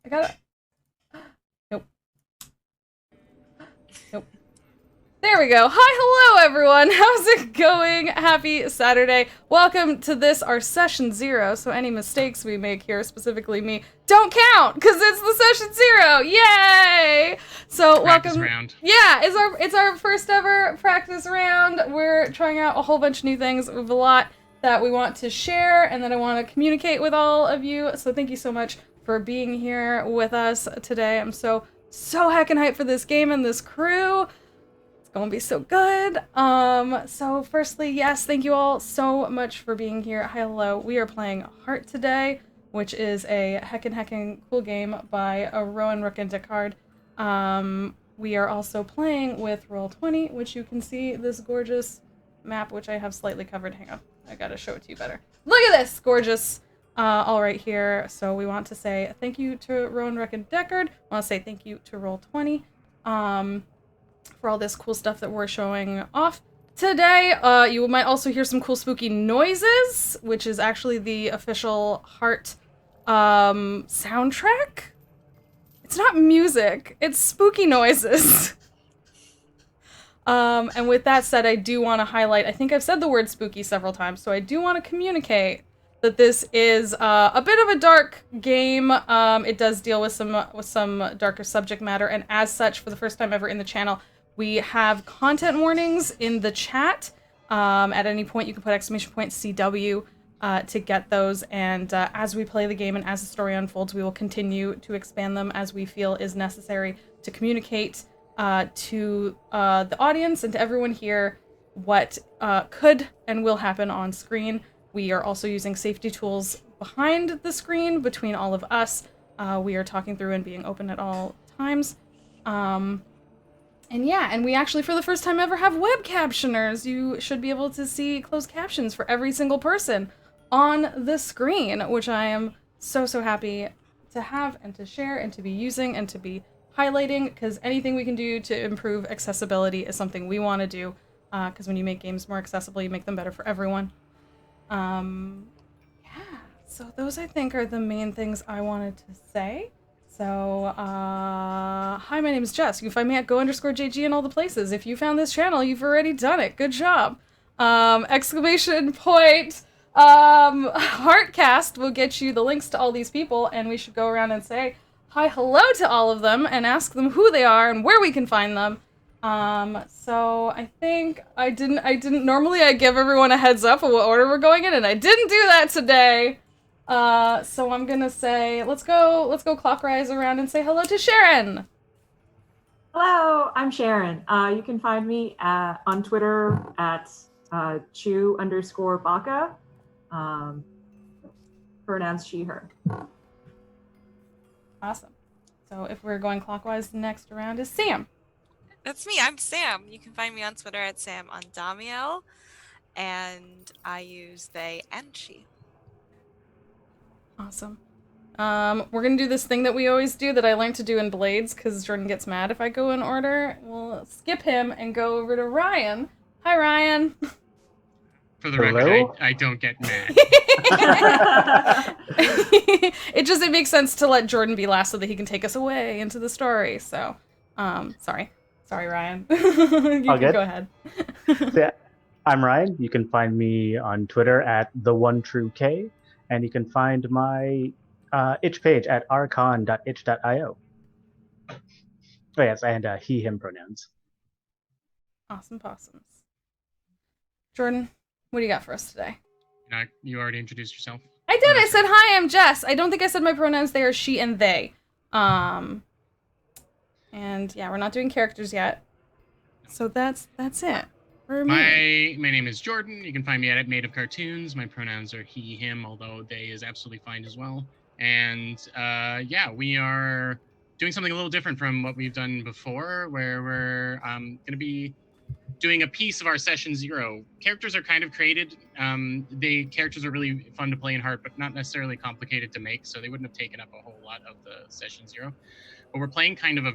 I gotta... Nope. Nope. There we go. Hi, hello, everyone. How's it going? Happy Saturday. Welcome to this, our session 0. So any mistakes we make here, specifically me, don't count, because it's the session 0. Yay! So Practice welcome. round. Yeah, it's our first ever practice round. We're trying out a whole bunch of new things. We have a lot that we want to share and that I want to communicate with all of you. So thank you so much for being here with us today. I'm so heckin' hyped for this game and this crew. Gonna be so good. So firstly, yes, thank you all so much for being here. Hi, hello. We are playing Heart today, which is a heckin' cool game by Rowan Rook and Deckard. We are also playing with Roll20, which you can see this gorgeous map, which I have slightly covered. Hang on, I gotta show it to you better. Look at this gorgeous all right here. So we want to say thank you to Rowan Rook and Deckard. I want to say thank you to Roll20. For all this cool stuff that we're showing off today. You might also hear some cool spooky noises, which is actually the official Heart soundtrack. It's not music, it's spooky noises. And with that said, I do want to highlight, I think I've said the word spooky several times, so I do want to communicate that this is a bit of a dark game. It does deal with some darker subject matter, and as such, for the first time ever in the channel, we have content warnings in the chat. At any point, you can put !CW to get those, and as we play the game and as the story unfolds, we will continue to expand them as we feel is necessary to communicate to the audience and to everyone here what could and will happen on screen. We are also using safety tools behind the screen between all of us. We are talking through and being open at all times. And yeah, and we actually, for the first time ever, have web captioners. You should be able to see closed captions for every single person on the screen, which I am so happy to have and to share and to be using and to be highlighting, because anything we can do to improve accessibility is something we want to do, because when you make games more accessible, you make them better for everyone. Yeah, so those, I think, are the main things I wanted to say. So, hi, my name is Jess. You can find me at go_JG in all the places. If you found this channel, you've already done it. Good job. Heartcast will get you the links to all these people, and we should go around and say hi, hello to all of them, and ask them who they are and where we can find them. So I think I didn't normally I give everyone a heads up of what order we're going in, and I didn't do that today. So I'm gonna say, let's go clockwise around and say hello to Sharon. Hello, I'm Sharon. You can find me on Twitter at Chew_Baka. Pronouns she, her. Awesome. So if we're going clockwise, the next round is Sam. That's me. I'm Sam. You can find me on Twitter at SamOnDamiel, and I use they and she. Awesome. We're gonna do this thing that we always do that I learned to do in Blades, because Jordan gets mad if I go in order. We'll skip him and go over to Ryan. Hi, Ryan. For the record, I don't get mad. It makes sense to let Jordan be last so that he can take us away into the story. So, sorry, Ryan. You can go ahead. So, yeah, I'm Ryan. You can find me on Twitter at @TheOneTrueK, and you can find my itch page at archon.itch.io. Oh yes, and he, him pronouns. Awesome possums. Jordan, what do you got for us today? You already introduced yourself? I did. I said, hi, I'm Jess. I don't think I said my pronouns. They are she and they. And yeah, we're not doing characters yet. So that's it. My name is Jordan. You can find me at Made of Cartoons. My pronouns are he, him, although they is absolutely fine as well. And yeah, we are doing something a little different from what we've done before, where we're going to be doing a piece of our session 0. Characters are kind of created. Characters are really fun to play in Heart, but not necessarily complicated to make, so they wouldn't have taken up a whole lot of the session 0. But we're playing kind of a...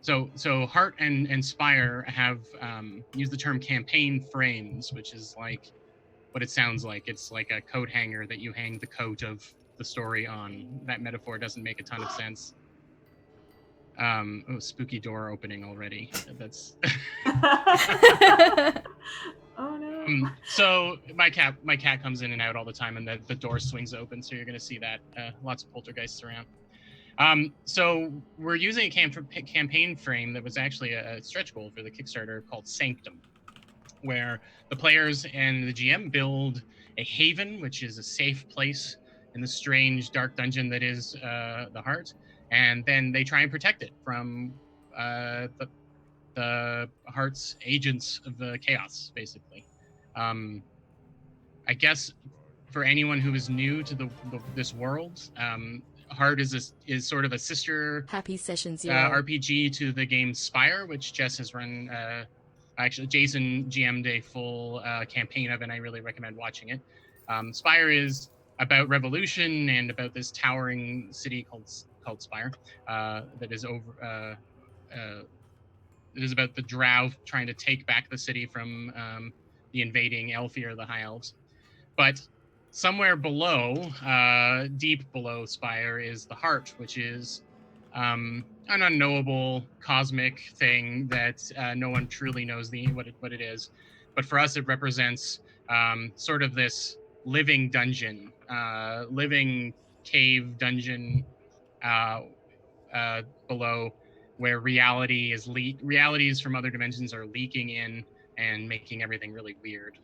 So Heart and Spire have used the term campaign frames, which is like what it sounds like. It's like a coat hanger that you hang the coat of the story on. That metaphor doesn't make a ton of sense. Spooky door opening already. That's Oh no. so my cat comes in and out all the time, and the door swings open, so you're gonna see that lots of poltergeists around. So we're using a campaign frame that was actually a stretch goal for the Kickstarter called Sanctum, where the players and the GM build a haven, which is a safe place in the strange dark dungeon that is the heart, and then they try and protect it from the heart's agents of the chaos, basically. I guess for anyone who is new to this world, Heart is sort of a sister Happy Session Zero RPG to the game Spire, which Jess has run. Actually, Jason GM'd a full campaign of, and I really recommend watching it. Spire is about revolution and about this towering city called Spire that is over. It is about the Drow trying to take back the city from the invading Elfir, the High Elves. But somewhere below, deep below Spire, is the Heart, which is an unknowable cosmic thing that no one truly knows what it is. But for us, it represents sort of this living dungeon, living cave dungeon below, where realities from other dimensions are leaking in and making everything really weird.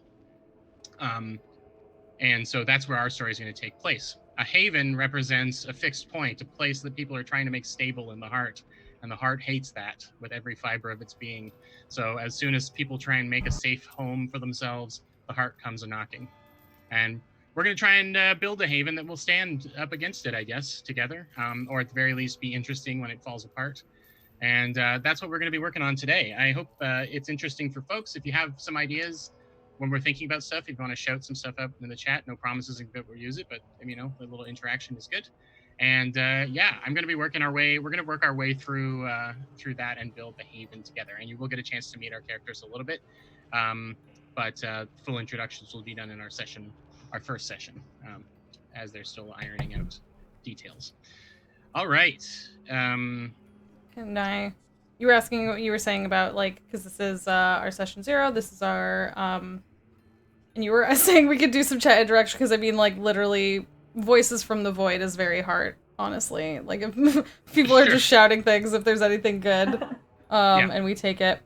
And so that's where our story is going to take place. A haven represents a fixed point, a place that people are trying to make stable in the heart. And the heart hates that with every fiber of its being. So as soon as people try and make a safe home for themselves, the heart comes a-knocking. And we're going to try and build a haven that will stand up against it, I guess, together. Or at the very least be interesting when it falls apart. And that's what we're going to be working on today. I hope it's interesting for folks. If you have some ideas when we're thinking about stuff, if you want to shout some stuff up in the chat, no promises that we'll use it, but you know, a little interaction is good. And yeah, I'm going to be we're going to work our way through that and build the haven together. And you will get a chance to meet our characters a little bit. But full introductions will be done in our first session, as they're still ironing out details. All right. You were asking what you were saying about, like, because this is our session 0, this is our, and you were saying we could do some chat interaction, because I mean, like, literally, voices from the void is very hard, honestly. Like, if people are just shouting things, if there's anything good, and we take it,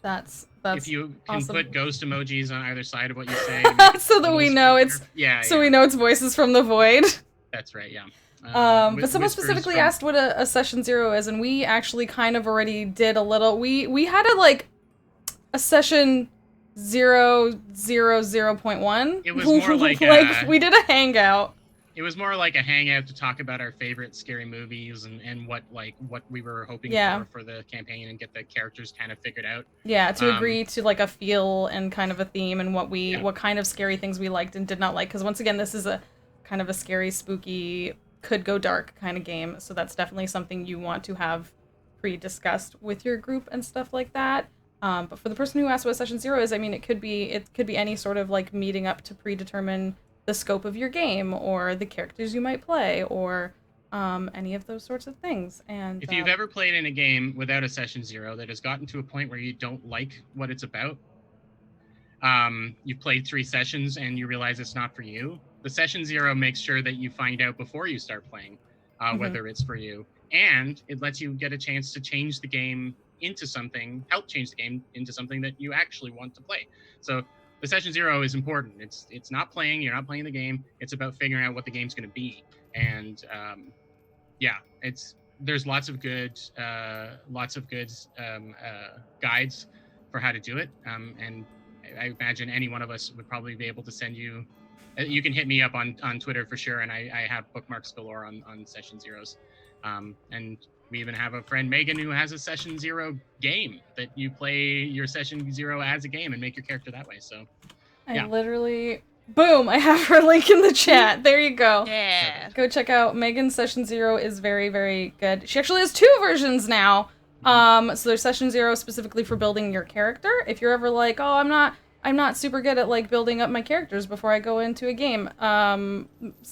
that's if you can awesome. Put ghost emojis on either side of what you say. So that we know it's, we know it's voices from the void. That's right, yeah. But someone specifically asked what a session 0 is, and we actually kind of already did a little. We had a session 0.1. It was more like we did a hangout. It was more like a hangout to talk about our favorite scary movies and what we were hoping for the campaign and get the characters kind of figured out. Yeah, to agree to like a feel and kind of a theme and what kind of scary things we liked and did not like. Because once again, this is a kind of a scary, spooky, could go dark kind of game, so that's definitely something you want to have pre-discussed with your group and stuff like that. But for the person who asked what session 0 is, I mean, it could be any sort of like meeting up to predetermine the scope of your game or the characters you might play or any of those sorts of things. And if you've ever played in a game without a session 0 that has gotten to a point where you don't like what it's about, you've played 3 sessions and you realize it's not for you, the session 0 makes sure that you find out before you start playing whether it's for you, and it lets you get a chance to change the game into something, help change the game into something that you actually want to play. So the session 0 is important. It's not playing, you're not playing the game, it's about figuring out what the game's going to be. And there's lots of good guides for how to do it, and I imagine any one of us would probably be able to send you. You can hit me up on Twitter for sure, and I have bookmarks galore on session 0s. And we even have a friend, Megan, who has a session 0 game that you play your session 0 as a game and make your character that way. So, yeah. Boom, I have her link in the chat. There you go. Yeah. Go check out Megan's session 0 is very, very good. She actually has 2 versions now. So there's session 0 specifically for building your character. If you're ever like, oh, I'm not I'm not super good at like building up my characters before I go into a game.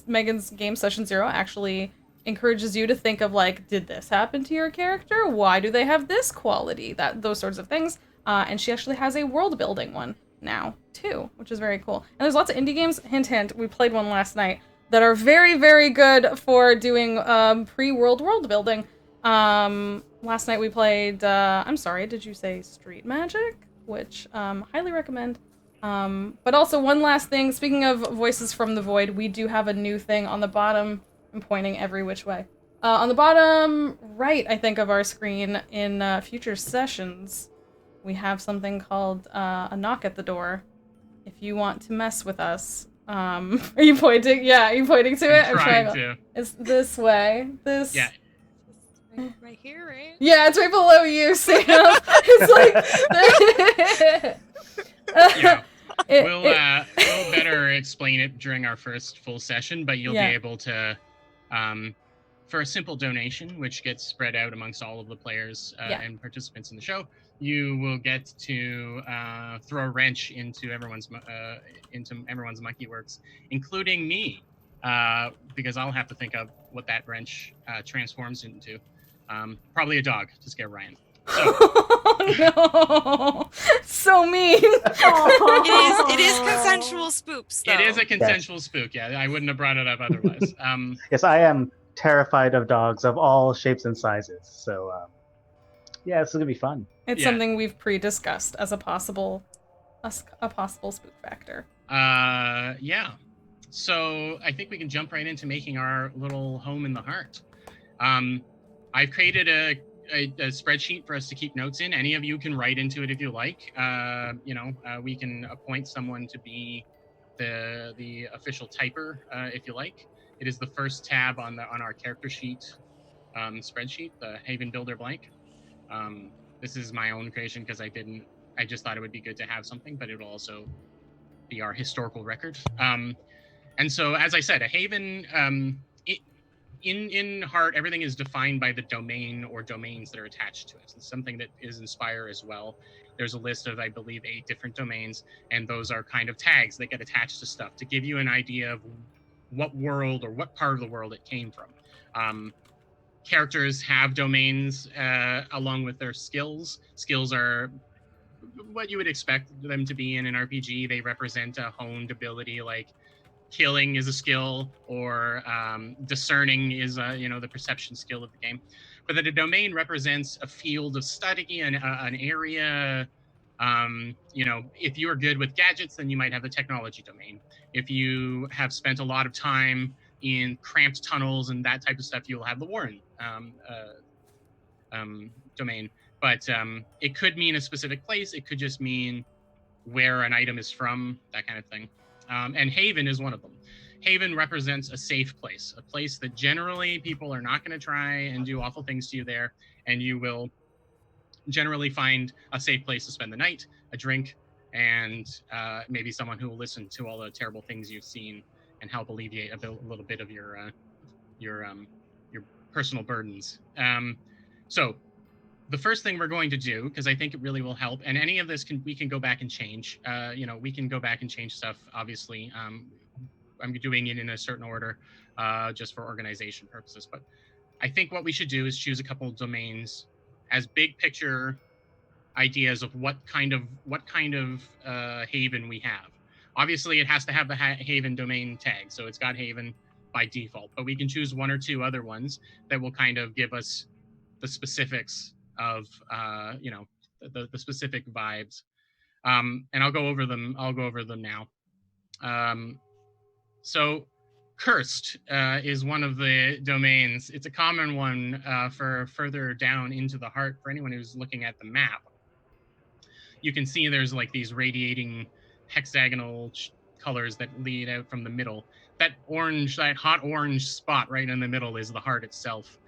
Megan's Game Session 0 actually encourages you to think of like, did this happen to your character? Why do they have this quality? Those sorts of things. And she actually has a world building one now too, which is very cool. And there's lots of indie games. Hint, hint. We played one last night that are very, very good for doing pre-world world building. Last night we played. I'm sorry, did you say Street Magic? Which highly recommend. But also one last thing, speaking of Voices from the Void, we do have a new thing on the bottom. I'm pointing every which way. On the bottom right, I think, of our screen in future sessions, we have something called a knock at the door. If you want to mess with us, are you pointing? Yeah, are you pointing to it? I'm trying to. It's this way. This. Yeah. Right here, right? Yeah, it's right below you, Sam. It's like. Yeah. We'll better explain it during our first full session, but you'll be able to, for a simple donation, which gets spread out amongst all of the players and participants in the show, you will get to throw a wrench into everyone's monkey works, including me, because I'll have to think of what that wrench transforms into. Probably a dog to scare Ryan. So. Oh, no. So mean. It is consensual spooks, though. It is a consensual spook, yeah. I wouldn't have brought it up otherwise. Yes, I am terrified of dogs of all shapes and sizes. So, yeah, this is going to be fun. It's something we've pre-discussed as a possible spook factor. Yeah. So I think we can jump right into making our little home in the heart. I've created a spreadsheet for us to keep notes in. Any of you can write into it if you like. We can appoint someone to be the official typer if you like. It is the first tab on our character sheet spreadsheet, the Haven Builder blank. This is my own creation because I just thought it would be good to have something, but it will also be our historical record. And so, as I said, a Haven, in Heart, everything is defined by the domain or domains that are attached to it. It's something that is Inspire as well. There's a list of, I believe, 8 different domains, and those are kind of tags that get attached to stuff to give you an idea of what world or what part of the world it came from. Characters have domains along with their skills. Skills are what you would expect them to be in an RPG. They represent a honed ability, like killing is a skill, or discerning is the perception skill of the game. But that a domain represents a field of study, an area. If you are good with gadgets, then you might have the technology domain. If you have spent a lot of time in cramped tunnels and that type of stuff, you'll have the Warren domain. But it could mean a specific place. It could just mean where an item is from, that kind of thing. And Haven is one of them. Haven represents a safe place, a place that generally people are not going to try and do awful things to you there, and you will generally find a safe place to spend the night, a drink, and maybe someone who will listen to all the terrible things you've seen and help alleviate a little bit of your personal burdens. So the first thing we're going to do, because I think it really will help, and any of this we can go back and change. We can go back and change stuff, obviously. I'm doing it in a certain order just for organization purposes. But I think what we should do is choose a couple of domains as big picture ideas of what kind of Haven we have. Obviously, it has to have the Haven domain tag, so it's got Haven by default. But we can choose 1 or 2 other ones that will kind of give us the specifics of the specific vibes, and I'll go over them now. So Cursed is one of the domains. It's a common one for further down into the heart. For anyone who's looking at the map, you can see there's like these radiating hexagonal colors that lead out from the middle. That hot orange spot right in the middle is the heart itself.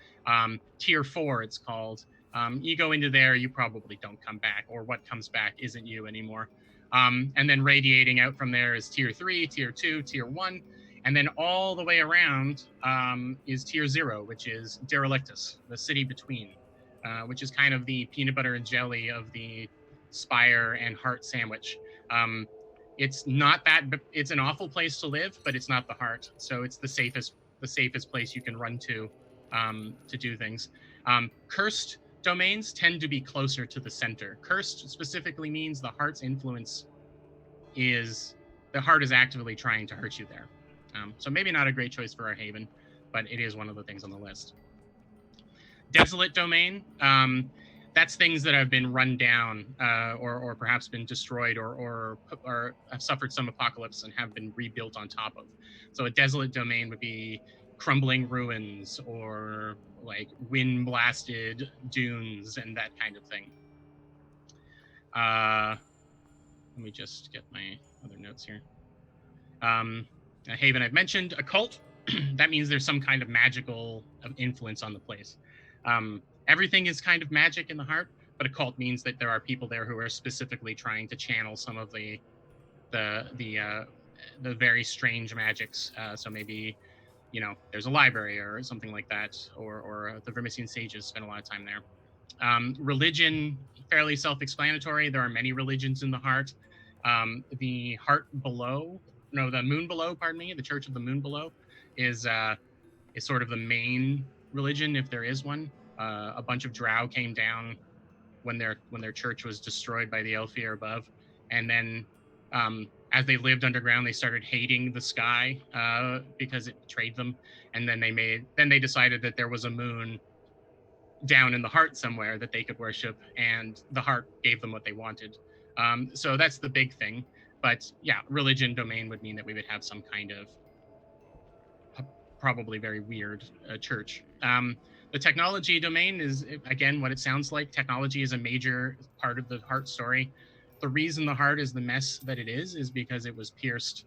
Tier 4 it's called. You go into there, you probably don't come back, or what comes back isn't you anymore. And then radiating out from there is Tier 3, Tier 2, Tier 1, and then all the way around is Tier 0, which is Derelictus, the city between, which is kind of the peanut butter and jelly of the Spire and Heart sandwich. It's not that, it's an awful place to live, but it's not the heart. So it's the safest place you can run to do things. Cursed domains tend to be closer to the center. Cursed specifically means the heart's influence is, the heart is actively trying to hurt you there. So maybe not a great choice for our haven, but it is one of the things on the list. Desolate Domain, that's things that have been run down or perhaps been destroyed or have suffered some apocalypse and have been rebuilt on top of. So a desolate domain would be crumbling ruins or like wind blasted dunes and that kind of thing. Let me just get my other notes here. A haven I've mentioned. A cult, that means there's some kind of magical influence on the place. Everything is kind of magic in the heart, but a cult means that there are people there who are specifically trying to channel some of the very strange magics. So maybe, there's a library or something like that, or the Vermisian sages spend a lot of time there. Religion, fairly self-explanatory. There are many religions in the heart. The moon below, pardon me, the Church of the Moon Below is sort of the main religion, if there is one. A bunch of drow came down when their church was destroyed by the Elfir above, and then as they lived underground, they started hating the sky because it betrayed them, and then they decided that there was a moon down in the heart somewhere that they could worship, and the heart gave them what they wanted. So that's the big thing. But yeah, religion domain would mean that we would have some kind of probably very weird church. The technology domain is, again, what it sounds like. Technology is a major part of the heart story. The reason the heart is the mess that it is because it was pierced.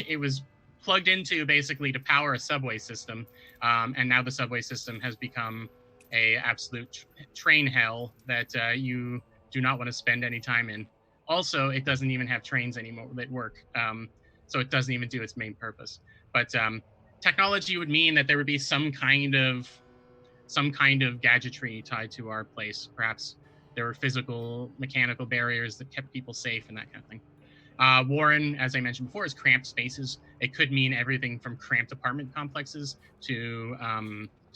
It was plugged into basically to power a subway system. And now the subway system has become a absolute train hell that you do not want to spend any time in. Also, it doesn't even have trains anymore that work. So it doesn't even do its main purpose. But technology would mean that there would be some kind of gadgetry tied to our place. Perhaps there were physical, mechanical barriers that kept people safe and that kind of thing. Warren, as I mentioned before, is cramped spaces. It could mean everything from cramped apartment complexes to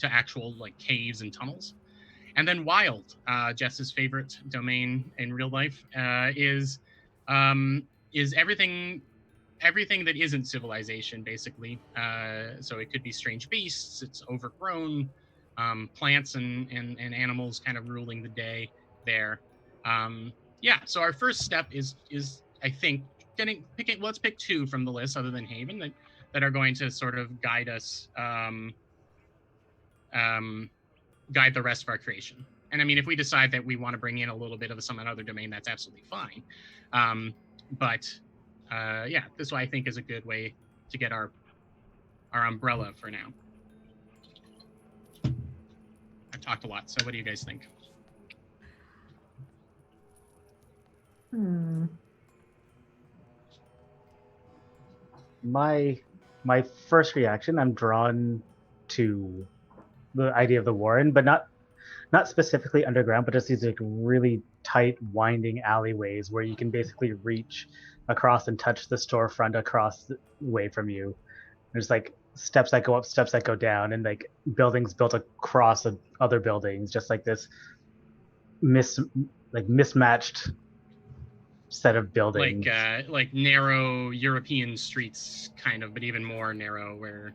actual like caves and tunnels. And then Wild, Jess's favorite domain in real life, is everything that isn't civilization, basically. So it could be strange beasts, it's overgrown, plants and animals kind of ruling the day there. So our first step is I think let's pick two from the list other than Haven that are going to sort of guide us, guide the rest of our creation. And I mean, if we decide that we want to bring in a little bit of some other domain, that's absolutely fine. This way I think is a good way to get our umbrella for now. I've talked a lot, so what do you guys think? My first reaction, I'm drawn to the idea of the Warren, but not specifically underground, but just these like really tight, winding alleyways where you can basically reach across and touch the storefront across the way from you. There's like steps that go up, steps that go down, and like buildings built across other buildings, just like this mismatched set of buildings. Like narrow European streets, kind of, but even more narrow. Where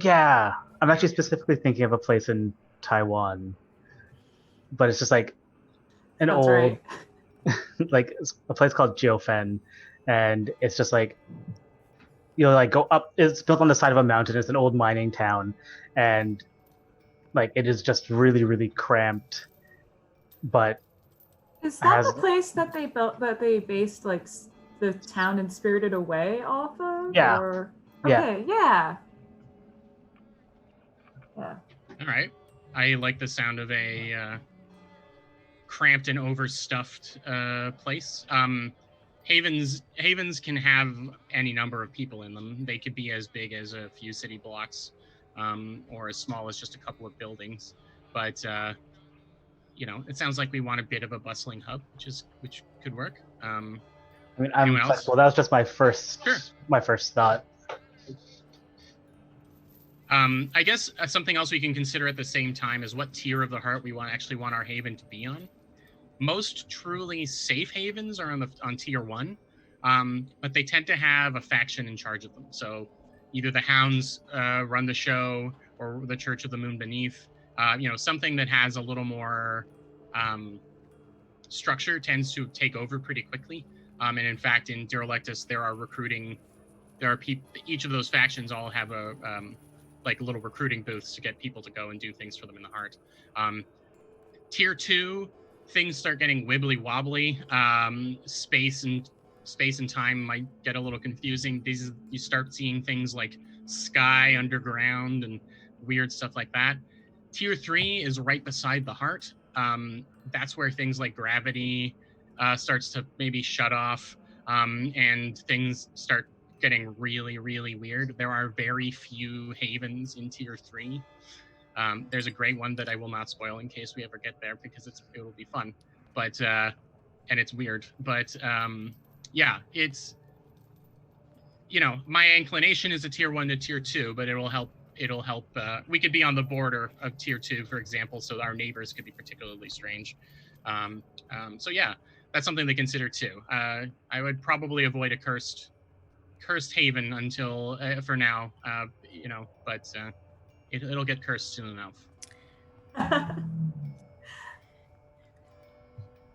yeah, I'm actually specifically thinking of a place in Taiwan, but it's just like an That's old, right. like a place called Jiufen, and it's just like like go up. It's built on the side of a mountain. It's an old mining town, and like it is just really, really cramped. But is that the place that they built, that they based like the town in Spirited Away off of? Yeah. Or... Okay. Yeah. All right. I like the sound of a cramped and overstuffed place. Havens can have any number of people in them. They could be as big as a few city blocks, or as small as just a couple of buildings. But it sounds like we want a bit of a bustling hub, which could work. I mean, I'm Anyone else? flexible. That was just my first thought. I guess something else we can consider at the same time is what tier of the heart we actually want our haven to be on. Most truly safe havens are on tier 1, but they tend to have a faction in charge of them. So either the Hounds run the show, or the Church of the Moon Beneath. Something that has a little more structure tends to take over pretty quickly. And in fact, in Derelictus, there are people. Each of those factions all have a like little recruiting booths to get people to go and do things for them in the heart. Tier 2, things start getting wibbly wobbly. Space and time might get a little confusing. You start seeing things like sky underground and weird stuff like that. Tier 3 is right beside the heart. That's where things like gravity starts to maybe shut off, and things start getting really, really weird. There are very few havens in tier 3. There's a great one that I will not spoil in case we ever get there, because it will be fun, but and it's weird. But yeah, it's my inclination is a tier 1 to tier 2, but it'll help. We could be on the border of tier 2, for example, so our neighbors could be particularly strange. So yeah, that's something to consider too. I would probably avoid a cursed haven until for now, but it'll get cursed soon enough. I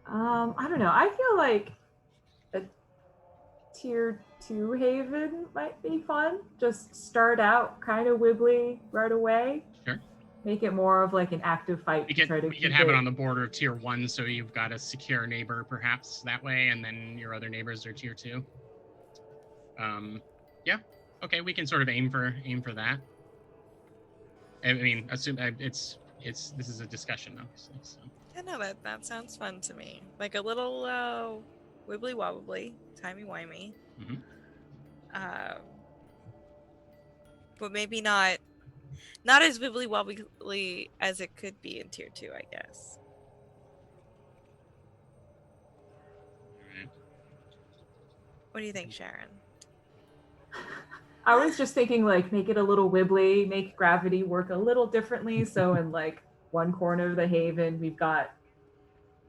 don't know. I feel like a tier 2 haven might be fun. Just start out kind of wibbly right away. Sure. Make it more of like an active fight. We could have it on the border of tier 1, so you've got a secure neighbor perhaps that way, and then your other neighbors are tier 2. Yeah. Okay, we can sort of aim for that. I mean, assume this is a discussion, obviously. So. Yeah, no, that sounds fun to me. Like a little wibbly wobbly, timey wimey. Mm-hmm. But maybe not as wibbly wobbly as it could be in tier 2, I guess. All right. What do you think, Sharon? I was just thinking, like, make it a little wibbly, make gravity work a little differently. So in like one corner of the haven, we've got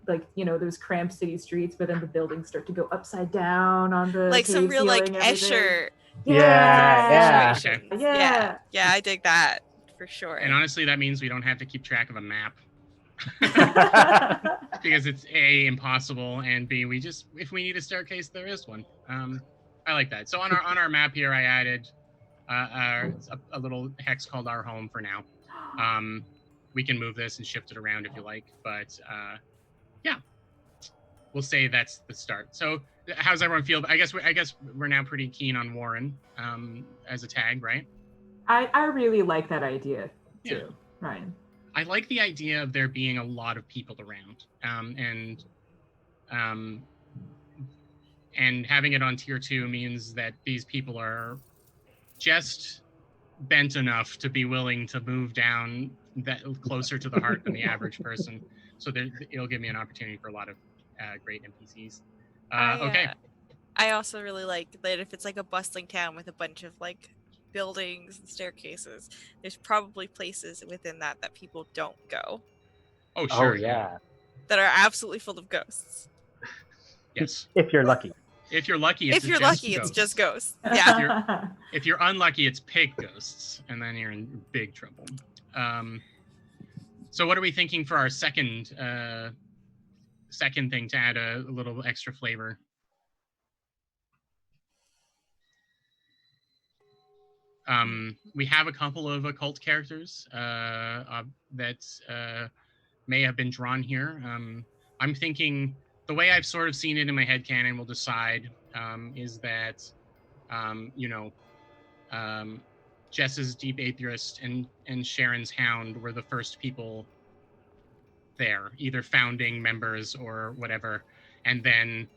like, those cramped city streets, but then the buildings start to go upside down on the like some real like Escher. Yeah. Yeah, I dig that for sure. And honestly, that means we don't have to keep track of a map. Because it's A, impossible, and B, if we need a staircase, there is one. I like that. So on our map here, I added a little hex called Our Home for now. We can move this and shift it around if you like, but yeah, we'll say that's the start. So how's everyone feel? I guess we're now pretty keen on Warren as a tag, right? I really like that idea too, Ryan. I like the idea of there being a lot of people around, and having it on tier 2 means that these people are just bent enough to be willing to move down that closer to the heart than the average person. So it'll give me an opportunity for a lot of great NPCs. Okay. I also really like that if it's like a bustling town with a bunch of like buildings and staircases, there's probably places within that people don't go. Oh, sure. Oh, yeah. That are absolutely full of ghosts. Yes. If you're lucky. If you're lucky, it's just ghosts. Yeah. If you're unlucky, it's pig ghosts, and then you're in big trouble. So what are we thinking for our second thing to add a little extra flavor? We have a couple of occult characters that may have been drawn here. I'm thinking the way I've sort of seen it in my headcanon, we'll decide, is that, Jess's Deep Atheist and Sharon's Hound were the first people there, either founding members or whatever. And then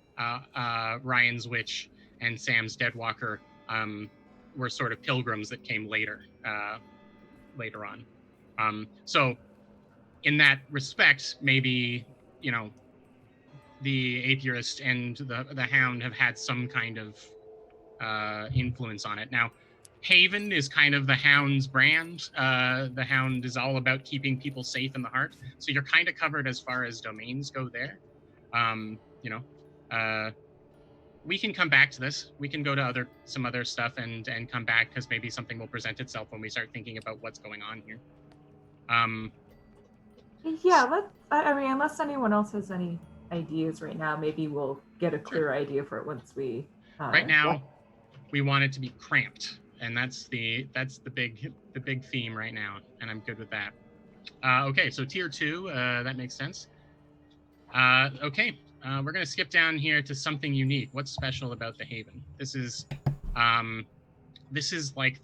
Ryan's Witch and Sam's Deadwalker were sort of pilgrims that came later on. So in that respect, maybe, the apiarist and the hound have had some kind of influence on it. Now, Haven is kind of the hound's brand. The hound is all about keeping people safe in the heart. So you're kind of covered as far as domains go there. We can come back to this. We can go to some other stuff and come back, because maybe something will present itself when we start thinking about what's going on here. Yeah, I mean, unless anyone else has any ideas right now, maybe we'll get a clear idea for it once we. Right now, we want it to be cramped, and that's the big theme right now, and I'm good with that. Okay, so tier 2, that makes sense. Okay, we're gonna skip down here to something unique. What's special about the Haven? This is like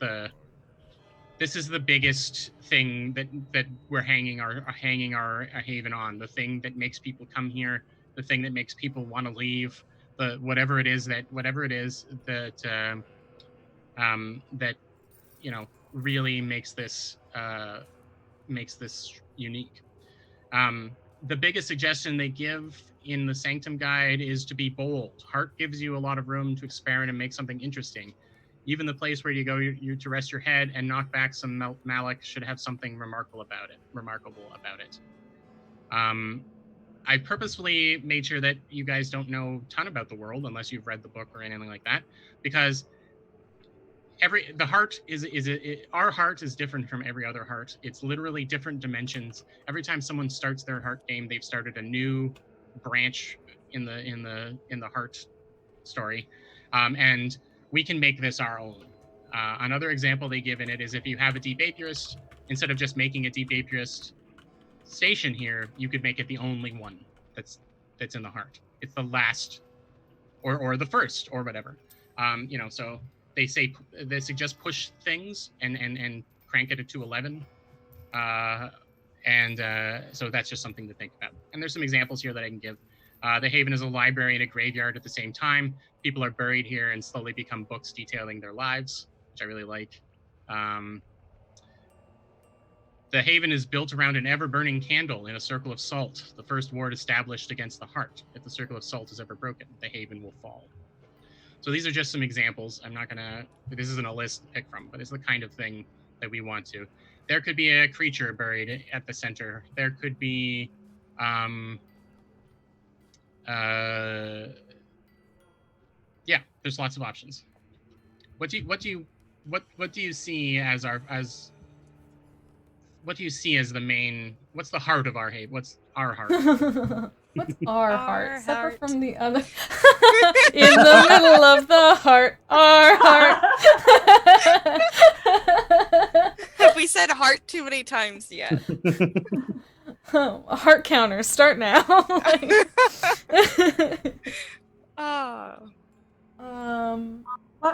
this is the biggest thing that we're hanging our Haven on. The thing that makes people come here. The thing that makes people want to leave. Whatever it is that really makes this unique. The biggest suggestion they give in the Sanctum Guide is to be bold. Heart gives you a lot of room to experiment and make something interesting. Even the place where you go to rest your head and knock back some Malak should have something remarkable about it. I purposefully made sure that you guys don't know a ton about the world unless you've read the book or anything like that, because our heart is different from every other heart. It's literally different dimensions. Every time someone starts their heart game, they've started a new branch in the heart story, and we can make this our own. Another example they give in it is if you have a deep apiarist, instead of just making a deep apiarist station here, you could make it the only one that's in the heart. It's the last, or the first, or whatever. So they suggest push things and crank it to 11. So that's just something to think about. And there's some examples here that I can give. The Haven is a library and a graveyard at the same time. People are buried here and slowly become books detailing their lives, which I really like. The Haven is built around an ever-burning candle in a circle of salt, the first ward established against the heart. If the circle of salt is ever broken, the Haven will fall. So these are just some examples. This isn't a list to pick from, but it's the kind of thing that we want to. There could be a creature buried at the center. There could be, there's lots of options. What do you see as what do you see as the main? What's the heart of our Haven? What's our heart? What's our heart? Our Separate heart. from the other. In the middle of the heart. Our heart. Have we said heart too many times yet? Heart counter, start now.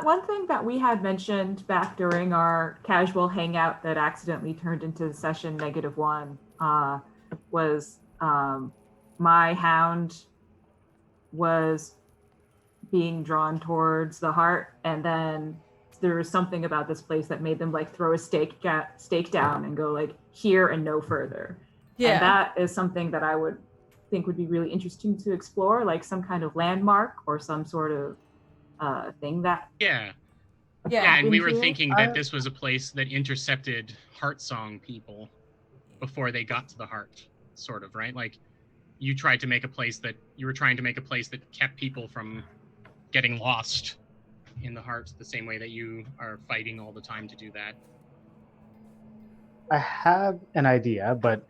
One thing that we had mentioned back during our casual hangout that accidentally turned into session -1 was my hound was being drawn towards the heart, and then there was something about this place that made them like throw a stake down and go like here and no further. Yeah. And that is something that I would think would be really interesting to explore, like some kind of landmark or some sort of thing that Yeah, Yeah. and we were here. thinking that this was a place that intercepted heart song people before they got to the heart, sort of, right? Like you were trying to make a place that kept people from getting lost in the heart the same way that you are fighting all the time to do that. I have an idea, but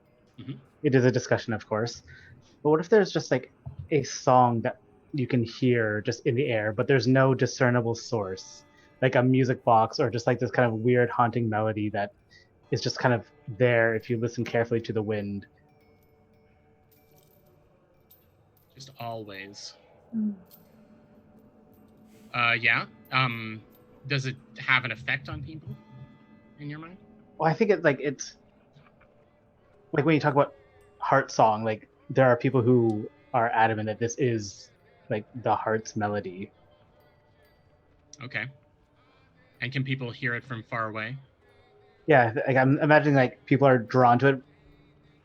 it is a discussion, of course. But what if there's just like a song that you can hear just in the air, but there's no discernible source, like a music box or just like this kind of weird haunting melody that is just kind of there if you listen carefully to the wind? Just always. Mm. Does it have an effect on people in your mind? Well, I think it's like when you talk about heart song, like there are people who are adamant that this is like the heart's melody. Okay. And can people hear it from far away? Yeah, like I'm imagining like people are drawn to it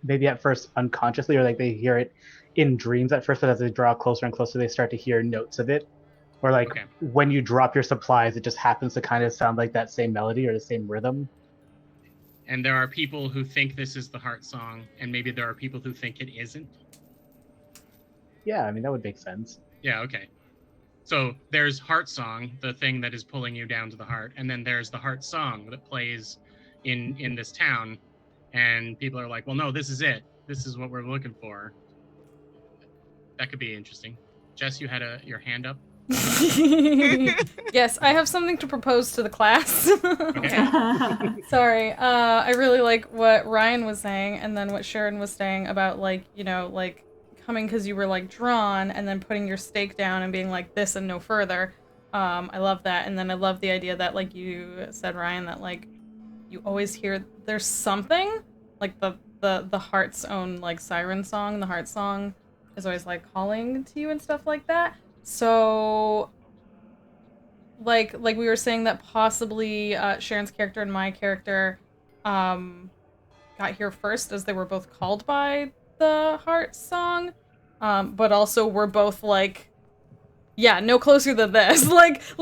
maybe at first unconsciously, or like they hear it in dreams at first, but as they draw closer and closer, they start to hear notes of it. Or like Okay. when you drop your supplies, it just happens to kind of sound like that same melody or the same rhythm. And there are people who think this is the heart song, and maybe there are people who think it isn't. Yeah, I mean, that would make sense. Yeah, okay. So there's heart song, the thing that is pulling you down to the heart, and then there's the heart song that plays in this town, and people are like, well, no, this is it. This is what we're looking for. That could be interesting. Jess, you had your hand up. Yes, I have something to propose to the class. Okay. Sorry. I really like what Ryan was saying, and then what Sharon was saying about, like, you know, like, coming because you were, like, drawn, and then putting your stake down and being like, this and no further. I love that. And then I love the idea that, like you said, Ryan, that, like, you always hear there's something, like the heart's own, like, siren song, the heart song is always, like, calling to you and stuff like that. So, like we were saying that possibly Sharon's character and my character got here first as they were both called by the heart song, but also we're both like, yeah, no closer than this. Because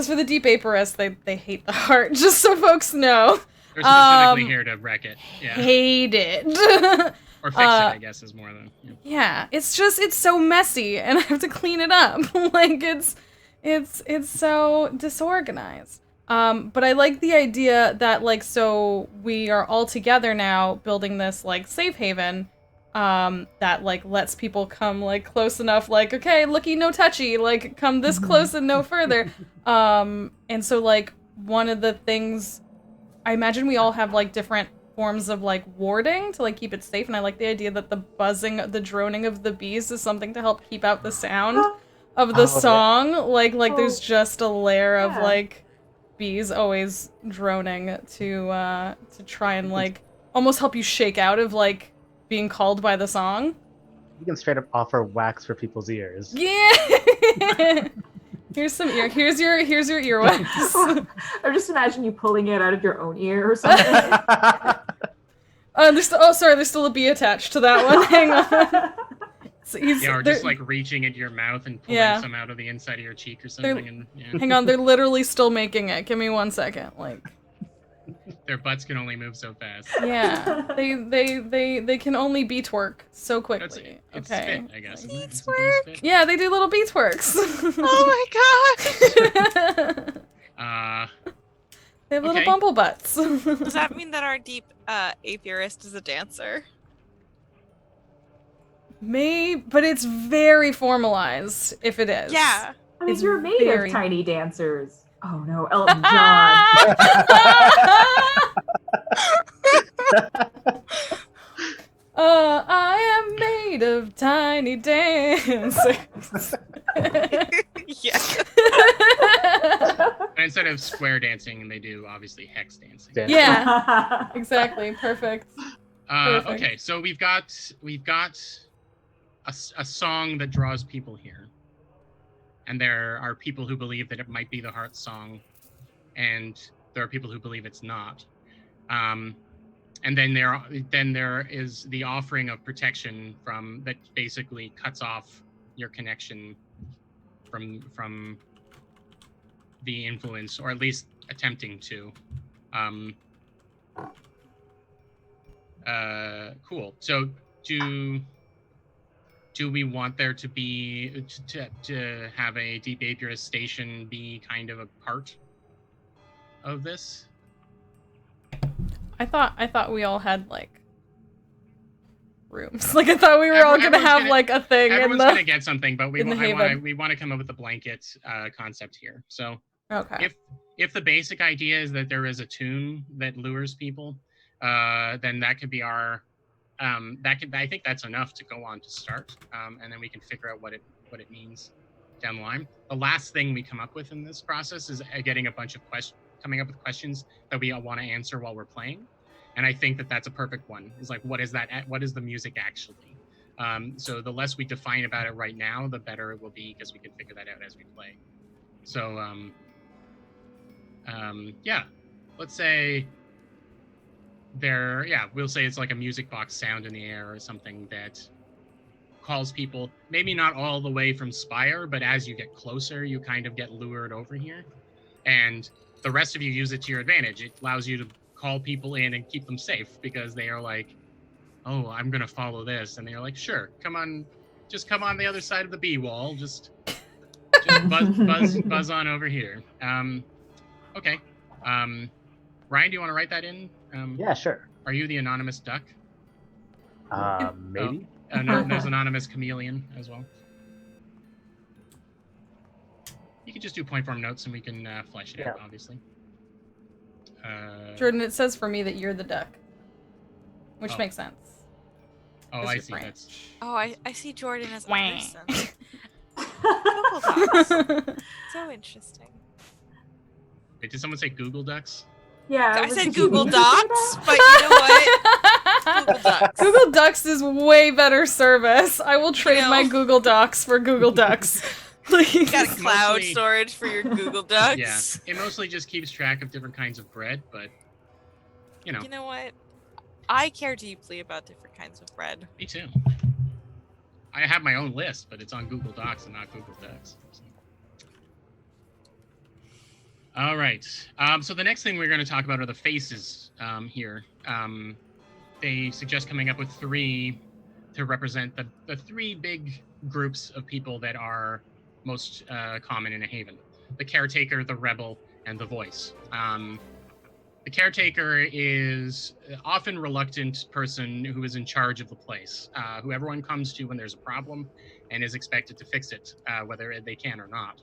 for the Deep Aporists, they hate the heart, just so folks know. They're specifically here to wreck it. Yeah. Hate it. Or fix it, I guess, is more than. Yeah, it's so messy, and I have to clean it up. Like, it's so disorganized. But I like the idea that, like, so we are all together now building this, like, safe haven, that, like, lets people come, like, close enough, like, okay, looky, no touchy, like, come this close and no further. And so, like, one of the things, I imagine we all have, like, different forms of, like, warding to, like, keep it safe, and I like the idea that the buzzing, the droning of the bees is something to help keep out the sound of the song. Like there's just a layer of, like, bees always droning to try and, like, almost help you shake out of, like, being called by the song. You can straight up offer wax for people's ears. Yeah! Here's your earwax. I just imagine you pulling it out of your own ear or something. There's still a bee attached to that one. Hang on. So or just like reaching into your mouth and pulling some out of the inside of your cheek or something. Hang on, they're literally still making it. Give me 1 second. Like, their butts can only move so fast. Yeah, they can only bee twerk so quickly. It's okay, spit, I guess. Bee twerk? Yeah, they do little bee twerks. Oh my gosh! They have little bumble butts. Does that mean that our deep apiarist is a dancer? But it's very formalized if it is. Yeah. I mean, It's you're made very- of tiny dancers. Oh no, Elton John. I am made of tiny dancers. Yeah. And instead of square dancing, they do obviously hex dancing. Yeah, exactly. Perfect. Okay, so we've got a song that draws people here, and there are people who believe that it might be the heart song, and there are people who believe it's not. And then there is the offering of protection that basically cuts off your connection from the influence, or at least attempting to. Cool. So do we want there to be to have a Deep Apiarist station be kind of a part of this? I thought we all had, like, rooms. Like, I thought we were all gonna have like a thing. Everyone's gonna get something, but we want to come up with a blanket concept here. So okay. If the basic idea is that there is a tune that lures people, then that could be our I think that's enough to go on to start, and then we can figure out what it means down the line. The last thing we come up with in this process is getting a bunch of coming up with questions that we all want to answer while we're playing, and I think that that's a perfect one. Is like, what is that? What is the music actually? So the less we define about it right now, the better it will be, because we can figure that out as we play. So yeah, let's say we'll say it's like a music box sound in the air or something that calls people, maybe not all the way from Spire, but as you get closer, you kind of get lured over here. And the rest of you use it to your advantage. It allows you to call people in and keep them safe because they are like, oh, I'm going to follow this. And they're like, sure, come on, just come on the other side of the B wall. Just buzz on over here. Okay. Ryan, do you want to write that in? Yeah, sure. Are you the anonymous duck? Maybe. No, there's anonymous chameleon as well. You can just do point form notes and we can flesh it out, obviously. Jordan, it says for me that you're the duck, which makes sense. Oh, I see. That's... Oh, I see Jordan as a person. Google Docs. So interesting. Wait, did someone say Google Ducks? Yeah, I said Google Docs, but you know what? Google Docs. Google Docs is way better service. I will trade my Google Docs for Google Ducks. Please. You got cloud storage for your Google Docs. Yeah, it mostly just keeps track of different kinds of bread, but you know. You know what? I care deeply about different kinds of bread. Me too. I have my own list, but it's on Google Docs and not Google Docs. So. All right. So the next thing we're going to talk about are the faces here. They suggest coming up with 3 to represent the 3 big groups of people that are most common in a haven. The caretaker, the rebel, and the voice. The caretaker is often reluctant person who is in charge of the place, who everyone comes to when there's a problem and is expected to fix it, whether they can or not.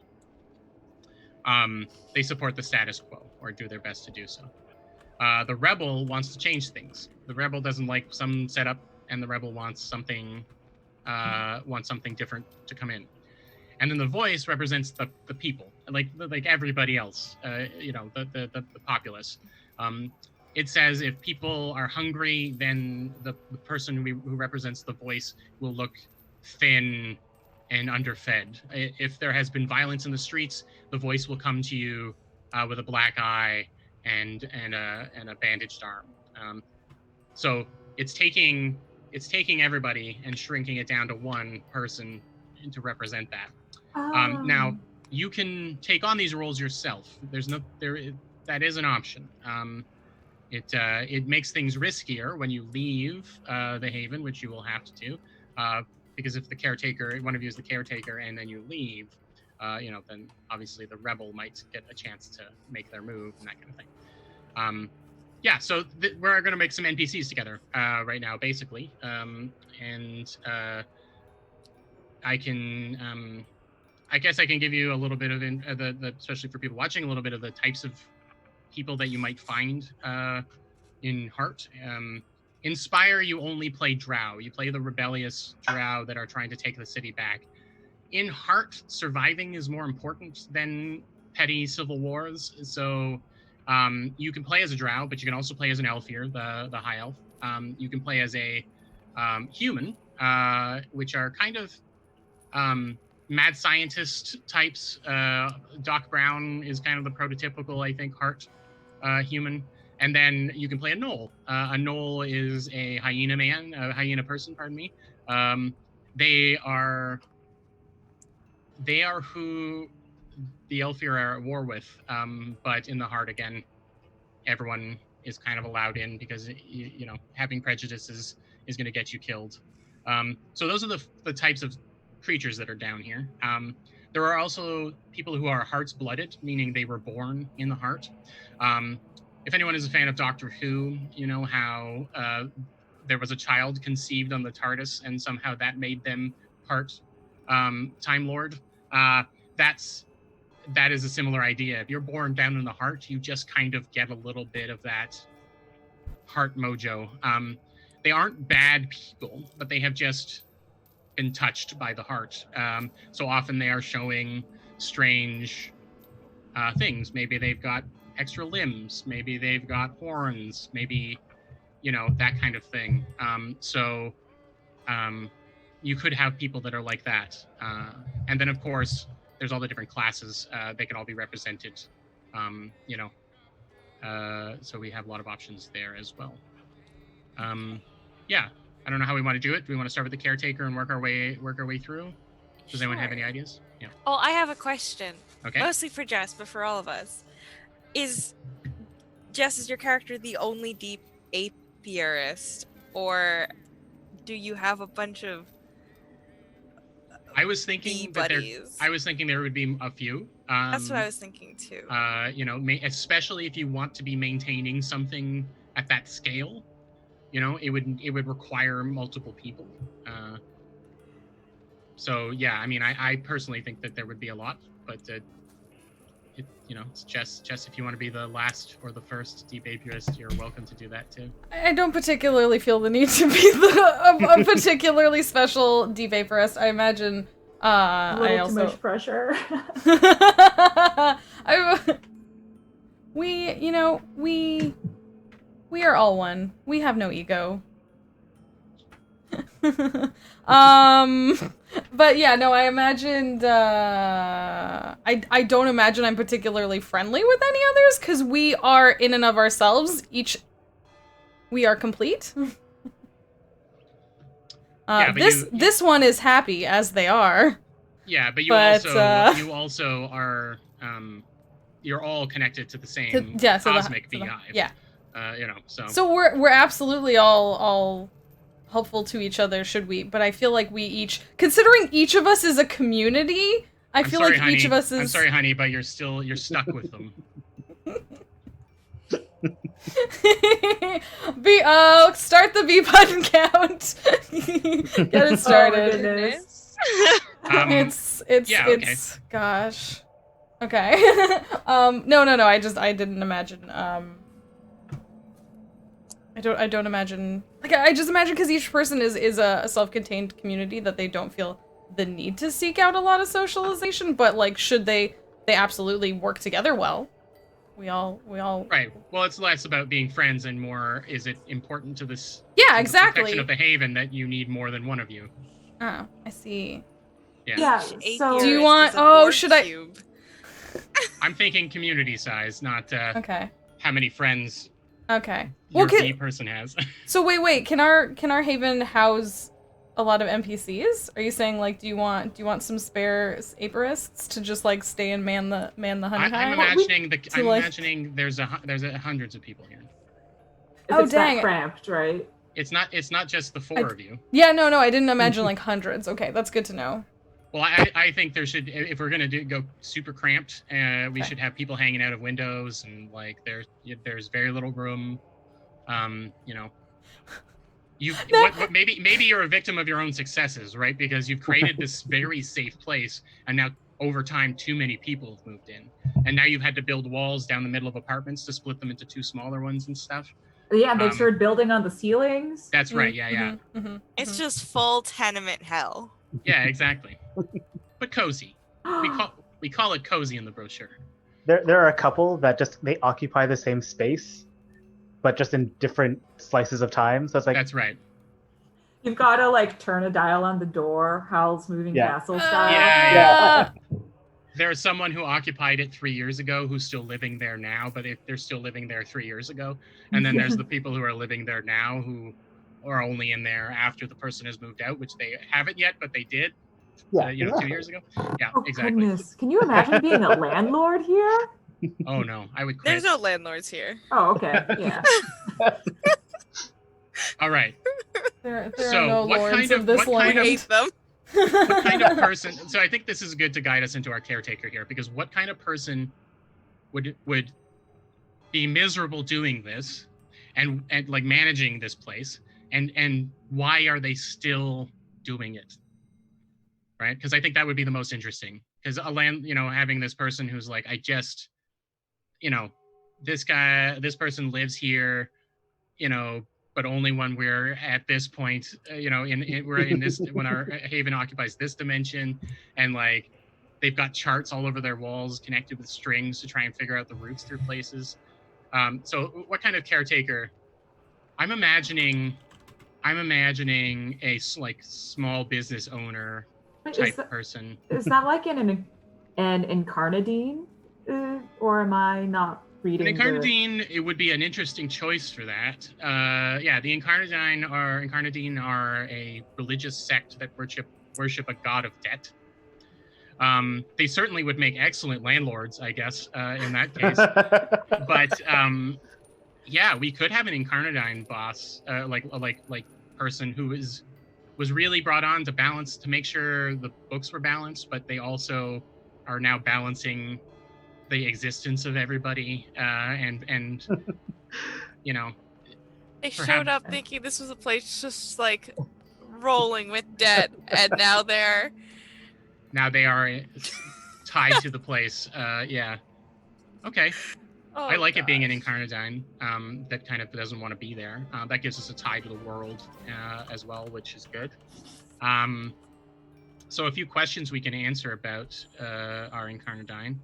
They support the status quo or do their best to do so. The rebel wants to change things. The rebel doesn't like some setup, and the rebel wants something different to come in. And then the voice represents the people, like everybody else, the populace. It says if people are hungry, then the person who represents the voice will look thin and underfed. If there has been violence in the streets, the voice will come to you with a black eye and a bandaged arm. So it's taking everybody and shrinking it down to one person to represent that. Now you can take on these roles yourself. That is an option. It makes things riskier when you leave the Haven, which you will have to do, because if one of you is the caretaker, and then you leave, then obviously the rebel might get a chance to make their move and that kind of thing. So we're going to make some NPCs together right now, basically, and I guess I can give you a little bit of especially for people watching, a little bit of the types of people that you might find in Heart. In Spire, you only play Drow. You play the rebellious Drow that are trying to take the city back. In Heart, surviving is more important than petty civil wars. So you can play as a Drow, but you can also play as an Elfir, the High Elf. You can play as a human, which are kind of mad scientist types. Doc Brown is kind of the prototypical, I think, Heart human. And then you can play a Gnoll. A Gnoll is a hyena person, pardon me. They are who the Elfir are at war with. But in the Heart, again, everyone is kind of allowed in because, having prejudices is going to get you killed. So those are the types of creatures that are down here. There are also people who are Heart's blooded, meaning they were born in the Heart. If anyone is a fan of Doctor Who, you know how there was a child conceived on the TARDIS and somehow that made them Heart Time Lord. That is a similar idea. If you're born down in the Heart, you just kind of get a little bit of that Heart mojo. They aren't bad people, but they have just been touched by the Heart. So often they are showing strange things. Maybe they've got extra limbs, maybe they've got horns, maybe, that kind of thing. So you could have people that are like that. And then, of course, there's all the different classes. They can all be represented, so we have a lot of options there as well. Yeah, I don't know how we want to do it. Do we want to start with the caretaker and work our way through? Does anyone have any ideas? Yeah. Oh, I have a question. Okay. Mostly for Jess, but for all of us. Is your character the only deep apiarist, or do you have a bunch of I was thinking buddies? I was thinking there would be a few. That's what I was thinking too. You know, especially if you want to be maintaining something at that scale, you know, it would require multiple people. So yeah, I mean, I personally think that there would be a lot, but you know, it's Jess, if you want to be the last or the first deep apiarist, you're welcome to do that too. I don't particularly feel the need to be a particularly special deep apiarist. I imagine A little too much pressure. We are all one. We have no ego. But yeah, no, I imagined, I don't imagine I'm particularly friendly with any others, because we are, in and of ourselves, we are complete. This one is happy as they are. Yeah, but you also are, you're all connected to the same cosmic beehive. Yeah. You know, So we're absolutely all helpful to each other, should we? But I feel like we each, considering each of us is a community, I feel like each of us is... I'm sorry, honey, but you're stuck with them. Start the B button count. Get it started. Oh my goodness. It's gosh. Okay. No, I didn't imagine, I don't imagine, like, I just imagine because each person is a self-contained community that they don't feel the need to seek out a lot of socialization, but like, should they absolutely work together well. We all Right. Well, it's less about being friends and more, is it important to this exactly protection of the Haven that you need more than one of you? Oh, I see. Yeah, so... Do you want, should I... I'm thinking community size, not okay. How many friends okay. your bee person has. So wait, can our Haven house a lot of NPCs? Are you saying, like, do you want some spare apiarists to just like stay and man the honey hive? I'm imagining there's hundreds of people here. It's that cramped, right? It's not just the four of you. Yeah, no, I didn't imagine like hundreds. Okay, that's good to know. Well, I think there should, if we're gonna go super cramped, we should have people hanging out of windows, and like there's very little room. You know, maybe you're a victim of your own successes, right? Because you've created this very safe place, and now over time too many people have moved in, and now you've had to build walls down the middle of apartments to split them into two smaller ones and stuff. Yeah, they've started building on the ceilings. That's right. Yeah. It's just full tenement hell. Yeah, exactly. But cozy. We call it cozy in the brochure. There are a couple that they occupy the same space, but just in different slices of time. So it's like, that's right. You've got to like turn a dial on the door, Howl's Moving Castle style. Yeah. There's someone who occupied it 3 years ago who's still living there now, but they're still living there 3 years ago. And then there's the people who are living there now who are only in there after the person has moved out, which they haven't yet, but they did, 2 years ago. Yeah, oh, exactly. Goodness. Can you imagine being a landlord here? Oh no, I would quit. There's no landlords here. Oh, okay. Yeah. All right. There are no lords of this land. I hate them. What kind of person? So I think this is good to guide us into our caretaker here, because what kind of person would be miserable doing this, and like managing this place, and why are they still doing it? Right? Because I think that would be the most interesting. Because having this person who's like, this person lives here, but only when we're at this point, we're in this, when our haven occupies this dimension, and like they've got charts all over their walls connected with strings to try and figure out the routes through places. So what kind of caretaker? I'm imagining a like small business owner type person. Is that like an Incarnadine? Or am I not reading An the... Incarnadine, it would be an interesting choice for that. Yeah, the Incarnadine are a religious sect that worship a god of debt. They certainly would make excellent landlords, I guess, in that case. But yeah, we could have an Incarnadine boss, like person who was really brought on to make sure the books were balanced, but they also are now balancing the existence of everybody, and you know, They perhaps showed up thinking this was a place just like rolling with debt, and now they are tied to the place. Yeah. Okay. Oh, I like it being an gosh. Incarnadine that kind of doesn't want to be there. That gives us a tie to the world as well, which is good. So a few questions we can answer about our Incarnadine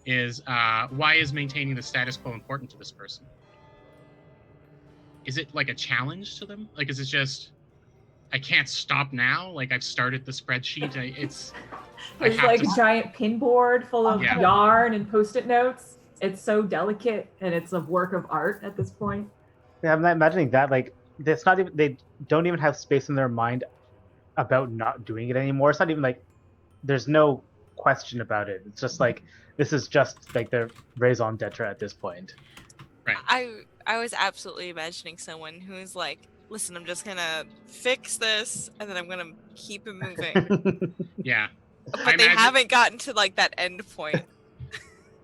is why is maintaining the status quo important to this person? Is it like a challenge to them? Like, is it just, I can't stop now? Like, I've started the spreadsheet. There's like a giant pinboard full of Yeah. yarn and post-it notes. It's so delicate, and it's a work of art at this point. Yeah, I'm not imagining that. Like, it's not even, they don't even have space in their mind about not doing it anymore. It's not even like there's no question about it. It's just like this is just like their raison d'etre at this point. Right. I was absolutely imagining someone who's like, listen, I'm just gonna fix this and then I'm gonna keep it moving. Yeah. But they haven't gotten to like that end point.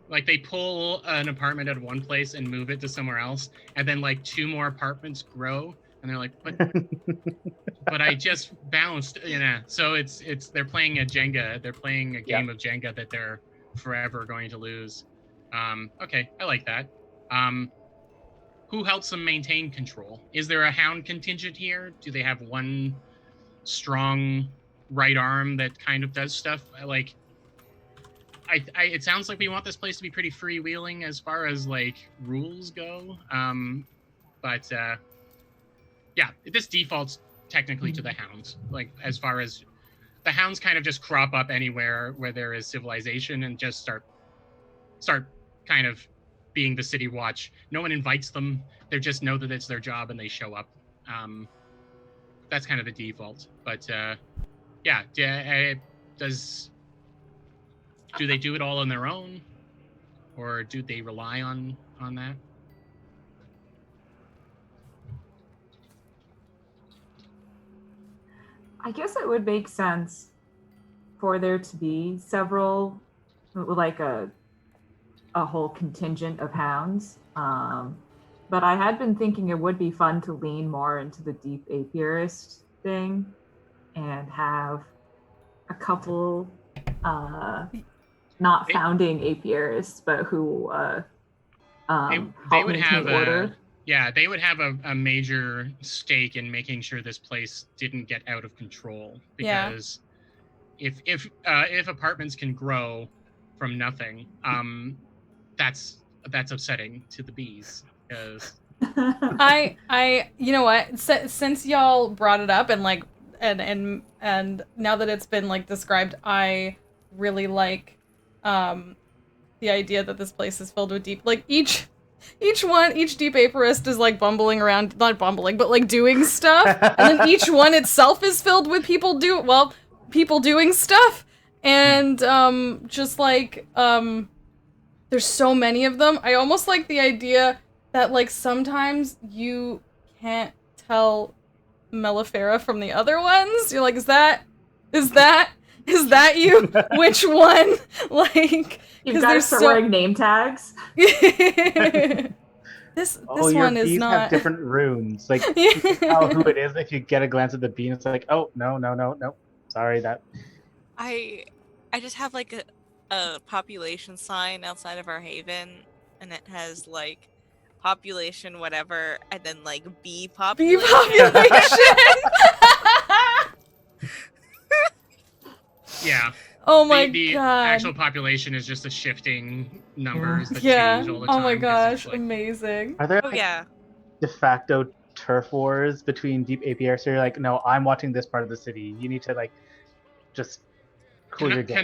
Like they pull an apartment out of one place and move it to somewhere else, and then like 2 more apartments grow, and they're like, but I just balanced, So it's they're playing a Jenga. They're playing a game of Jenga that they're forever going to lose. Okay, I like that. Who helps them maintain control? Is there a hound contingent here? Do they have one strong right arm that kind of does stuff? Like, it sounds like we want this place to be pretty freewheeling as far as like rules go. But yeah, this defaults technically to the hounds. Like, as far as the hounds kind of just crop up anywhere where there is civilization and just start kind of being the city watch. No one invites them. They just know that it's their job and they show up. That's kind of the default. But yeah, do they do it all on their own, or do they rely on that? I guess it would make sense for there to be several, like a whole contingent of hounds. But I had been thinking it would be fun to lean more into the deep apiarist thing and have a couple not founding apiarists, but who they would have order. They would have a major stake in making sure this place didn't get out of control, because if apartments can grow from nothing, that's upsetting to the bees. Because I you know what, since y'all brought it up and like and now that it's been like described, I really like the idea that this place is filled with deep, like each deep apiarist is like bumbling around, not bumbling, but like doing stuff, and then each one itself is filled with people doing stuff, and just like there's so many of them. I almost like the idea that like sometimes you can't tell Mellifera from the other ones. You're like, is that you? Which one? Like, you've got to start wearing name tags. This one is not. Have different runes. Like, you can tell who it is if you get a glance at the bean. It's like, oh no, sorry, that. I just have like a population sign outside of our haven, and it has like population whatever, and then like bee population. Yeah. Oh my god. The actual population is just the shifting numbers that change all the time. Oh my gosh, like, amazing. Are there de facto turf wars between deep apiarists? So you're like, no, I'm watching this part of the city. You need to like just Cool your get.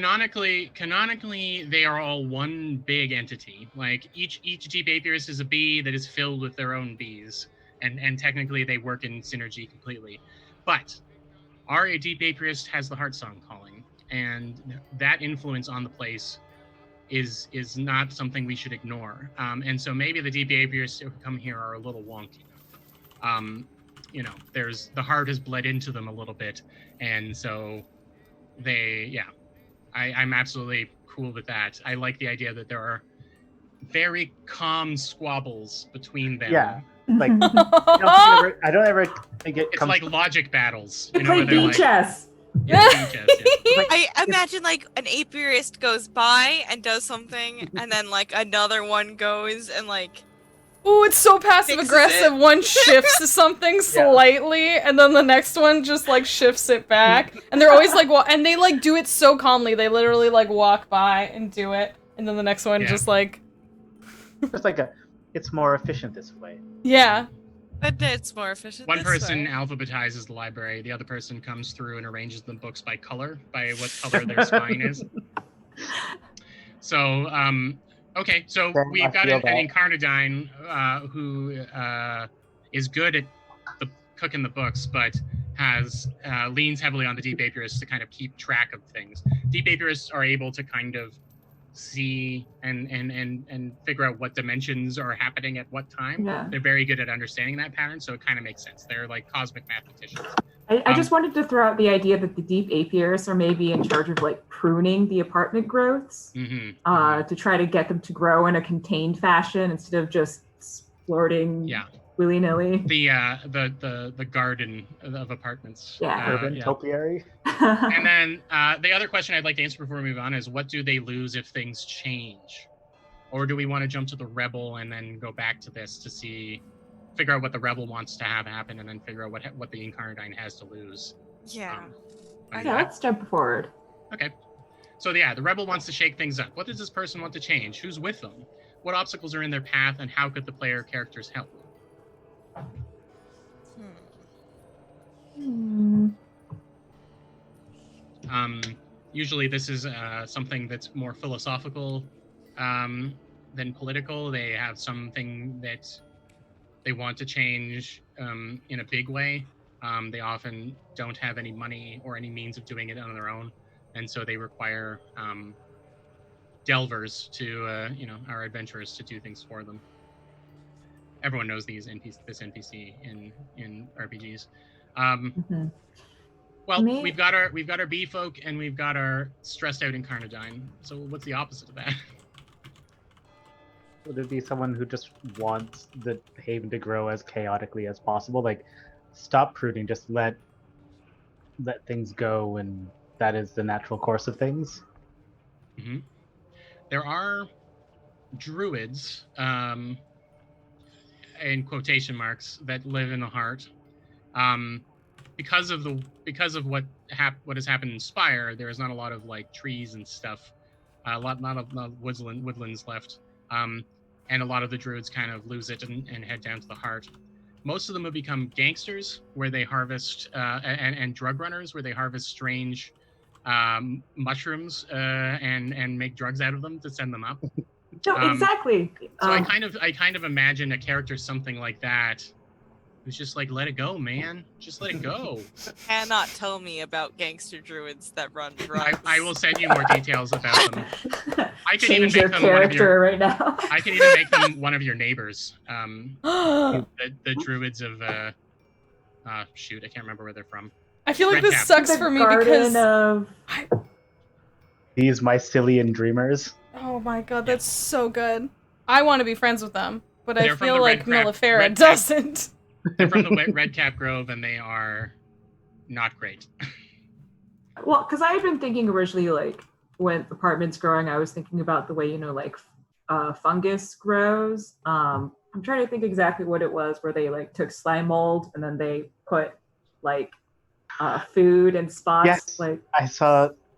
Canonically, they are all one big entity. Like each deep apiarist is a bee that is filled with their own bees, and technically they work in synergy completely. But our deep apiarist has the heart song calling, and that influence on the place is not something we should ignore. And so maybe the deep apiarists who come here are a little wonky. There's the heart has bled into them a little bit, and so I'm absolutely cool with that. I like the idea that there are very calm squabbles between them. Yeah, like I don't ever think it's like logic battles. It's like bee chess. Yeah. I imagine like an apiarist goes by and does something, and then like another one goes and like. Ooh, it's so passive aggressive. One shifts to something slightly, and then the next one just like shifts it back. And they're always like, and they like do it so calmly. They literally like walk by and do it, and then the next one just like. It's like it's more efficient this way. Yeah. But it's more efficient. One person alphabetizes the library. The other person comes through and arranges the books by color, by what color their spine is. So, okay, so we've got an Incarnadine who is good at cooking the books, but leans heavily on the deep apiarists to kind of keep track of things. Deep apiarists are able to kind of see and figure out what dimensions are happening at what time. Yeah. They're very good at understanding that pattern, so it kind of makes sense. They're like cosmic mathematicians. I just wanted to throw out the idea that the deep apiarists are maybe in charge of like pruning the apartment growths to try to get them to grow in a contained fashion instead of just splurting willy-nilly. The garden of apartments. Urban topiary. And then the other question I'd like to answer before we move on is, what do they lose if things change? Or do we want to jump to the rebel and then go back to this to figure out what the rebel wants to have happen, and then figure out what the Incarnadine has to lose? Yeah. Let's jump forward. Okay. So the rebel wants to shake things up. What does this person want to change? Who's with them? What obstacles are in their path, and how could the player characters help? Usually this is something that's more philosophical than political. They have something that they want to change in a big way. They often don't have any money or any means of doing it on their own, and so they require delvers to, our adventurers to do things for them. Everyone knows this NPC in RPGs. Well, we've got our bee folk and we've got our stressed out Incarnadine. So what's the opposite of that? Would it be someone who just wants the haven to grow as chaotically as possible? Like, stop pruning, just let things go, and that is the natural course of things? Mm-hmm. There are druids, in quotation marks, that live in the heart. Because of what has happened in Spire, there is not a lot of like trees and stuff, not of woodlands left, and a lot of the druids kind of lose it and head down to the heart. Most of them have become gangsters, where they harvest and drug runners, where they harvest strange mushrooms and make drugs out of them to send them up. No, exactly. So I kind of imagine a character something like that, who's just like, let it go, man. Just let it go. Cannot tell me about gangster druids that run drugs. I will send you more details about them. I can Change even make your them character right now. I can even make them one of your neighbors. The druids of shoot, I can't remember where they're from. I feel like Red this Cap. sucks for me because These Mycelian dreamers. oh my god, that's so good. I want to be friends with them, but They're I from feel the like Red Cap- Millifera Red Cap. doesn't. They're from the Red Cap Grove, and they are not great. Well, because I had been thinking originally, like, when apartments growing, I was thinking about the way, like, fungus grows. I'm trying to think exactly what it was, where they, like, took slime mold, and then they put, like, food and spots. Yes, like I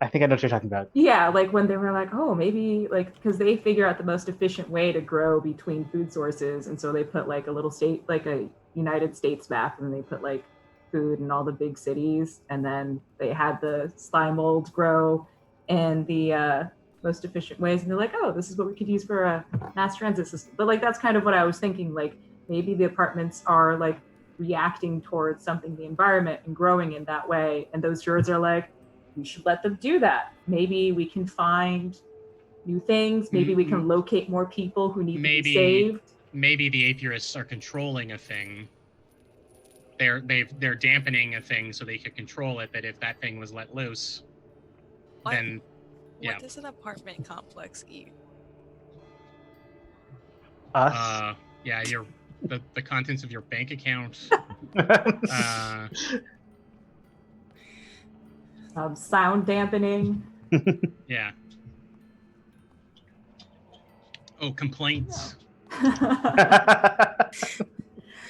think I know what you're talking about. Yeah, like when they were like, oh, maybe, like, because they figure out the most efficient way to grow between food sources, and so they put, like, a little state, like a United States map, and they put, like, food in all the big cities, and then they had the slime mold grow, in the most efficient ways, and they're like, oh, this is what we could use for a mass transit system. But like that's kind of what I was thinking, like maybe the apartments are like reacting towards something, the environment, and growing in that way, and those Druids are like, we should let them do that. Maybe we can find new things, maybe we can locate more people who need to be saved. Maybe the apiarists are controlling a thing. They're dampening a thing so they could control it, that if that thing was let loose, then what does an apartment complex eat? Us. Yeah, the contents of your bank account. Sound dampening. Yeah. Oh, complaints.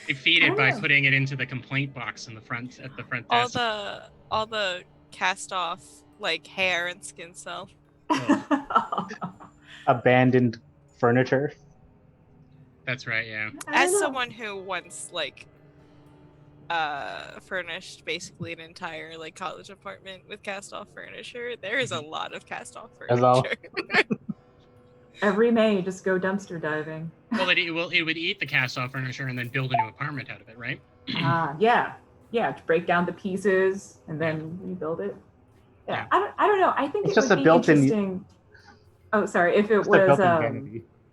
They feed it by putting it into the complaint box in the front at the front desk. All the cast off like hair and skin cells. Abandoned furniture. That's right, yeah. As someone who once like furnished basically an entire like college apartment with cast off furniture, there is a lot of cast off furniture. Every May, just go dumpster diving. Well, it would eat the cast-off furniture and then build a new apartment out of it, right? Yeah, to break down the pieces and then rebuild it. Yeah. I don't know. I think it's it just would be interesting. Oh, sorry. If it was,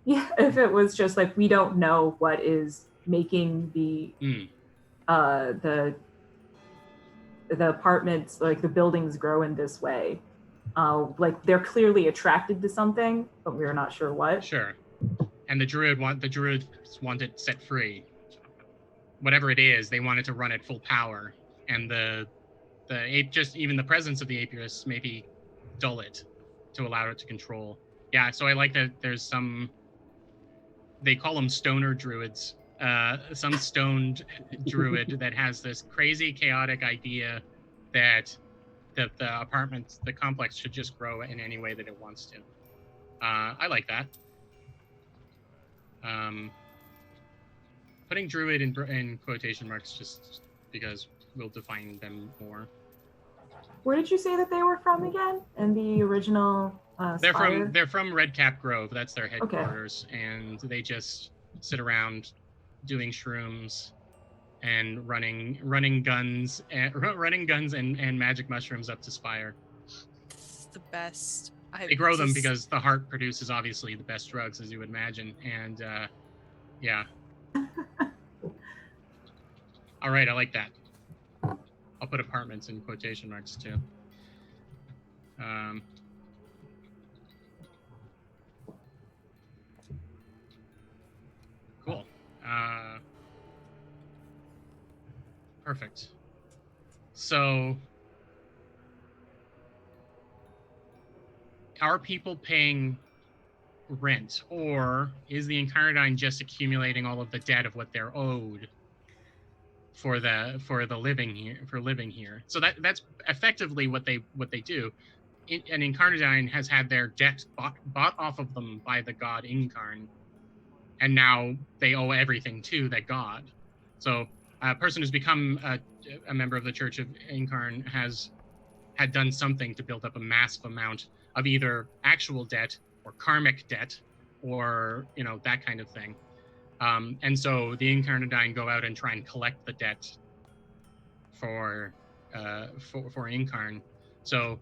if it was just like we don't know what is making the apartments, like the buildings, grow in this way. Like they're clearly attracted to something, but we're not sure what. Sure. And the Druids want it set free. Whatever it is, they want it to run at full power. And even the presence of the apiarists maybe dull it to allow it to control. Yeah, so I like that there's some, they call them stoner druids. Some stoned druid that has this crazy chaotic idea that the apartments, the complex should just grow in any way that it wants to. I like that. Putting druid in quotation marks just because we'll define them more. Where did you say that they were from again? In the original Spire? They're from Redcap Grove. That's their headquarters, and they just sit around doing shrooms and running guns and magic mushrooms up to Spire. It's the best. They grow them because the heart produces obviously the best drugs, as you would imagine, and yeah. All right, I like that. I'll put apartments in quotation marks too. Cool. Perfect. So, are people paying rent, or is the Incarnadine just accumulating all of the debt of what they're owed for living here? So that's effectively what they do. An Incarnadine has had their debt bought off of them by the god Incarn, and now they owe everything to that god. So a person who's become a member of the Church of Incarn had done something to build up a massive amount of either actual debt or karmic debt, or that kind of thing. And so the Incarnadine go out and try and collect the debt for Incarn. So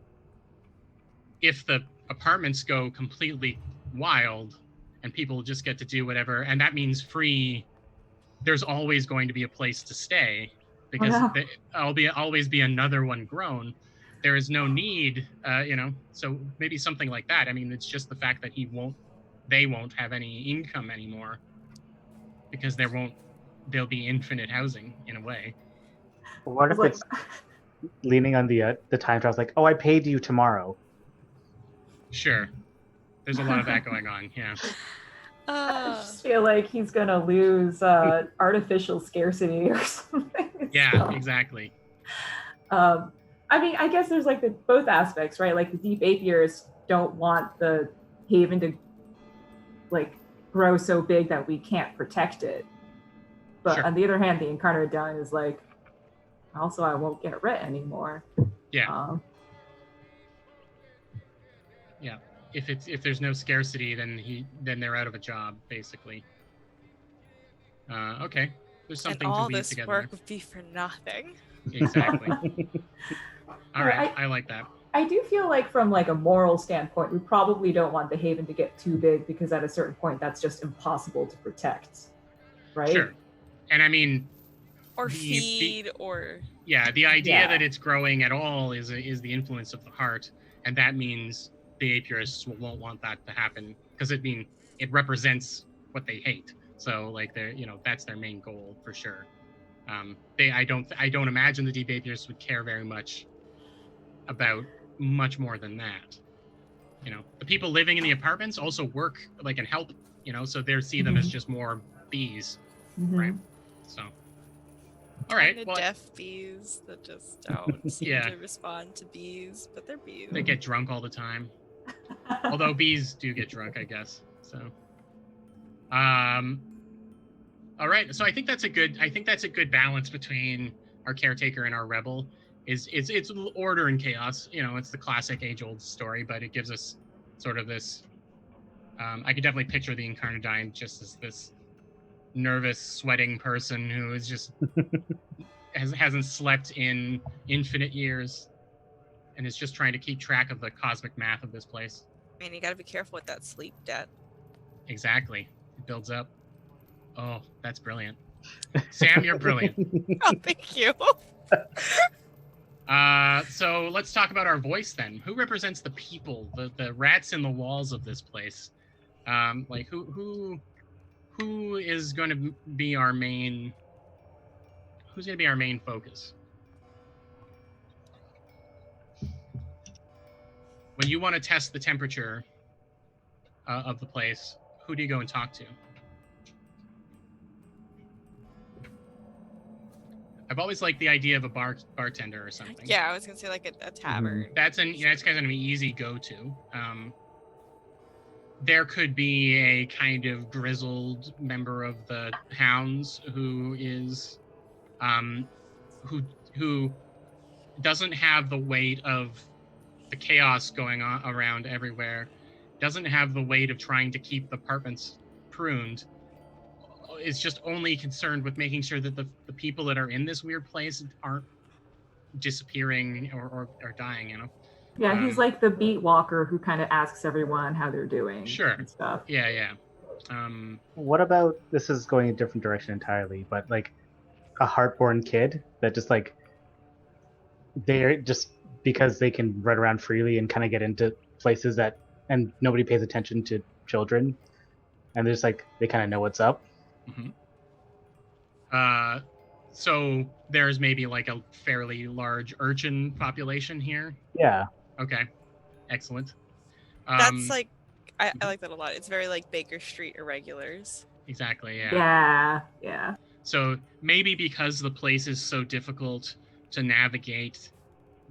if the apartments go completely wild and people just get to do whatever, and that means free, there's always going to be a place to stay because always be another one grown. There is no need, so maybe something like that. I mean, it's just the fact that they won't have any income anymore because there'll be infinite housing in a way. What if it's leaning on the time travel, like, oh, I paid you tomorrow? Sure. There's a lot of that going on, yeah. I just feel like he's gonna lose artificial scarcity or something. Yeah, exactly. I mean, I guess there's like both aspects, right? Like the deep apiarists don't want the haven to like grow so big that we can't protect it. But on the other hand, the Incarnadine is like, also I won't get rent anymore. Yeah. Yeah. If there's no scarcity, then they're out of a job, basically. Okay. There's And something to all weave this together. work would be for nothing. Exactly. All right, I- I like that. I do feel like from like a moral standpoint, we probably don't want the Haven to get too big because at a certain point that's just impossible to protect. Right? Sure. And I mean, Or The- feed, or... yeah, the idea Yeah. that it's growing at all is the influence of the heart, and that means the apiarists won't want that to happen because it represents what they hate. So like that's their main goal for sure. I don't imagine the deep apiarists would care very much about much more than that. The people living in the apartments also work like and help. So they see them as just more bees, Mhm. right? So. All right. Kinda Well, deaf bees that just don't seem Yeah. to respond to bees, but they're bees. they get drunk all the time. Although bees do get drunk, I guess. So, all right. So I think that's a good balance between our caretaker and our rebel. It's order and chaos. It's the classic age-old story, but it gives us sort of this. I could definitely picture the Incarnadine just as this nervous, sweating person who is just hasn't slept in infinite years, and is just trying to keep track of the cosmic math of this place. Man, you gotta be careful with that sleep debt. Exactly. It builds up. Oh, that's brilliant. Sam, you're brilliant. Oh, thank you. So let's talk about our voice then. Who represents the people, the rats in the walls of this place? Like who is going to be our main? Who's going to be our main focus? When you want to test the temperature of the place, who do you go and talk to? I've always liked the idea of a bartender or something. Yeah, I was gonna say like a tavern. That's kind of an easy go-to. There could be a kind of grizzled member of the hounds who is, who doesn't have the weight of the chaos going on around everywhere, doesn't have the weight of trying to keep the apartments pruned, is just only concerned with making sure that the people that are in this weird place aren't disappearing or dying, Yeah, he's like the beat walker who kind of asks everyone how they're doing. Sure. And stuff. Yeah. What about, this is going a different direction entirely, but like a heartborn kid that just like, they're just because they can run around freely and kind of get into places that, and nobody pays attention to children, and they're just like, they kind of know what's up. Mm-hmm. So there's maybe like a fairly large urchin population here. Yeah. Okay, excellent. That's like, I like that a lot. It's very like Baker Street Irregulars. Exactly. Yeah. Yeah. So maybe because the place is so difficult to navigate,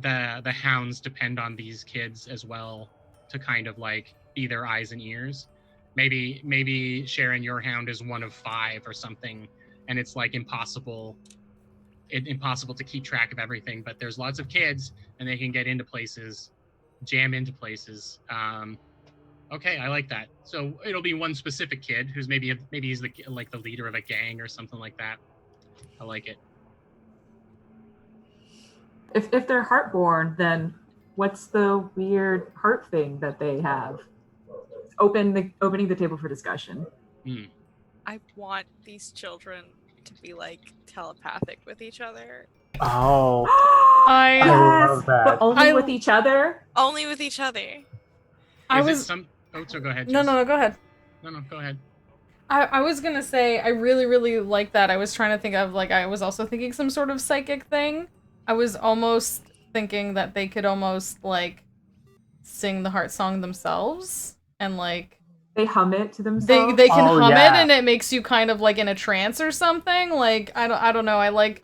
the hounds depend on these kids as well to kind of like be their eyes and ears. Maybe Sharon, your hound is one of 5 or something, and it's like impossible to keep track of everything. But there's lots of kids, and they can get into places, jam into places. Okay, I like that. So it'll be one specific kid who's maybe he's the leader of a gang or something like that. I like it. If they're heartborn, then what's the weird heart thing that they have? Opening the table for discussion. I want these children to be like telepathic with each other. Oh, I love that. But only with each other? Only with each other. So go ahead. No, go ahead. No, go ahead. I was gonna say I really, really like that. I was trying to think of like I was also thinking some sort of psychic thing. I was almost thinking that they could almost like sing the heart song themselves and like They hum it to themselves. they can hum yeah. it and it makes you kind of like in a trance or something. Like I don't know. I like.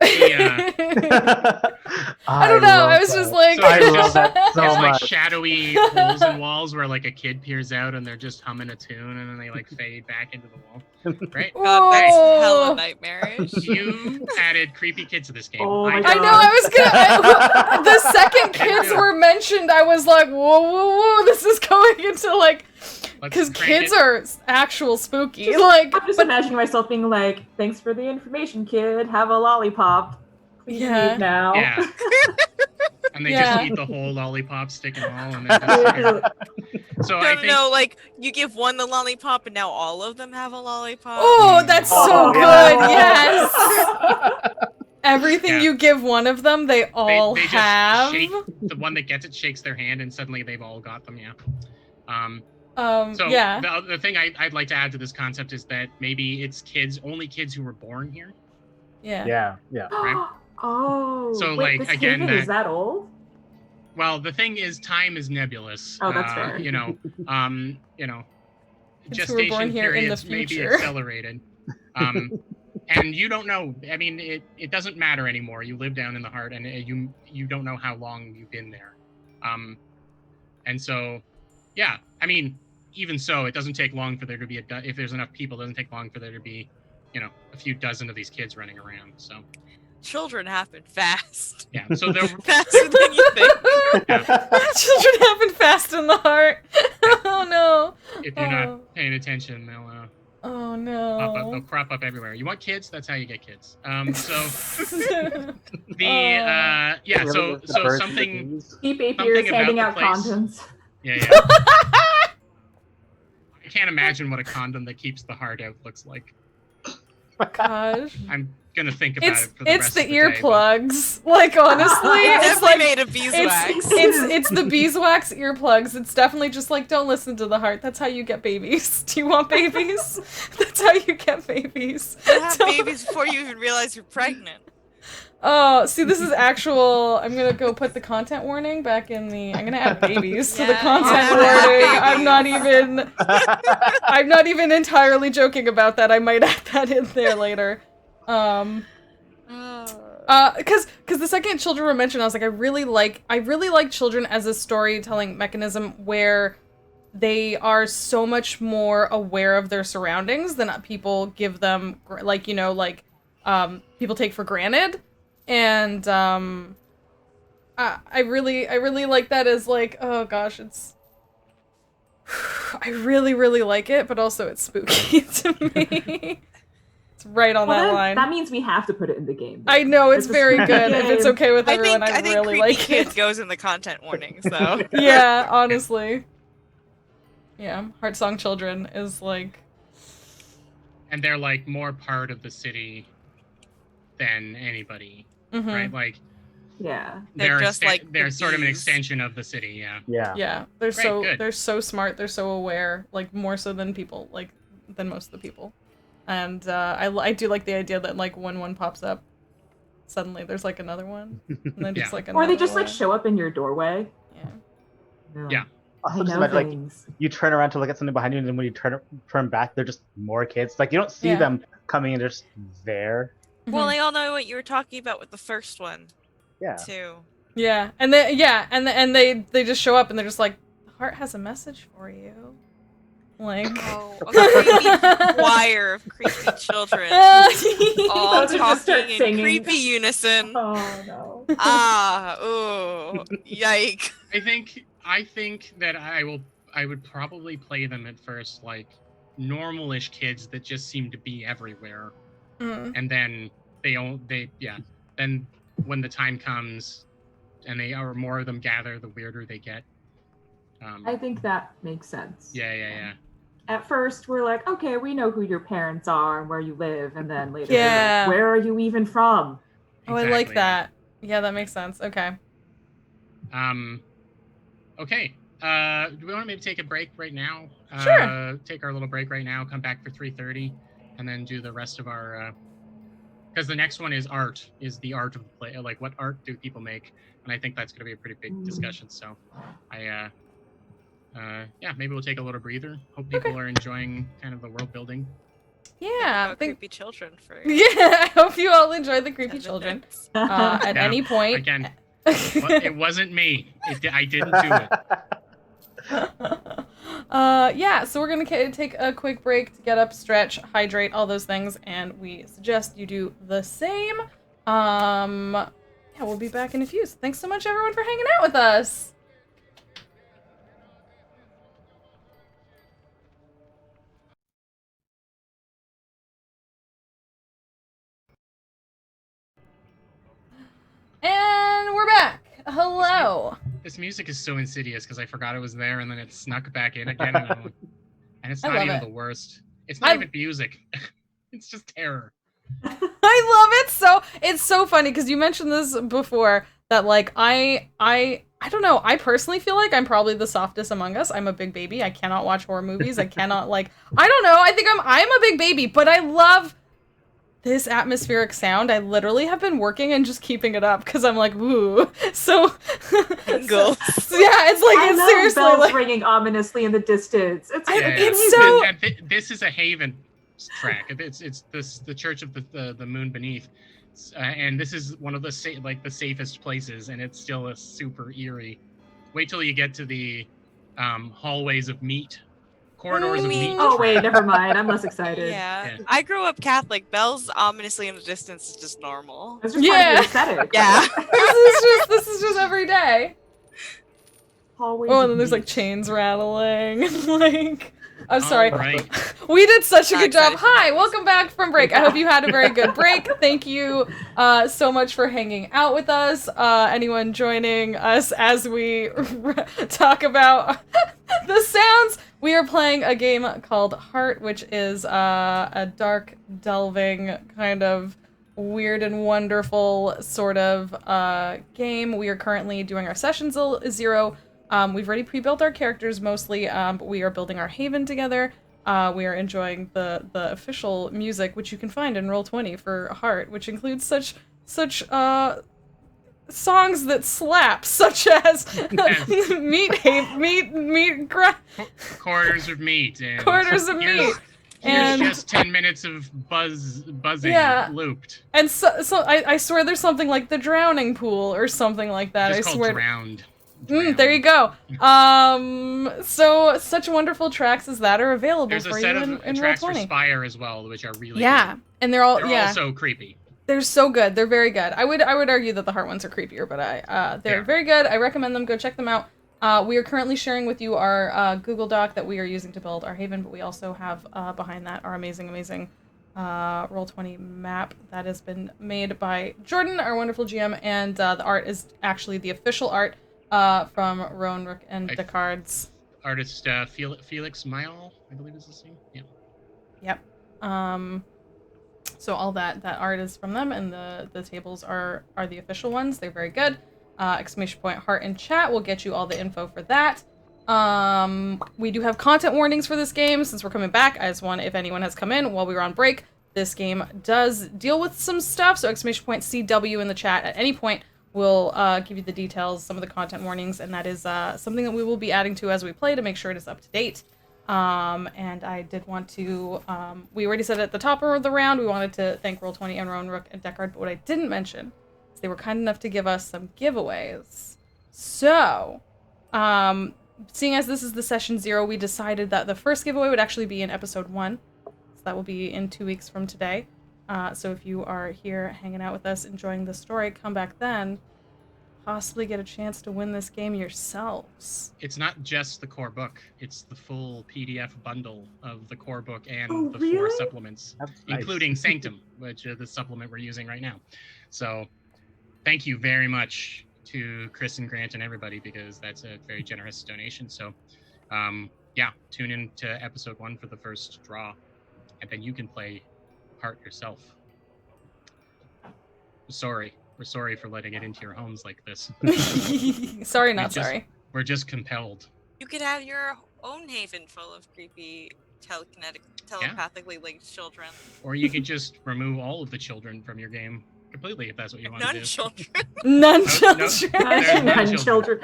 Yeah. I don't know. I was just like, So I love that so It's like much. shadowy holes in walls where like a kid peers out and they're just humming a tune and then they like fade back into the wall. Right? God, that's hella Whoa. nightmarish. You added creepy kids to this game. Oh my I God. know. I was gonna. The second kids were mentioned, I was like, whoa, whoa, whoa! This is going into like, because kids are actual spooky. Like, I'm just imagining myself being like, "Thanks for the information, kid. Have a lollipop. Please Yeah. eat now." Yeah. And they Yeah. just eat the whole lollipop, stick and all, and then just so I think No, like you give one the lollipop and now all of them have a lollipop. oh, that's so Oh, good. yeah. Yes. Everything Yeah. you give one of them, they all they just have. shake the one that gets it shakes their hand and suddenly they've all got them. Yeah. So yeah. the thing I'd like to add to this concept is that maybe it's only kids who were born here. Yeah. Yeah. Right. Oh. So, wait, like, this again, Haven is that old? Well, the thing is, time is nebulous. Oh, that's fair. You know, Kids who were born gestation here in the periods may be future. accelerated. And you don't know. I mean, it doesn't matter anymore. You live down in the heart, and you don't know how long you've been there. And so, yeah. I mean, even so, it doesn't take long for there to be if there's enough people, it doesn't take long for there to be, a few dozen of these kids running around. So. Children happen fast. Yeah. So they're Faster than you think. Children happen fast in the heart. Oh no. if you're not paying attention, they'll Oh no. they'll crop up everywhere. You want kids? That's how you get kids. So Oh. yeah. So Birds, something. bees. Keep apiaries Something about handing the out place. condoms. Yeah. I can't imagine what a condom that keeps the heart out looks like. Gosh. I'm gonna think about It's it for the rest the of the day, but- earplugs. Like honestly, It's it's definitely like made of beeswax. it's the beeswax earplugs. It's definitely just like don't listen to the heart. That's how you get babies. Do you want babies? That's how you get babies. You have Don't- babies before you even realize you're pregnant. Oh, see, this is actual. I'm gonna go put the content warning back in the. I'm gonna add babies to the Yeah, content yeah. warning. I'm not even entirely joking about that. I might add that in there later. Because the second children were mentioned, I was like, I really like children as a storytelling mechanism where they are so much more aware of their surroundings than people give them, people take for granted. And I really like that as like, oh gosh, it's I really like it, but also it's spooky to me. It's right on that then line. That means we have to put it in the game. I know it's It's a very spooky good. If it's game. okay with I everyone, think I really creepy like kids it. goes in the content warnings though. Yeah, honestly. Yeah, Heart Song Children is like And they're like more part of the city than anybody, mhm. right? Like Yeah. They're just like they're the sort of an bees. extension of the city. Yeah. Yeah. Yeah, they're Right, so good. they're so smart. They're so aware, like more so than people, like than most of the people. And I do like the idea that like when one pops up, suddenly there's like another one, and then just Yeah. like another. Or they just like one. show up in your doorway. Yeah. They're like, Yeah. I Also, just know imagine, like, things. you turn around to look at something behind you, and then when you turn back, they're just more kids. Like you don't see Yeah. them coming, and they're just there. Well, Mhm. they all know what you were talking about with the first one Yeah. too. Yeah, and they they just show up and they're just like, the heart has a message for you, like. Oh, a creepy choir of creepy children all Those are just start talking in singing. creepy unison. Oh no. Ooh, yike. I think that I would probably play them at first like normal-ish kids that just seem to be everywhere, Mm. and then then when the time comes and more of them gather, the weirder they get. I think that makes sense. Yeah. At first, we're like, okay, we know who your parents are and where you live, and then later, Yeah. we're like, where are you even from? Oh, I like Exactly. that. Yeah, that makes sense. Okay. Okay. Do we want to maybe take a break right now? Sure. Take our little break right now. Come back for 3:30, and then do the rest of our. Because the next one is the art of the play. Like, what art do people make? And I think that's going to be a pretty big discussion. So, maybe we'll take a little breather. Hope people are enjoying kind of the world building. Yeah, About creepy children for yeah. I hope you all enjoy the creepy 10 children. minutes. At Yeah, any point. Again, it wasn't me. I didn't do it. Yeah, so we're gonna take a quick break to get up, stretch, hydrate, all those things, and we suggest you do the same. Yeah, we'll be back in a few. So thanks so much, everyone, for hanging out with us. And we're back. Hello. This music is so insidious because I forgot it was there and then it snuck back in again, and it's I not love even it. the worst. It's not even music. It's just terror. I love it. It's so funny because you mentioned this before that like I don't know. I personally feel like I'm probably the softest among us. I'm a big baby. I cannot watch horror movies. I cannot I don't know. I think I'm a big baby, but I love this atmospheric sound. I literally have been working and just keeping it up because I'm like, ooh. So, Tingle. Yeah, it's like I it's love seriously bells like ringing ominously in the distance. It's it's so. And this is a Haven track. It's the Church of the Moon Beneath, and this is one of the safest places, and it's still a super eerie. Wait till you get to the hallways of meat, corridors of meat. Oh wait, track. never mind. I'm less excited. Yeah. I grew up Catholic. Bells ominously in the distance is just normal. It's just part of the aesthetic. Yeah. This is just every day. Hallways Oh, of and then there's like meat. chains rattling. Like, I'm sorry. Right. We did such a Not good job. excited for Hi, this. welcome back from break. I hope you had a very good break. Thank you so much for hanging out with us. Anyone joining us as we talk about the sounds. We are playing a game called Heart, which is a dark, delving, kind of weird and wonderful sort of game. We are currently doing our sessions 0. We've already pre-built our characters mostly, but we are building our haven together. We are enjoying the official music, which you can find in Roll20 for Heart, which includes such songs that slap, such as Corridors of meat. And Corridors of meat. Here's And just 10 minutes of buzzing looped. And so I swear there's something like the drowning pool or something like that. Just I called swear. Drowned. There you go. So such wonderful tracks as that are available There's for a you set in of tracks for Roll20. Spire as well, which are really Yeah, good. and they're all They're also creepy. They're so good. They're very good. I would argue that the Heart ones are creepier, but they're very good. I recommend them. Go check them out. We are currently sharing with you our Google Doc that we are using to build our haven, but we also have behind that our amazing Roll20 map that has been made by Jordan, our wonderful GM, and the art is actually the official art from Rowan, Rook, and Descartes. Artist Felix Mayal, I believe is his name. Yeah. Yep. So all that art is from them, and the tables are the official ones. They're very good. Exclamation point Heart in chat will get you all the info for that. We do have content warnings for this game since we're coming back. I just want, if anyone has come in while we were on break, this game does deal with some stuff. So exclamation point CW in the chat at any point will give you the details, some of the content warnings, and that is something that we will be adding to as we play to make sure it is up to date. And I did want to, we already said at the top of the round, we wanted to thank Roll20 and Rowan, Rook, and Descartes, but what I didn't mention is they were kind enough to give us some giveaways. So, seeing as this is the session 0, we decided that the first giveaway would actually be in episode 1. So that will be in 2 weeks from today. So if you are here hanging out with us, enjoying the story, come back then. Possibly get a chance to win this game yourselves. It's not just the core book; it's the full PDF bundle of the core book and the 4 really? supplements, That's nice. including Sanctum, which is the supplement we're using right now. So, thank you very much to Chris and Grant and everybody, because that's a very generous donation. So, yeah, tune in to episode 1 for the first draw, and then you can play Heart yourself. We're sorry for letting it into your homes like this. Sorry, not sorry. We're just compelled. You could have your own haven full of creepy telepathically linked children. Or you could just remove all of the children from your game completely if that's what you want to do. Non-children. None No, children. there's no None children.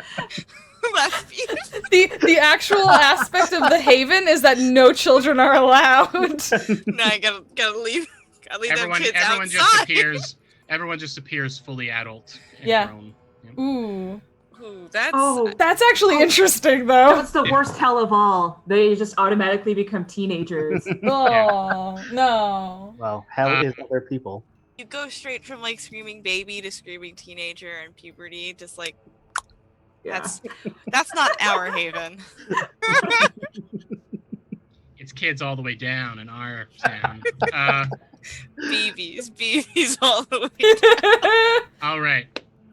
That's beautiful. The actual aspect of the Haven is that no children are allowed. No, I gotta leave. Gotta leave them kids Everyone just outside. appears. Everyone just appears fully adult and Yeah. grown. Yep. Ooh, Ooh, that's Oh, that's actually interesting though. that's the worst hell of all. They just automatically become teenagers. Oh no. Well, hell is other people. you go straight from like screaming baby to screaming teenager and puberty. Just like Yeah. that's not our Haven. It's kids all the way down in our town. BBs all the way. All right.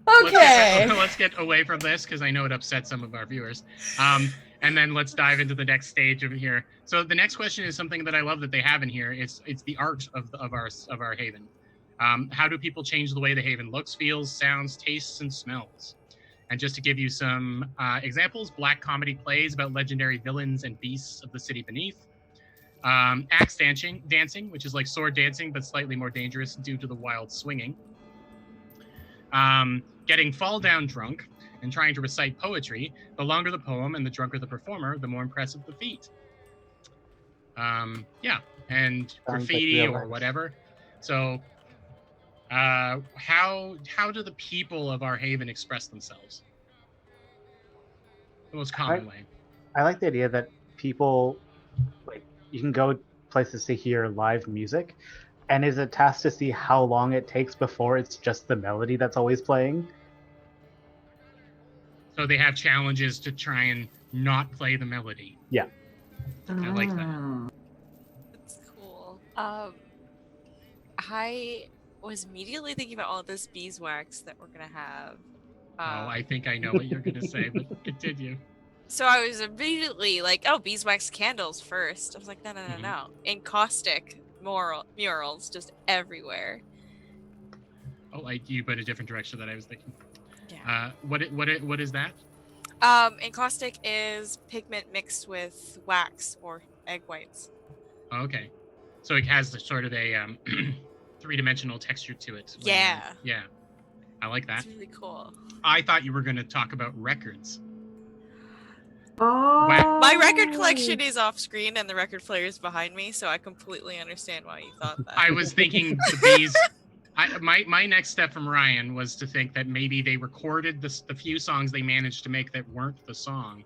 Okay. Let's get away from this because I know it upsets some of our viewers. And then let's dive into the next stage of here. So the next question is something that I love that they have in here. It's the art of our Haven. How do people change the way the Haven looks, feels, sounds, tastes, and smells? And just to give you some examples, black comedy plays about legendary villains and beasts of the city beneath. Axe dancing, which is like sword dancing, but slightly more dangerous due to the wild swinging. Getting fall down drunk and trying to recite poetry. The longer the poem and the drunker the performer, the more impressive the feat. And graffiti real or life. whatever. So, how do the people of our Haven express themselves? The most common way. I like the idea that people, like, you can go places to hear live music, and is a task to see how long it takes before it's just the melody that's always playing. So they have challenges to try and not play the melody. I like that. Mm. That's cool. I was immediately thinking about all this beeswax that we're gonna have. I think I know what you're gonna say, but continue. So I was immediately like, oh, beeswax candles first. I was like, no. Encaustic murals just everywhere. Oh, you went a different direction than I was thinking. Yeah. What is that? Encaustic is pigment mixed with wax or egg whites. Oh, okay, so it has sort of a three-dimensional texture to it. Yeah. Yeah, I like that. It's really cool. I thought you were going to talk about records. Oh. My record collection is off screen and the record player is behind me, so I completely understand why you thought that. I was thinking the bees. My next step from Ryan was to think that maybe they recorded the few songs they managed to make that weren't the song,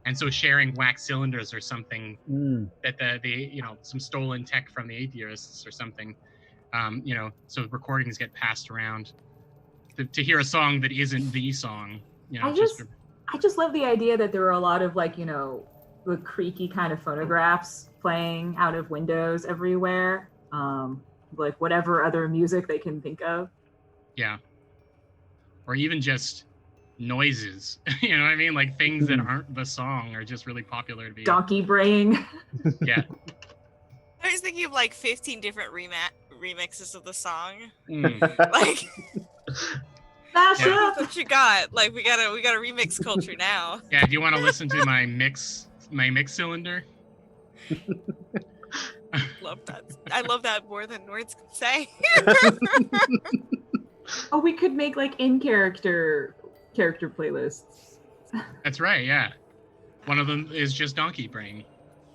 and so sharing wax cylinders or something that the some stolen tech from the atheists or something, so recordings get passed around to hear a song that isn't the song. I just love the idea that there were a lot of the creaky kind of phonographs playing out of windows everywhere. Like whatever other music they can think of. Yeah. Or even just noises. You know what I mean? Like things that aren't the song are just really popular to be. Donkey braying. Yeah. I was thinking of like 15 different remixes of the song. Mm. Mash Yeah. up. What you got? Like we got a remix culture now. Yeah, do you want to listen to my mix cylinder? Love that. I love that more than words can say. Oh, we could make in character playlists. That's right, yeah. One of them is just Donkey Brain.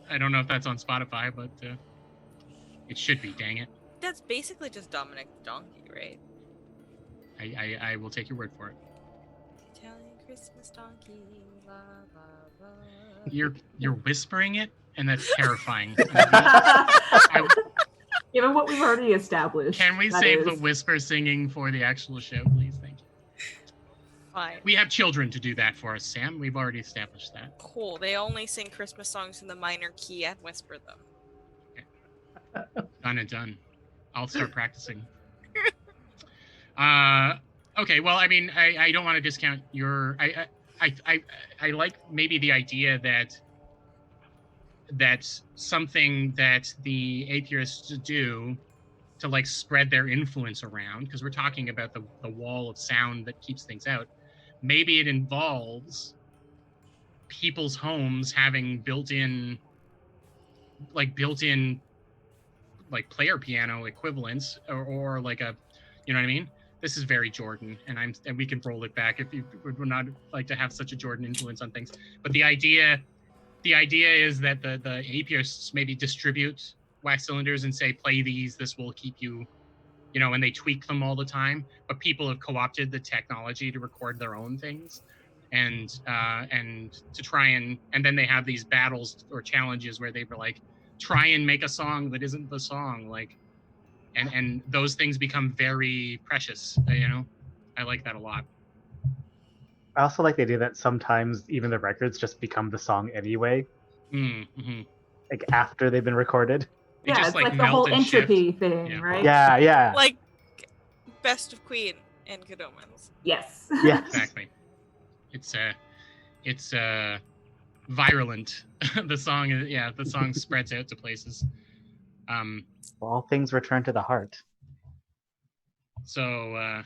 I don't know if that's on Spotify, but it should be, dang it. That's basically just Dominic the Donkey, right? I will take your word for it. Italian Christmas donkey, la la la. You're whispering it, and that's terrifying. Given what we've already established. Can we that save the is- whisper singing for the actual show, please? Thank you. Fine. We have children to do that for us, Sam. We've already established that. Cool. They only sing Christmas songs in the minor key and whisper them. Done and done. I'll start practicing. Okay, well, I mean, I don't want to discount your. I like maybe the idea that something that the atheists do to spread their influence around, because we're talking about the wall of sound that keeps things out. Maybe it involves people's homes having built-in player piano equivalents or like a You know what I mean? This is very Jordan, and we can roll it back if you would not like to have such a Jordan influence on things. But the idea is that the apiarists maybe distribute wax cylinders and say, play these, this will keep you, and they tweak them all the time. But people have co-opted the technology to record their own things, and to try and then they have these battles or challenges where they were like, try and make a song that isn't the song, like, and those things become very precious. I like that a lot. I also like the idea that sometimes even the records just become the song anyway, Mm-hmm. like after they've been recorded. They Yeah, just, it's like the melt whole and shift. entropy thing, Yeah. right? Yeah. Like Best of Queen and Good Omens. Yes. Yes. Exactly. It's virulent. The song spreads out to places. All things return to the heart. So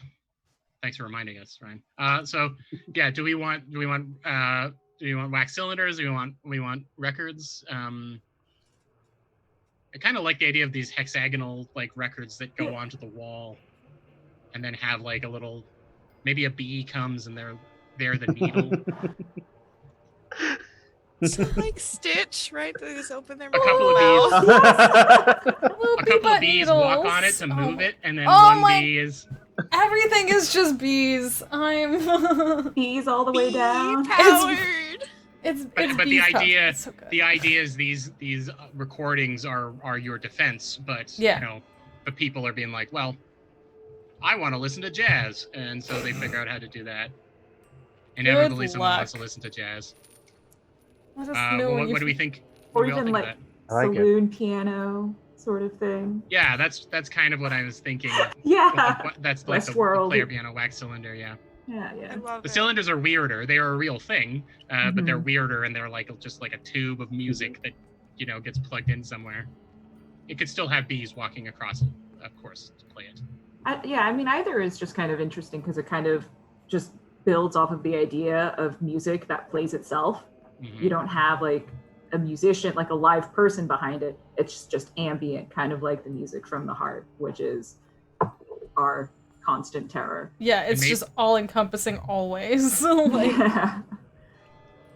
thanks for reminding us, Ryan. So yeah, do we want wax cylinders? Do we want records? I kind of like the idea of these hexagonal like records that go onto the wall, and then have like a little, maybe a bee comes and they're the needle. So like Stitch, right? They just open their A couple of mouth. A couple of bees walk on it to move it, and then bee is. Everything is just bees. I'm. Bees all the way down. Powered. It's But the bees idea, It's so good. the idea is these recordings are your defense, but but people are being like, well, I want to listen to jazz, and so they figure out how to do that. Inevitably, someone wants to listen to jazz. Let us know What do we think? Or What do we all even think like of that? I like it. saloon piano sort of thing. Yeah, that's kind of what I was thinking. Yeah. That's like the Westworld. player piano wax cylinder. Yeah, Yeah. I love the it. cylinders are weirder. They are a real thing, but they're Mhm. weirder, and they're like just like a tube of music that gets plugged in somewhere. It could still have bees walking across it, of course, to play it. I mean, either is just kind of interesting because it kind of just builds off of the idea of music that plays itself. Mhm. You don't have like a musician, like a live person behind it. It's just ambient, kind of like the music from the heart, which is our constant terror. Yeah, it's just all encompassing always. Like, Yeah.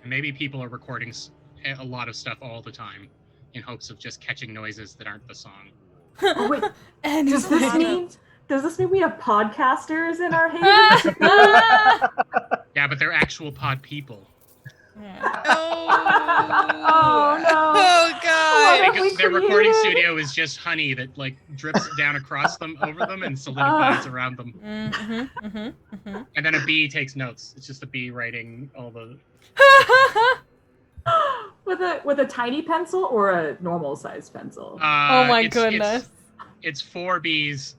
And maybe people are recording a lot of stuff all the time in hopes of just catching noises that aren't the song. Oh, wait, and does it's this mean we have podcasters in our haven? Yeah, but they're actual pod people. Yeah. Oh, no. Oh god. What have we Their recording created? studio is just honey that like drips down across them, over them, and solidifies around them. And then a bee takes notes. It's just a bee writing all the. with a tiny pencil or a normal sized pencil? Oh my it's- goodness. It's 4 bees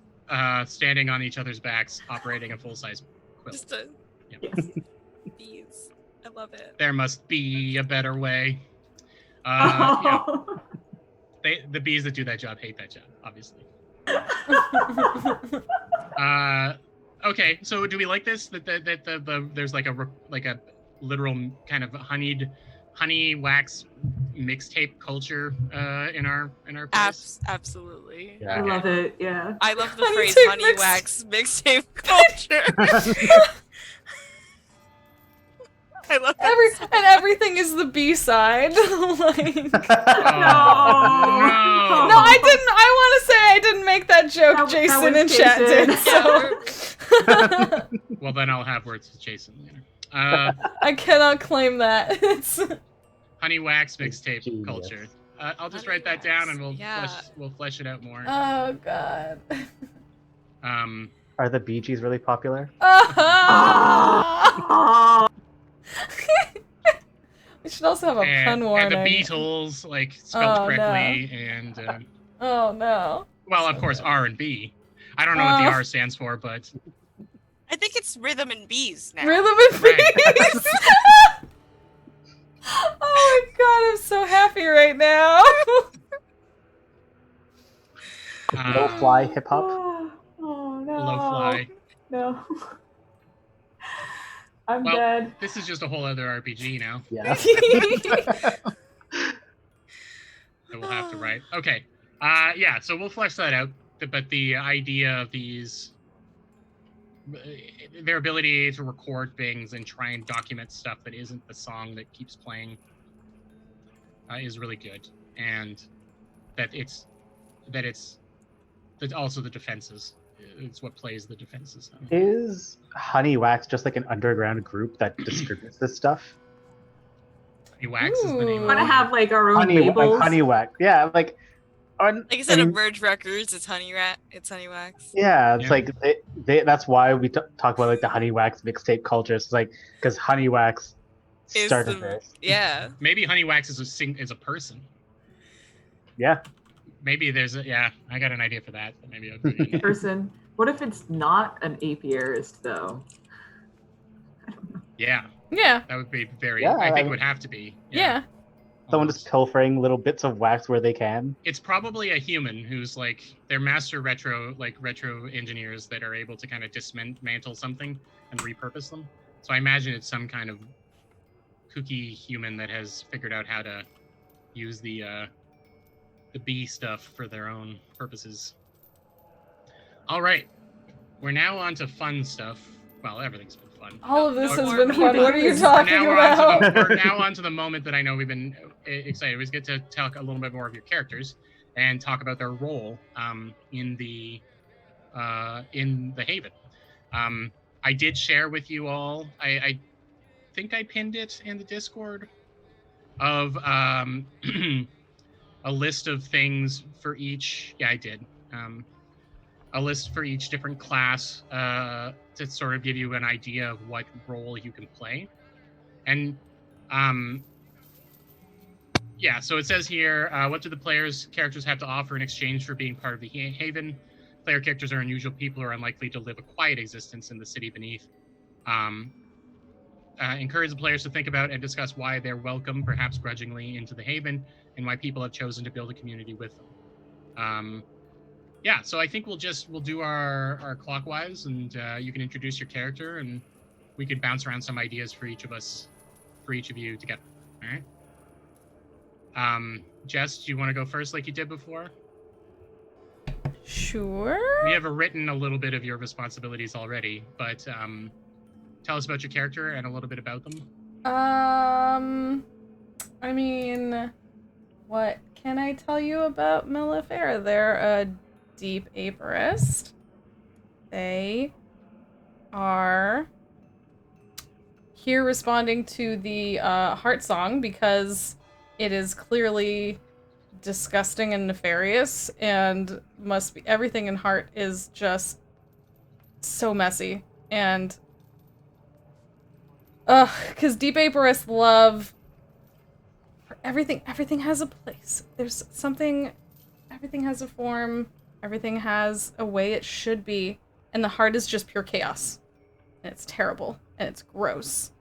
standing on each other's backs, operating a full-size quilt. Just a Yes. bees. I love it. There must be a better way. Oh. The bees that do that job hate that job, obviously. Okay, so do we like this? That there's like a literal kind of honey wax mixtape culture in our place. Absolutely. Yeah. I love it. Yeah. I love the Honey phrase tape honey mix- wax mixtape culture. I love that. And everything is the B side. Like, Oh, No. no, I didn't. I want to say I didn't make that joke. That Jason was in chat did. Jason. So Well, then I'll have words with Jason later. I cannot claim that. It's Honey wax mixtape Genius. culture. I'll just Honey write that down, and wax, we'll flesh it out more. oh god. Are the Bee Gees really popular? Oh. We should also have a pun and warning. the Beatles, like spelled Oh, correctly, and Oh no. well, of course, R&B. I don't know what the R stands for, but I think it's rhythm and bees now. Rhythm and Right. beats. Oh my god, I'm so happy right now. Low fly hip hop? Oh no. low fly. No. I'm Well, dead. This is just a whole other RPG now Yeah. that we'll have to write. Okay. Yeah, so we'll flesh that out. But the idea of these their ability to record things and try and document stuff that isn't the song that keeps playing is really good, and that also the defenses. It's what plays the defenses. Is Honey Wax just like an underground group that distributes this stuff? Honey Wax is the name. Ooh. Of We want to have like our own Honey, labels. like Honey Wax. Yeah, like. Like instead of Merge Records, it's Honey Wax. Yeah, it's Yeah. like that's why we talk about like the Honey Wax mixtape culture. It's like because Honey Wax Is started the- this. Yeah. Maybe Honey Wax is a person. Yeah. Maybe there's I got an idea for that. Maybe I'll bring it in. Person. What if it's not an apiarist though? Yeah, Yeah. that would be very. Yeah, I think I it would have to be. Yeah. Someone just pilfering little bits of wax where they can. It's probably a human who's like they're master retro engineers that are able to kind of dismantle something and repurpose them. So I imagine it's some kind of kooky human that has figured out how to use the bee stuff for their own purposes. All right, we're now on to fun stuff. Well, everything's been fun. All of this No has more been fun. What are you talking about? We're now on to the moment that I know we've been excited. We get to talk a little bit more of your characters and talk about their role in the Haven. I did share with you all. I think I pinned it in the Discord of a list of things for each. Yeah, I did. A list for each different class to sort of give you an idea of what role you can play. And so it says here, what do the players' characters have to offer in exchange for being part of the Haven? Player characters are unusual people who are unlikely to live a quiet existence in the city beneath. Encourage the players to think about and discuss why they're welcome, perhaps grudgingly, into the Haven, and why people have chosen to build a community with them. So I think we'll do our clockwise, and you can introduce your character, and we could bounce around some ideas for each of you together. All right. Jess, do you want to go first, like you did before? Sure. We have written a little bit of your responsibilities already, but tell us about your character and a little bit about them. I mean, what can I tell you about Mellifera? They're a deep apiarist. They are here responding to the heart song because it is clearly disgusting and nefarious, and must be everything in heart is just so messy. And because deep apiarists love everything has a place. There's something, everything has a form, everything has a way it should be, and the heart is just pure chaos. And it's terrible, and it's gross.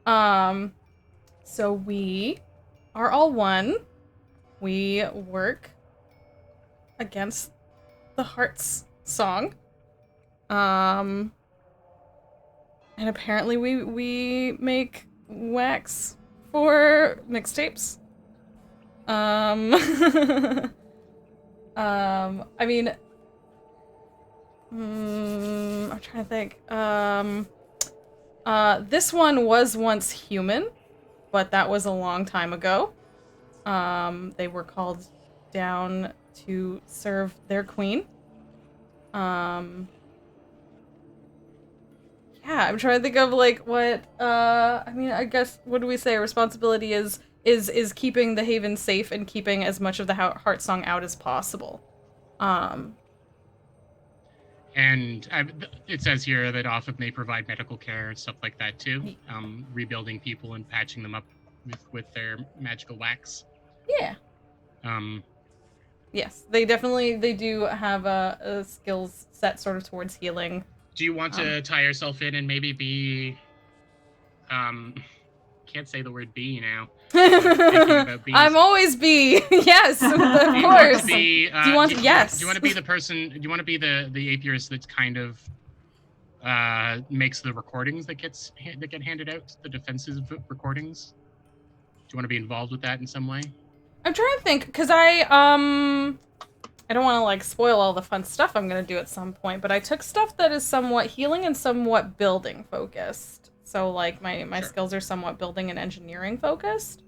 So we are all one. We work against the heart's song. And apparently we make wax for mixtapes. I mean, I'm trying to think. This one was once human, but that was a long time ago. They were called down to serve their queen. Yeah, I'm trying to think of like what I mean, I guess what do we say? Responsibility is keeping the Haven safe and keeping as much of the heart song out as possible. And it says here that often they provide medical care and stuff like that too, rebuilding people and patching them up with their magical wax. Yeah. Yes, they do have a skills set sort of towards healing. Do you want to tie yourself in and maybe be can't say the word bee now. I'm always bee. Yes, of course. Do you want to? Yes. Do you want to be the person? Do you want to be the apiarist that's kind of makes the recordings that get handed out, the defensive recordings? Do you want to be involved with that in some way? I'm trying to think, because I don't want to like spoil all the fun stuff I'm gonna do at some point, but I took stuff that is somewhat healing and somewhat building focused. So like my Sure. skills are somewhat building and engineering focused.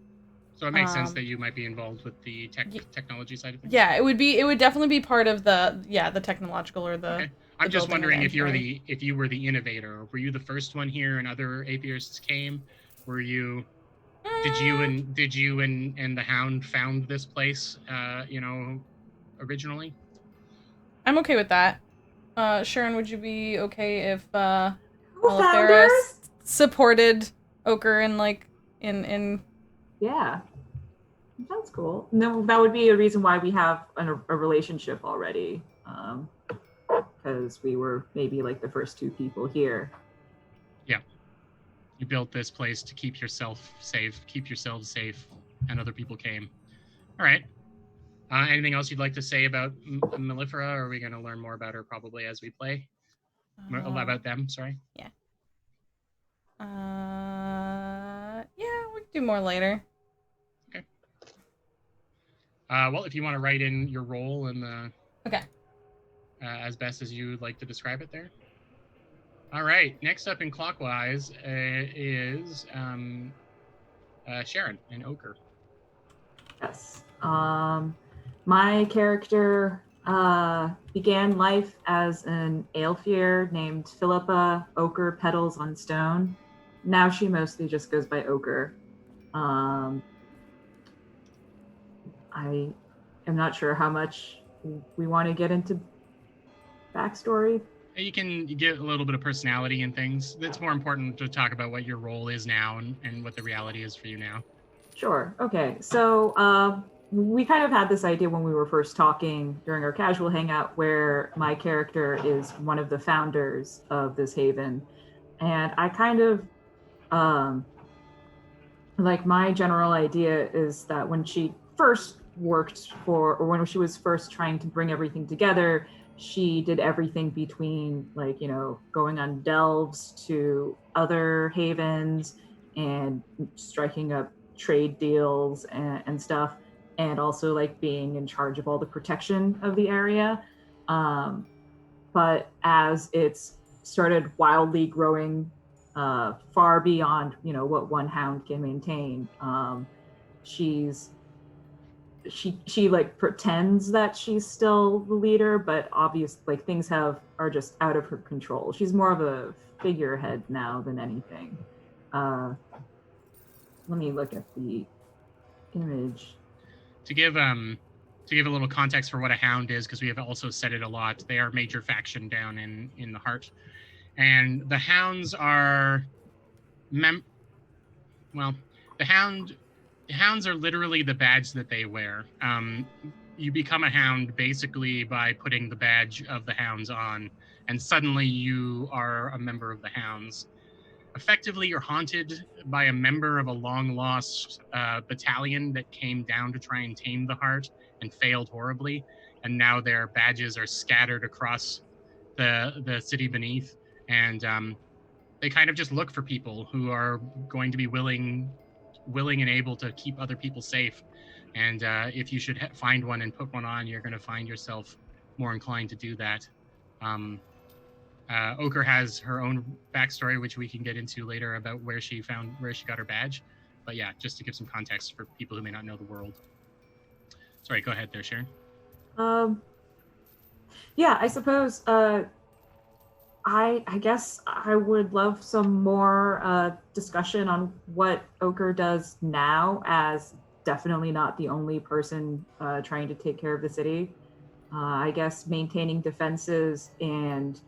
So it makes sense that you might be involved with the technology side of things. Yeah, it would definitely be part of the technological or the. Okay. I'm just wondering if engineering. if you were the innovator. Were you the first one here, and other atheists came? Were you? Did you and the Hound found this place? Originally. I'm okay with that. Sharon, would you be okay if Co-founders? supported Ochre in like in Yeah, that's cool. No, that would be a reason why we have a relationship already, because we were maybe like the first 2 people here. Yeah, you built this place to keep yourselves safe, and other people came. All right. Anything else you'd like to say about Mellifera, or are we going to learn more about her probably as we play? About them, sorry. Yeah. We can do more later. Okay. Well, if you want to write in your role in the okay, as best as you would like to describe it there. All right. Next up in clockwise is Sharon and Ochre. Yes. My character began life as an Aelfir named Philippa Ochre Petals on Stone. Now she mostly just goes by Ochre. I am not sure how much we want to get into backstory. You can get a little bit of personality and things. It's more important to talk about what your role is now and what the reality is for you now. Sure. Okay. So we kind of had this idea when we were first talking during our casual hangout, where my character is one of the founders of this haven. And I kind of, like, my general idea is that when she first worked for, or when she was first trying to bring everything together, she did everything between, like, going on delves to other havens and striking up trade deals and stuff, and also like being in charge of all the protection of the area. But as it's started wildly growing far beyond what one hound can maintain, she like pretends that she's still the leader, but obviously like things are just out of her control. She's more of a figurehead now than anything. Let me look at the image. To give a little context for what a hound is, because we have also said it a lot, they are a major faction down in the heart. And the hounds are the hounds are literally the badge that they wear. You become a hound basically by putting the badge of the hounds on, and suddenly you are a member of the hounds. Effectively, you're haunted by a member of a long-lost battalion that came down to try and tame the heart and failed horribly, and now their badges are scattered across the city beneath, and they kind of just look for people who are going to be willing and able to keep other people safe. And if you should find one and put one on, you're going to find yourself more inclined to do that. Ochre has her own backstory, which we can get into later, about where she got her badge. But yeah, just to give some context for people who may not know the world. Sorry, go ahead there, Sharon. Yeah, I suppose I guess I would love some more discussion on what Ochre does now, as definitely not the only person trying to take care of the city. I guess maintaining defenses and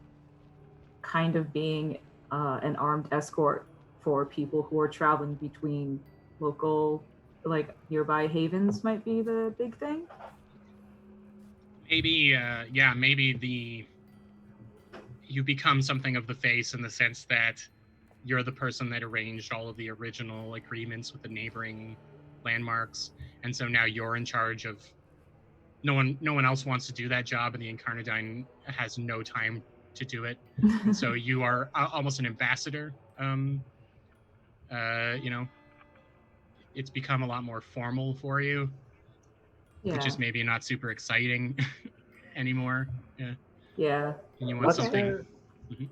kind of being an armed escort for people who are traveling between local, like, nearby havens might be the big thing. Maybe you become something of the face, in the sense that you're the person that arranged all of the original agreements with the neighboring landmarks, and so now you're in charge of. No one else wants to do that job, and the Incarnadine has no time to do it, and so you are almost an ambassador. It's become a lot more formal for you, Yeah. which is maybe not super exciting. anymore. Yeah. Yeah. And you want What's something. your...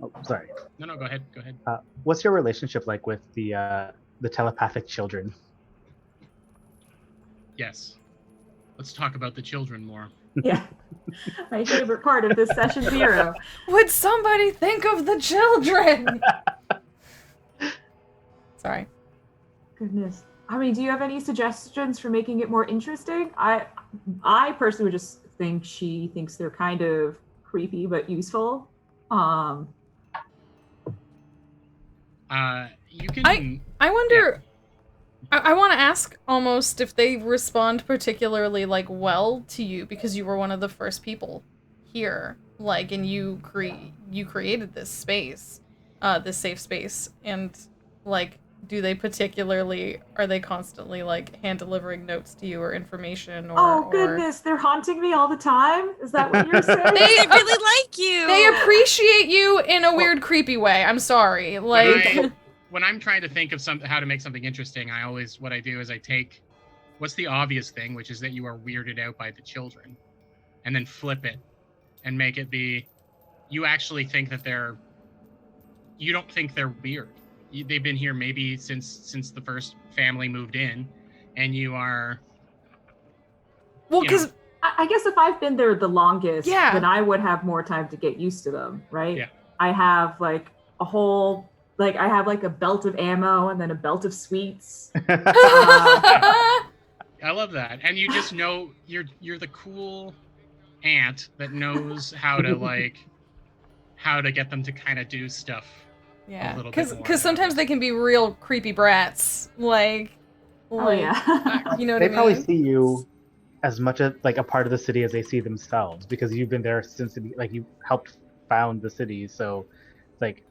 Oh, sorry. No, go ahead. Go ahead. What's your relationship like with the telepathic children? Yes. Let's talk about the children more. Yeah. My favorite part of this session 0. Would somebody think of the children? Sorry. Goodness. I mean, do you have any suggestions for making it more interesting? I personally would just think she thinks they're kind of creepy but useful. You can. I wonder. I want to ask almost if they respond particularly like well to you because you were one of the first people here, like, and you created this space, this safe space, and like, are they constantly like hand delivering notes to you or information? Oh goodness, they're haunting me all the time. Is that what you're saying? They really like you. They appreciate you in a weird, creepy way. I'm sorry, like. When I'm trying to think of how to make something interesting, what I do is I take what's the obvious thing, which is that you are weirded out by the children, and then flip it and make it be you actually think that you don't think they're weird. They've been here maybe since the first family moved in, and you are. Well, because I guess if I've been there the longest, yeah, then I would have more time to get used to them, right? Yeah. I have like a whole. Like, I have, like, a belt of ammo and then a belt of sweets. I love that. And you just know you're the cool aunt that knows how to get them to kind of do stuff. Yeah, because sometimes they can be real creepy brats. Like yeah. You know what they I mean? probably see you as much as like a part of the city as they see themselves because you've been there since you helped found the city. So, like,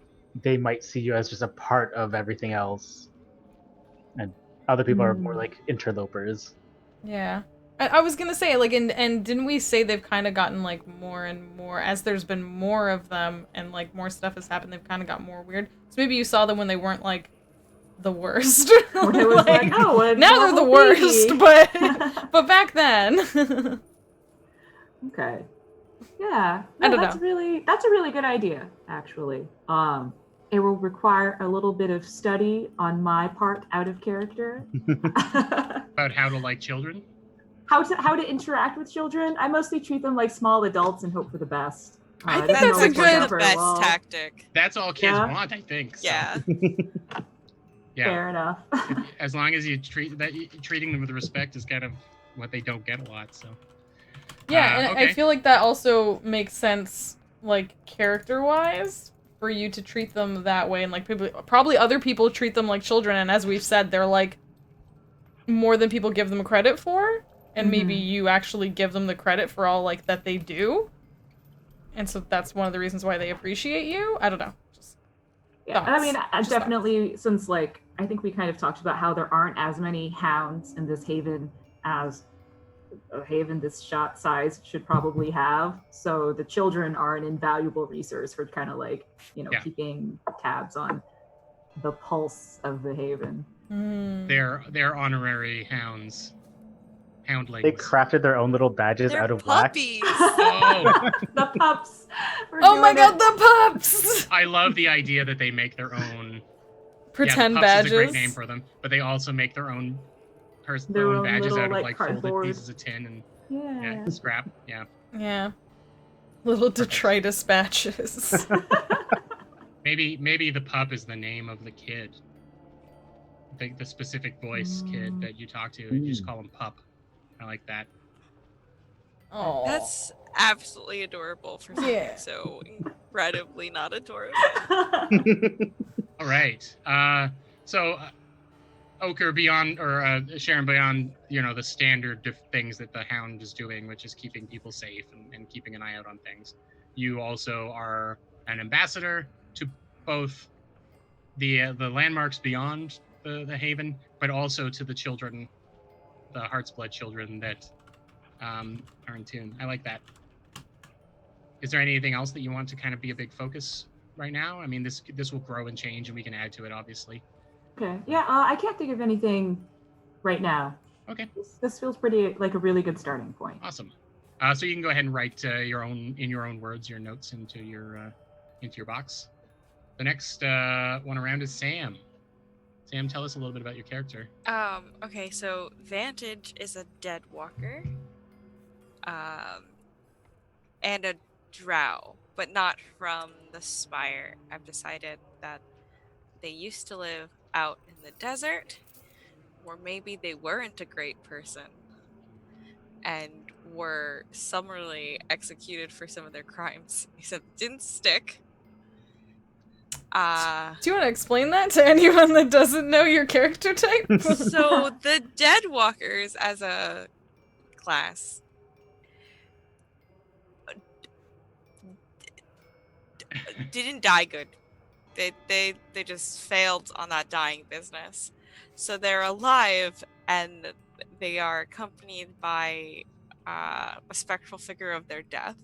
they might see you as just a part of everything else, and other people are more like interlopers. Yeah, I was gonna say, like, and didn't we say they've kind of gotten like more and more as there's been more of them and like more stuff has happened. They've kind of got more weird. So maybe you saw them when they weren't like the worst. When it was like, oh, now they're the worst, but back then. Okay. Yeah, I don't that's know. That's a really good idea, actually. It will require a little bit of study on my part out of character. About how to like children? How to interact with children. I mostly treat them like small adults and hope for the best. I think that's a good the best tactic. That's all kids want, I think. So. Yeah. Yeah. Fair enough. As long as you treating them with respect is kind of what they don't get a lot. So. Yeah, and okay. I feel like that also makes sense, like, character-wise, for you to treat them that way, and, like, probably other people treat them like children, and as we've said, they're, like, more than people give them credit for, and maybe you actually give them the credit for all, like, that they do, and so that's one of the reasons why they appreciate you? I don't know. Yeah, I mean, definitely, since, like, I think we kind of talked about how there aren't as many hounds in this haven as a haven this shot size should probably have, so the children are an invaluable resource for kind of like, keeping tabs on the pulse of the haven. They're honorary hounds, houndlings. They crafted their own little badges out of puppies. wax. Oh, the pups. Oh my god, the pups! I love the idea that they make their own pretend the pups badges. Is a great name for them, but they also make their own badges out of like folded pieces of tin and scrap. Yeah. Little detritus badges. Maybe the pup is the name of the kid. The specific voice kid that you talk to, you just call him Pup. I like that. Oh, that's absolutely adorable for something so incredibly not adorable. All right. So Ochre, beyond, or Sharon, beyond, the standard things that the Hound is doing, which is keeping people safe and keeping an eye out on things, you also are an ambassador to both the landmarks beyond the Haven, but also to the children, the Heart's Blood children that are in tune. I like that. Is there anything else that you want to kind of be a big focus right now? I mean, this will grow and change, and we can add to it, obviously. Okay. Yeah, I can't think of anything right now. Okay. This feels pretty like a really good starting point. Awesome. So you can go ahead and write your own words, your notes into your box. The next one around is Sam. Sam, tell us a little bit about your character. Okay, so Vantage is a dead walker. And a drow, but not from the Spire. I've decided that they used to live out in the desert, or maybe they weren't a great person and were summarily executed for some of their crimes, except it didn't stick. Do you want to explain that to anyone that doesn't know your character type? So the Dead Walkers as a class didn't die good. They just failed on that dying business. So they're alive and they are accompanied by a spectral figure of their death.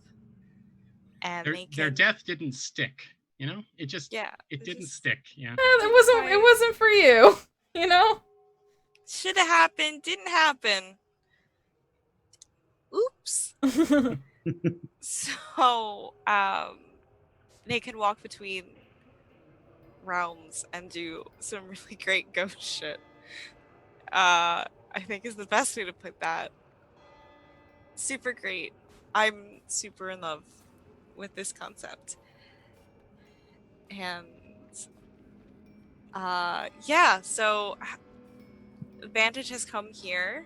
And Their death didn't stick, you know? It didn't stick, yeah. It wasn't for you, you know? Should have happened, didn't happen. Oops. So, they can walk between realms and do some really great ghost shit. I think is the best way to put that. Super great. I'm super in love with this concept. And yeah, so Vantage has come here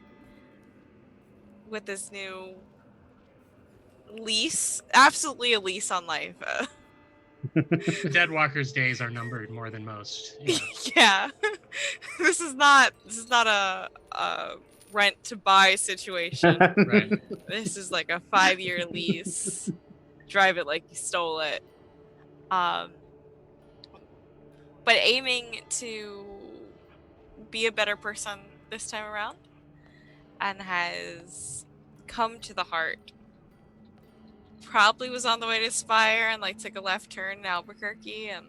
with this new lease, absolutely a lease on life. Dead Walker's days are numbered more than most. Yeah. Yeah. This is not a rent to buy situation. Right. This is like a 5-year lease. Drive it like you stole it. But aiming to be a better person this time around, and has come to the heart. Probably was on the way to Spire and like took a left turn in Albuquerque, and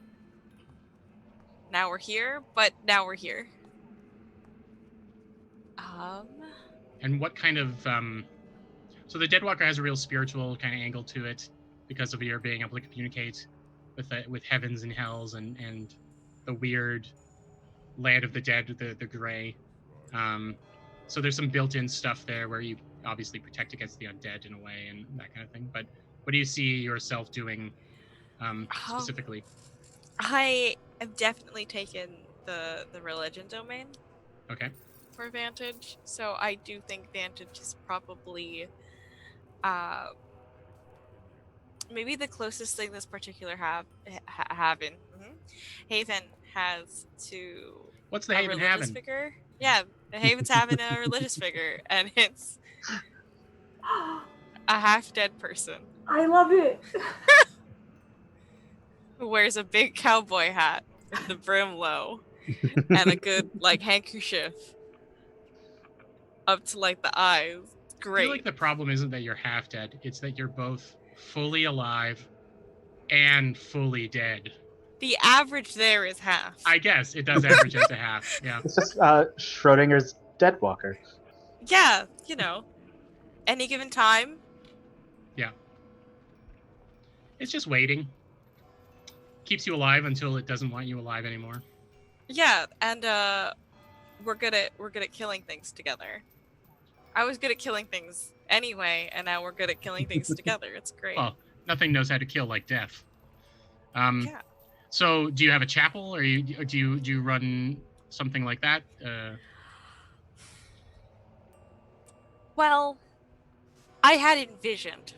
now we're here. But now we're here. And what kind of so the Deadwalker has a real spiritual kind of angle to it because of your being able to communicate with heavens and hells and the weird land of the dead, the gray. So there's some built-in stuff there where you obviously protect against the undead in a way and that kind of thing. But what do you see yourself doing specifically? I have definitely taken the religion domain. Okay. For Vantage, so I do think Vantage is probably maybe the closest thing this particular Haven Haven has to what's the a Haven religious having? Figure. Yeah, the Haven's having a religious figure, and it's a half-dead person I love it. who wears a big cowboy hat with the brim low and a good like handkerchief up to like the eyes. Great. I feel like the problem isn't that you're half dead; it's that you're both fully alive and fully dead. The average there is half. I guess it does average out to half. Yeah. It's just Schrodinger's dead walker. Yeah, you know, any given time. Yeah. It's just waiting. Keeps you alive until it doesn't want you alive anymore. Yeah, and we're good at killing things together. I was good at killing things anyway, and now we're good at killing things together. It's great. Well, nothing knows how to kill like death. Yeah. So, do you have a chapel, or do you run something like that? Well, I had envisioned,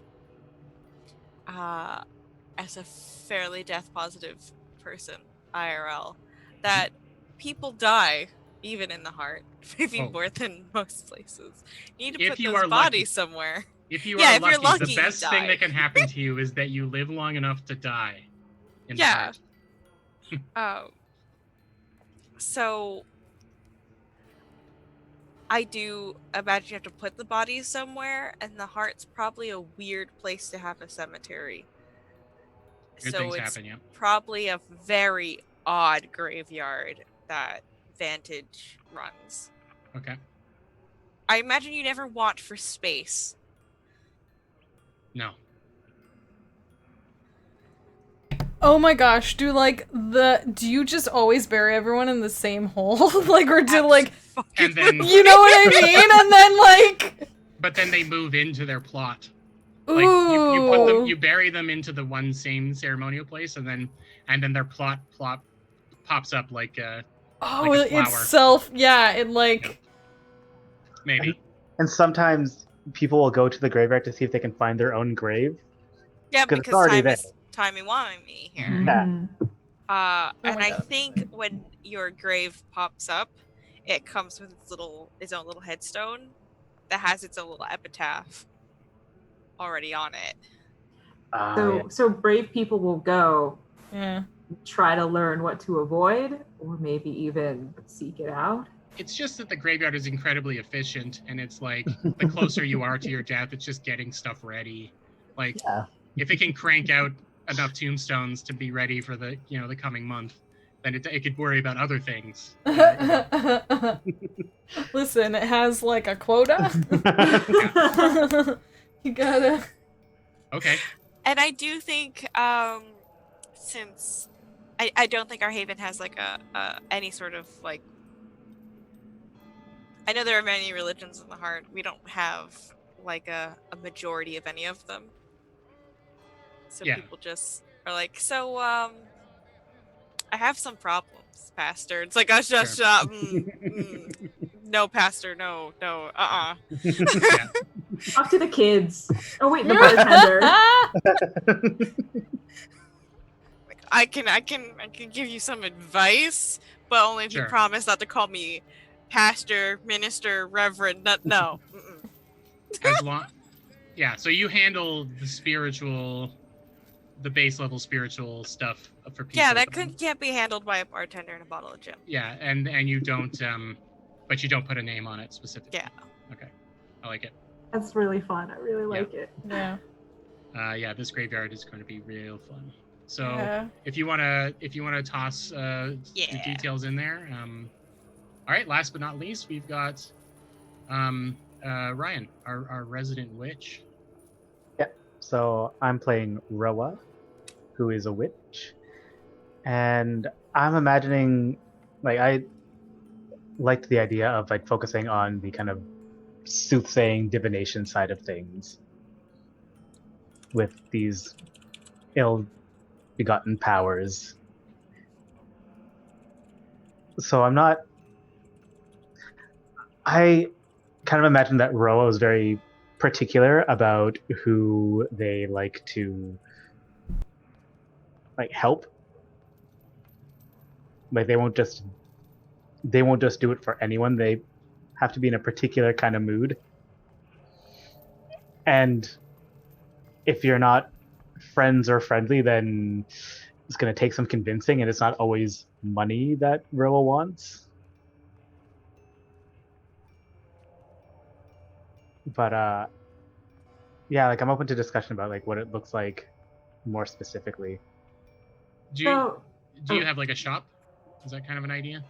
as a fairly death-positive person, IRL, that people die even in the heart, maybe more than most places. You need to put those bodies somewhere. If you are lucky, you're lucky, the best thing that can happen to you is that you live long enough to die in the heart. So I do imagine you have to put the bodies somewhere, and the heart's probably a weird place to have a cemetery. Good so things it's happen, yeah. probably a very odd graveyard that Vantage runs. Okay. I imagine you never want for space. No. Oh my gosh, do you just always bury everyone in the same hole? Like, or do like, And then, you know what I mean? And then like, but then they move into their plot. ooh. Like you put them, you bury them into the one same ceremonial place, and then their plot pops up like a like a flower. Itself, yeah, it like, Maybe. And sometimes people will go to the graveyard to see if they can find their own grave. Yeah, 'Cause it's because already time there. is timey-wimey here. Mhm. Oh And my I God. think when your grave pops up, it comes with its own little headstone that has its own little epitaph already on it. So brave people will go yeah. try to learn what to avoid, or maybe even seek it out. It's just that the graveyard is incredibly efficient, and it's like the closer you are to your death, it's just getting stuff ready. Like Yeah. if it can crank out enough tombstones to be ready for the the coming month, then it could worry about other things. Listen, it has like a quota. You gotta. Okay. And I do think, since I don't think our haven has like a any sort of like. I know there are many religions in the heart. We don't have like a majority of any of them. So Yeah. people just are like, so I have some problems, Pastor. It's like, no, Pastor, no, Yeah. Talk to the kids. Oh wait, the bartender. like, I can give you some advice, but only if you Sure. promise not to call me Pastor, Minister, Reverend. No. Mm-mm. As long, yeah. So you handle the base level spiritual stuff for people. Yeah, that can't be handled by a bartender in a bottle of gin. Yeah, and you don't, but you don't put a name on it specifically. Yeah. Okay, I like it. That's really fun. I really like it. Yeah. Yeah, this graveyard is going to be real fun. So Yeah. if you wanna toss your details in there. All right. Last but not least, we've got Ryan, our resident witch. So I'm playing Roa, who is a witch, and I'm imagining, like, I liked the idea of like focusing on the kind of soothsaying divination side of things with these ill-begotten powers. So I kind of imagine that Roa is very particular about who they like to like help. Like they won't just do it for anyone. They have to be in a particular kind of mood. And if you're not friends or friendly, then it's going to take some convincing, and it's not always money that Roa wants. But yeah, like I'm open to discussion about like what it looks like more specifically. Do you have like a shop? Is that kind of an idea?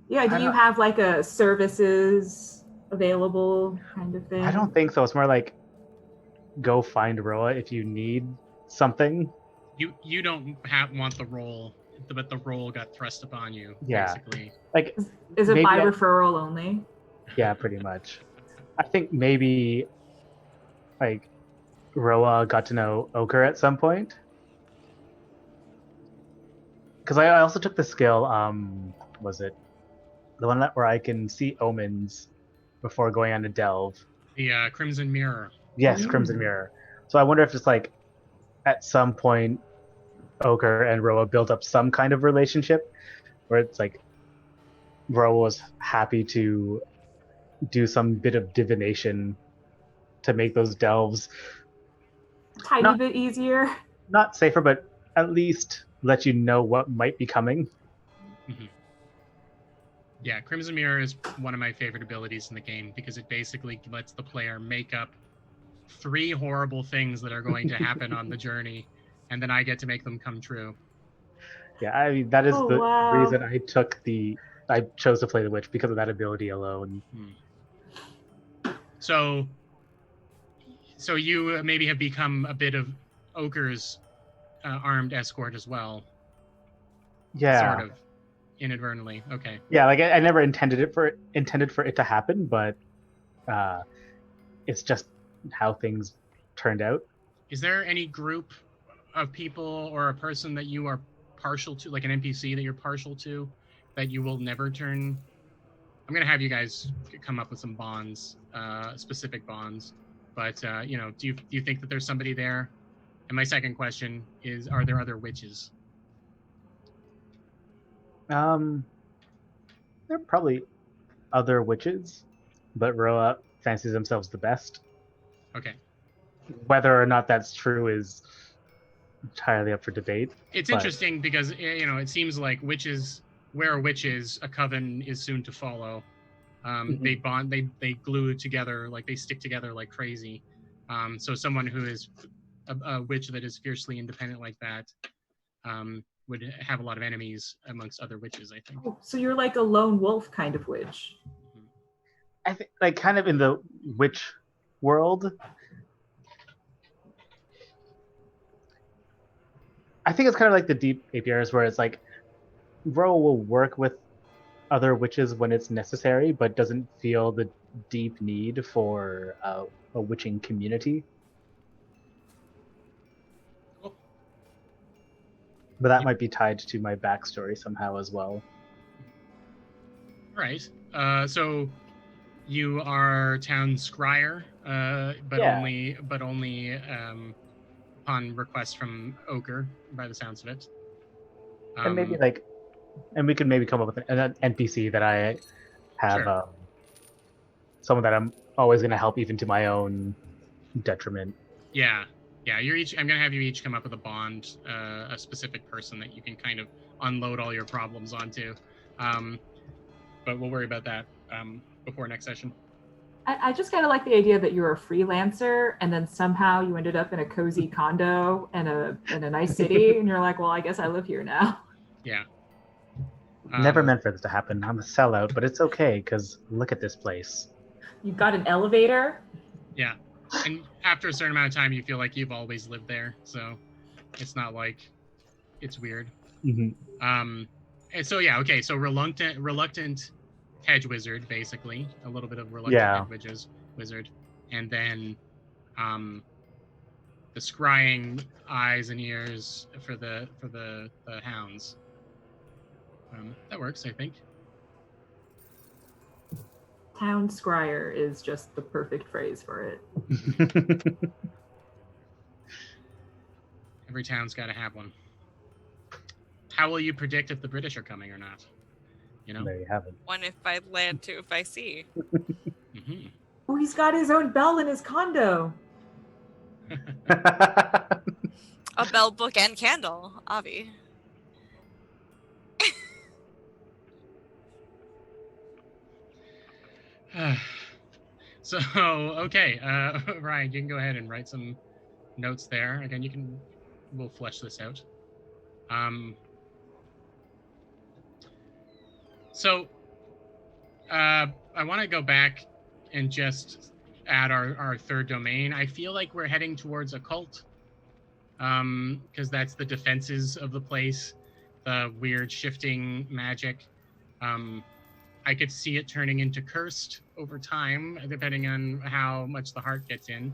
Yeah, do you have like a services available kind of thing? I don't think so. It's more like go find Roa if you need something. You don't want the role, but the role got thrust upon you. Yeah. Basically. Like, is it by maybe referral only? Yeah, pretty much. I think maybe like Roa got to know Ochre at some point. Because I also took the skill, was it the one where I can see omens before going on a delve? The Crimson Mirror. Yes, Crimson Mirror. So I wonder if it's like at some point Ochre and Roa built up some kind of relationship where it's like Roa was happy to do some bit of divination to make those delves Tiny bit easier. Not safer, but at least let you know what might be coming. Mm-hmm. Yeah, Crimson Mirror is one of my favorite abilities in the game because it basically lets the player make up 3 horrible things that are going to happen on the journey, and then I get to make them come true. Yeah, I mean that is reason I chose to play the witch, because of that ability alone. So So you maybe have become a bit of Ochre's armed escort as well. Yeah. Sort of. Inadvertently. Okay. Yeah, like I never intended for it to happen, but it's just how things turned out. Is there any group of people or a person that you are partial to, like an NPC that you're partial to, that you will never turn? I'm gonna have you guys come up with some bonds, specific bonds. But do you think that there's somebody there? And my second question is, are there other witches? There are probably other witches, but Roa fancies themselves the best. Okay. Whether or not that's true is entirely up for debate. It's but- interesting because it seems like witches, where a witch is, a coven is soon to follow. They bond, they glue together, like they stick together like crazy. So someone who is a witch that is fiercely independent like that would have a lot of enemies amongst other witches, I think. Oh, so you're like a lone wolf kind of witch. I think, like, kind of in the witch world, I think it's kind of like the deep apiaries, where it's like Ro will work with other witches when it's necessary, but doesn't feel the deep need for a witching community. Cool. But that might be tied to my backstory somehow as well. Right. So you are town scryer, but Yeah. only upon request from Ochre, by the sounds of it. And maybe and we could maybe come up with an NPC that I have, Sure. Someone that I'm always going to help, even to my own detriment. Yeah. I'm gonna have you each come up with a bond, a specific person that you can kind of unload all your problems onto. But we'll worry about that before next session. I just kind of like the idea that you're a freelancer and then somehow you ended up in a cozy condo in a nice city and you're like, well, I guess I live here now. Yeah. Never meant for this to happen. I'm a sellout, but it's okay because look at this place. You've got an elevator. Yeah. And after a certain amount of time, you feel like you've always lived there, so it's not like it's weird. Mm-hmm. And so yeah, okay. So reluctant hedge wizard, basically a little bit of reluctant hedge wizard, and then the scrying eyes and ears for the hounds. That works, I think. Town scryer is just the perfect phrase for it. Every town's got to have one. How will you predict if the British are coming or not? There you have it. One if I land, two if I see. Mm-hmm. Oh, he's got his own bell in his condo. A bell, book, and candle, Avi. So, okay, Ryan, you can go ahead and write some notes there. Again, we'll flesh this out. So, I want to go back and just add our third domain. I feel like we're heading towards occult, because that's the defenses of the place, the weird shifting magic. I could see it turning into cursed over time, depending on how much the heart gets in.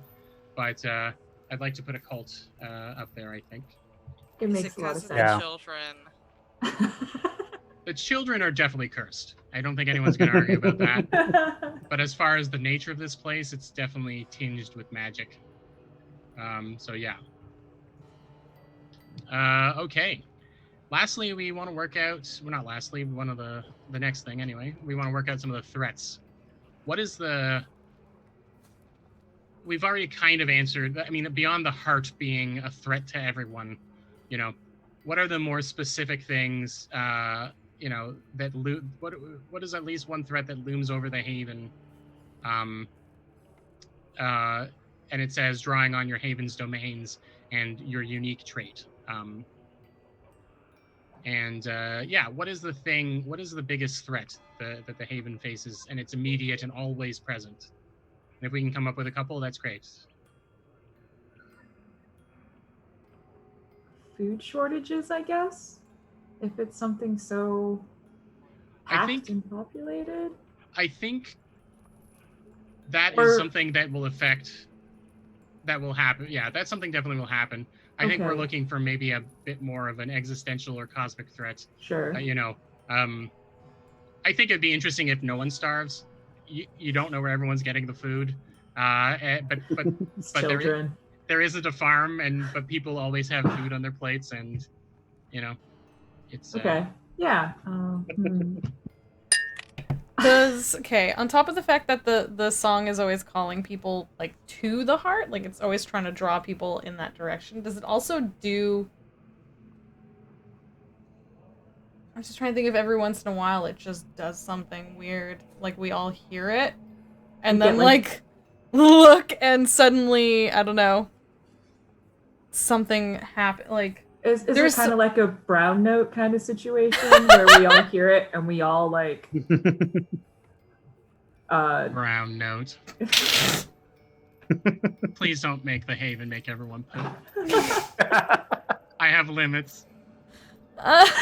But I'd like to put occult up there, I think. It Is makes it a lot of because of sense. the children? The children are definitely cursed. I don't think anyone's going to argue about that. But as far as the nature of this place, it's definitely tinged with magic. So yeah. Okay. Lastly, we want to work out, well, not lastly, one of the next thing anyway, we want to work out some of the threats. What is we've already kind of answered, I mean, beyond the heart being a threat to everyone, what are the more specific things, that what is at least one threat that looms over the Haven? And it says drawing on your Haven's domains and your unique trait. What is the biggest threat that the Haven faces, and it's immediate and always present? And if we can come up with a couple, that's great. food shortages, I guess. If it's something so packed and populated. I think that is something that will happen. Yeah, that's something definitely will happen. I think we're looking for maybe a bit more of an existential or cosmic threat. Sure. I think it'd be interesting if no one starves. You don't know where everyone's getting the food, but children. There isn't a farm, but people always have food on their plates, and it's okay. Yeah. On top of the fact that the song is always calling people like to the heart, like it's always trying to draw people in that direction, does it also do... I'm just trying to think if every once in a while it just does something weird, like we all hear it, and then like look and suddenly, I don't know, something happen, like... Is it kind of like a brown note kind of situation where we all hear it and we all like brown note. Please don't make the Haven make everyone poop. I have limits. What's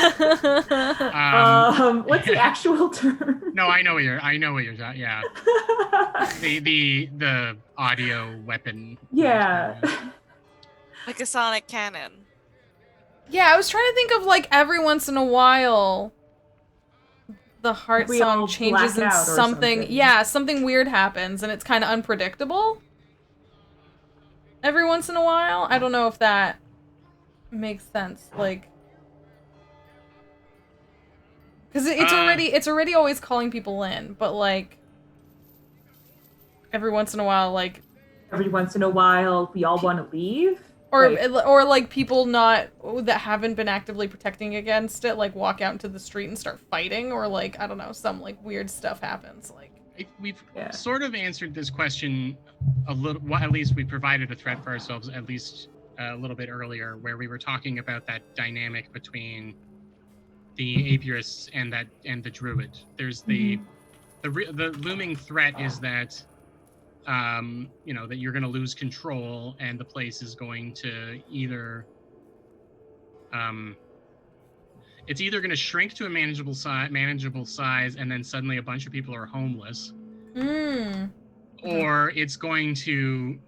the actual term? No, I know what you're talking. Yeah. the audio weapon. Yeah. Like a sonic cannon. Yeah, I was trying to think of like every once in a while the heart song changes and something. Yeah, something weird happens and it's kind of unpredictable. Every once in a while, I don't know if that makes sense. Like, because it's already always calling people in, but like every once in a while, we all want to leave. Or like people that haven't been actively protecting against it, like walk out into the street and start fighting, or like, I don't know, some like weird stuff happens. Like we've sort of answered this question a little. Well, at least we provided a threat for ourselves at least a little bit earlier, where we were talking about that dynamic between the apiarists and the druid. There's the looming threat is that. That you're going to lose control and the place is going to either it's either going to shrink to a manageable size and then suddenly a bunch of people are homeless, or it's going to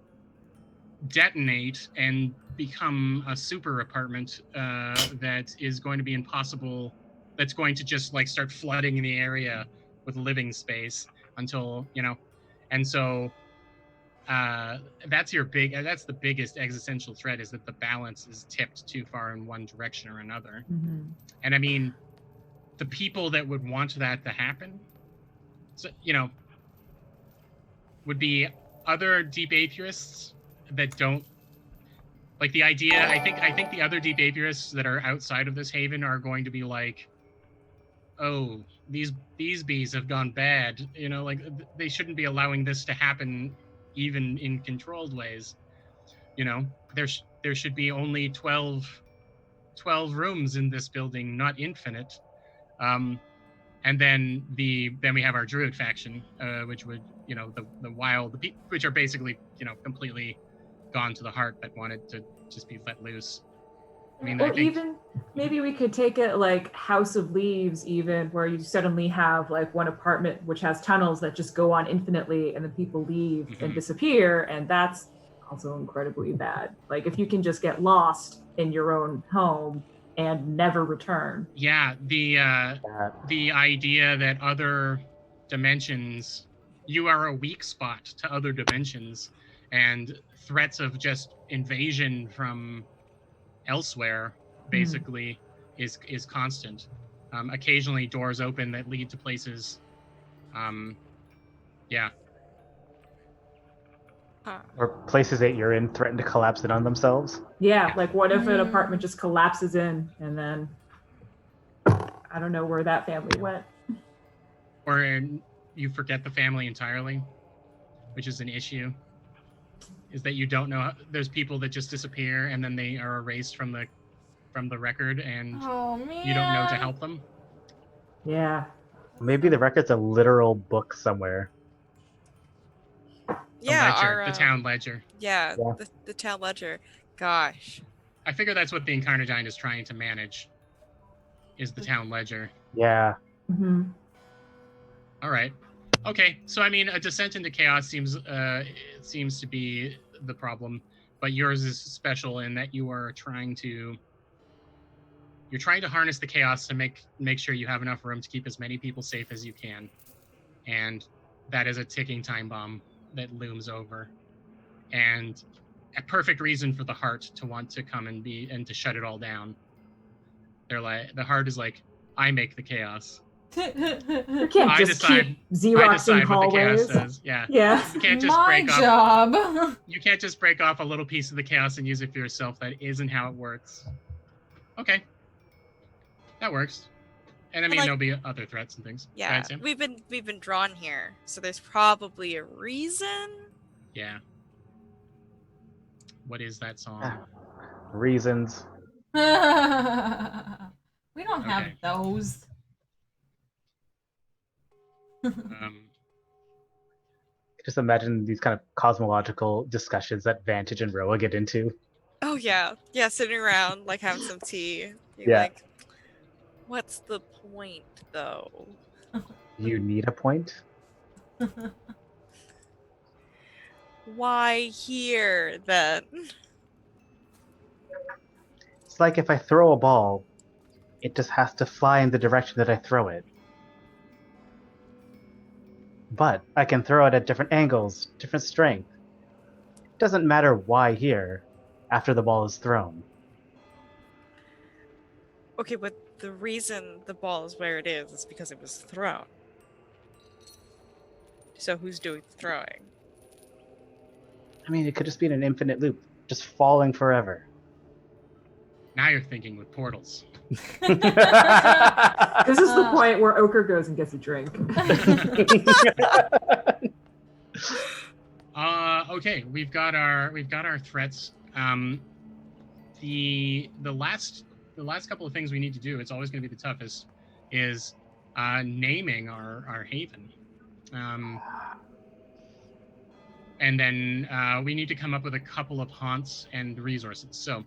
detonate and become a super apartment that is going to be impossible, that's going to just like start flooding the area with living space until and so that's the biggest existential threat, is that the balance is tipped too far in one direction or another. And I mean, the people that would want that to happen, would be other deep apiarists that don't like the idea. I think the other deep apiarists that are outside of this haven are going to be like, oh, these bees have gone bad, like they shouldn't be allowing this to happen even in controlled ways. There should be only 12 rooms in this building, not infinite. And then we have our druid faction, which would the wild, which are basically completely gone to the heart, that wanted to just be let loose. I mean, even maybe we could take it like House of Leaves, even, where you suddenly have like one apartment which has tunnels that just go on infinitely, and then people leave and disappear, and that's also incredibly bad. Like if you can just get lost in your own home and never return. Yeah, the idea that other dimensions, you are a weak spot to other dimensions, and threats of just invasion from elsewhere basically is constant. Occasionally doors open that lead to places. Or places that you're in threaten to collapse in on themselves. Yeah, like what if an apartment just collapses in, and then I don't know where that family went. Or you forget the family entirely, which is an issue. Is that you don't know, there's people that just disappear and then they are erased from the record, and you don't know to help them. Yeah. Maybe the record's a literal book somewhere. Yeah, the town ledger. Yeah, the town ledger. Gosh. I figure that's what the Incarnadine is trying to manage, is the town ledger. Yeah. Mm-hmm. All right. Okay. So I mean, a descent into chaos seems to be the problem, but yours is special in that you're trying to harness the chaos to make sure you have enough room to keep as many people safe as you can, and that is a ticking time bomb that looms over, and a perfect reason for the heart to want to come and to shut it all down. They're like, the heart is like, I make the chaos. You can't I just decide- keep I Xeroxing decide what the chaos hallways. says. Yeah. Yeah. You can't just My break off. job. You can't just break off a little piece of the chaos and use it for yourself. That isn't how it works. Okay. That works. And I mean, like- there'll be other threats and things. Go Yeah, ahead, Sam. we've been drawn here, so there's probably a reason. Yeah. What is that song? Reasons. We don't have Okay. those. Just imagine these kind of cosmological discussions that Vantage and Roa get into. Oh yeah, sitting around like having some tea. Being Yeah. like, what's the point though? You need a point? Why here then? It's like if I throw a ball, it just has to fly in the direction that I throw it. But I can throw it at different angles, different strength. It doesn't matter why here, after the ball is thrown. Okay, but the reason the ball is where it is because it was thrown. So who's doing the throwing? I mean, it could just be in an infinite loop, just falling forever. Now you're thinking with portals. This is the point where Ochre goes and gets a drink. Okay, we've got our threats. The last couple of things we need to do, it's always going to be the toughest, is naming our haven. And then we need to come up with a couple of haunts and resources. So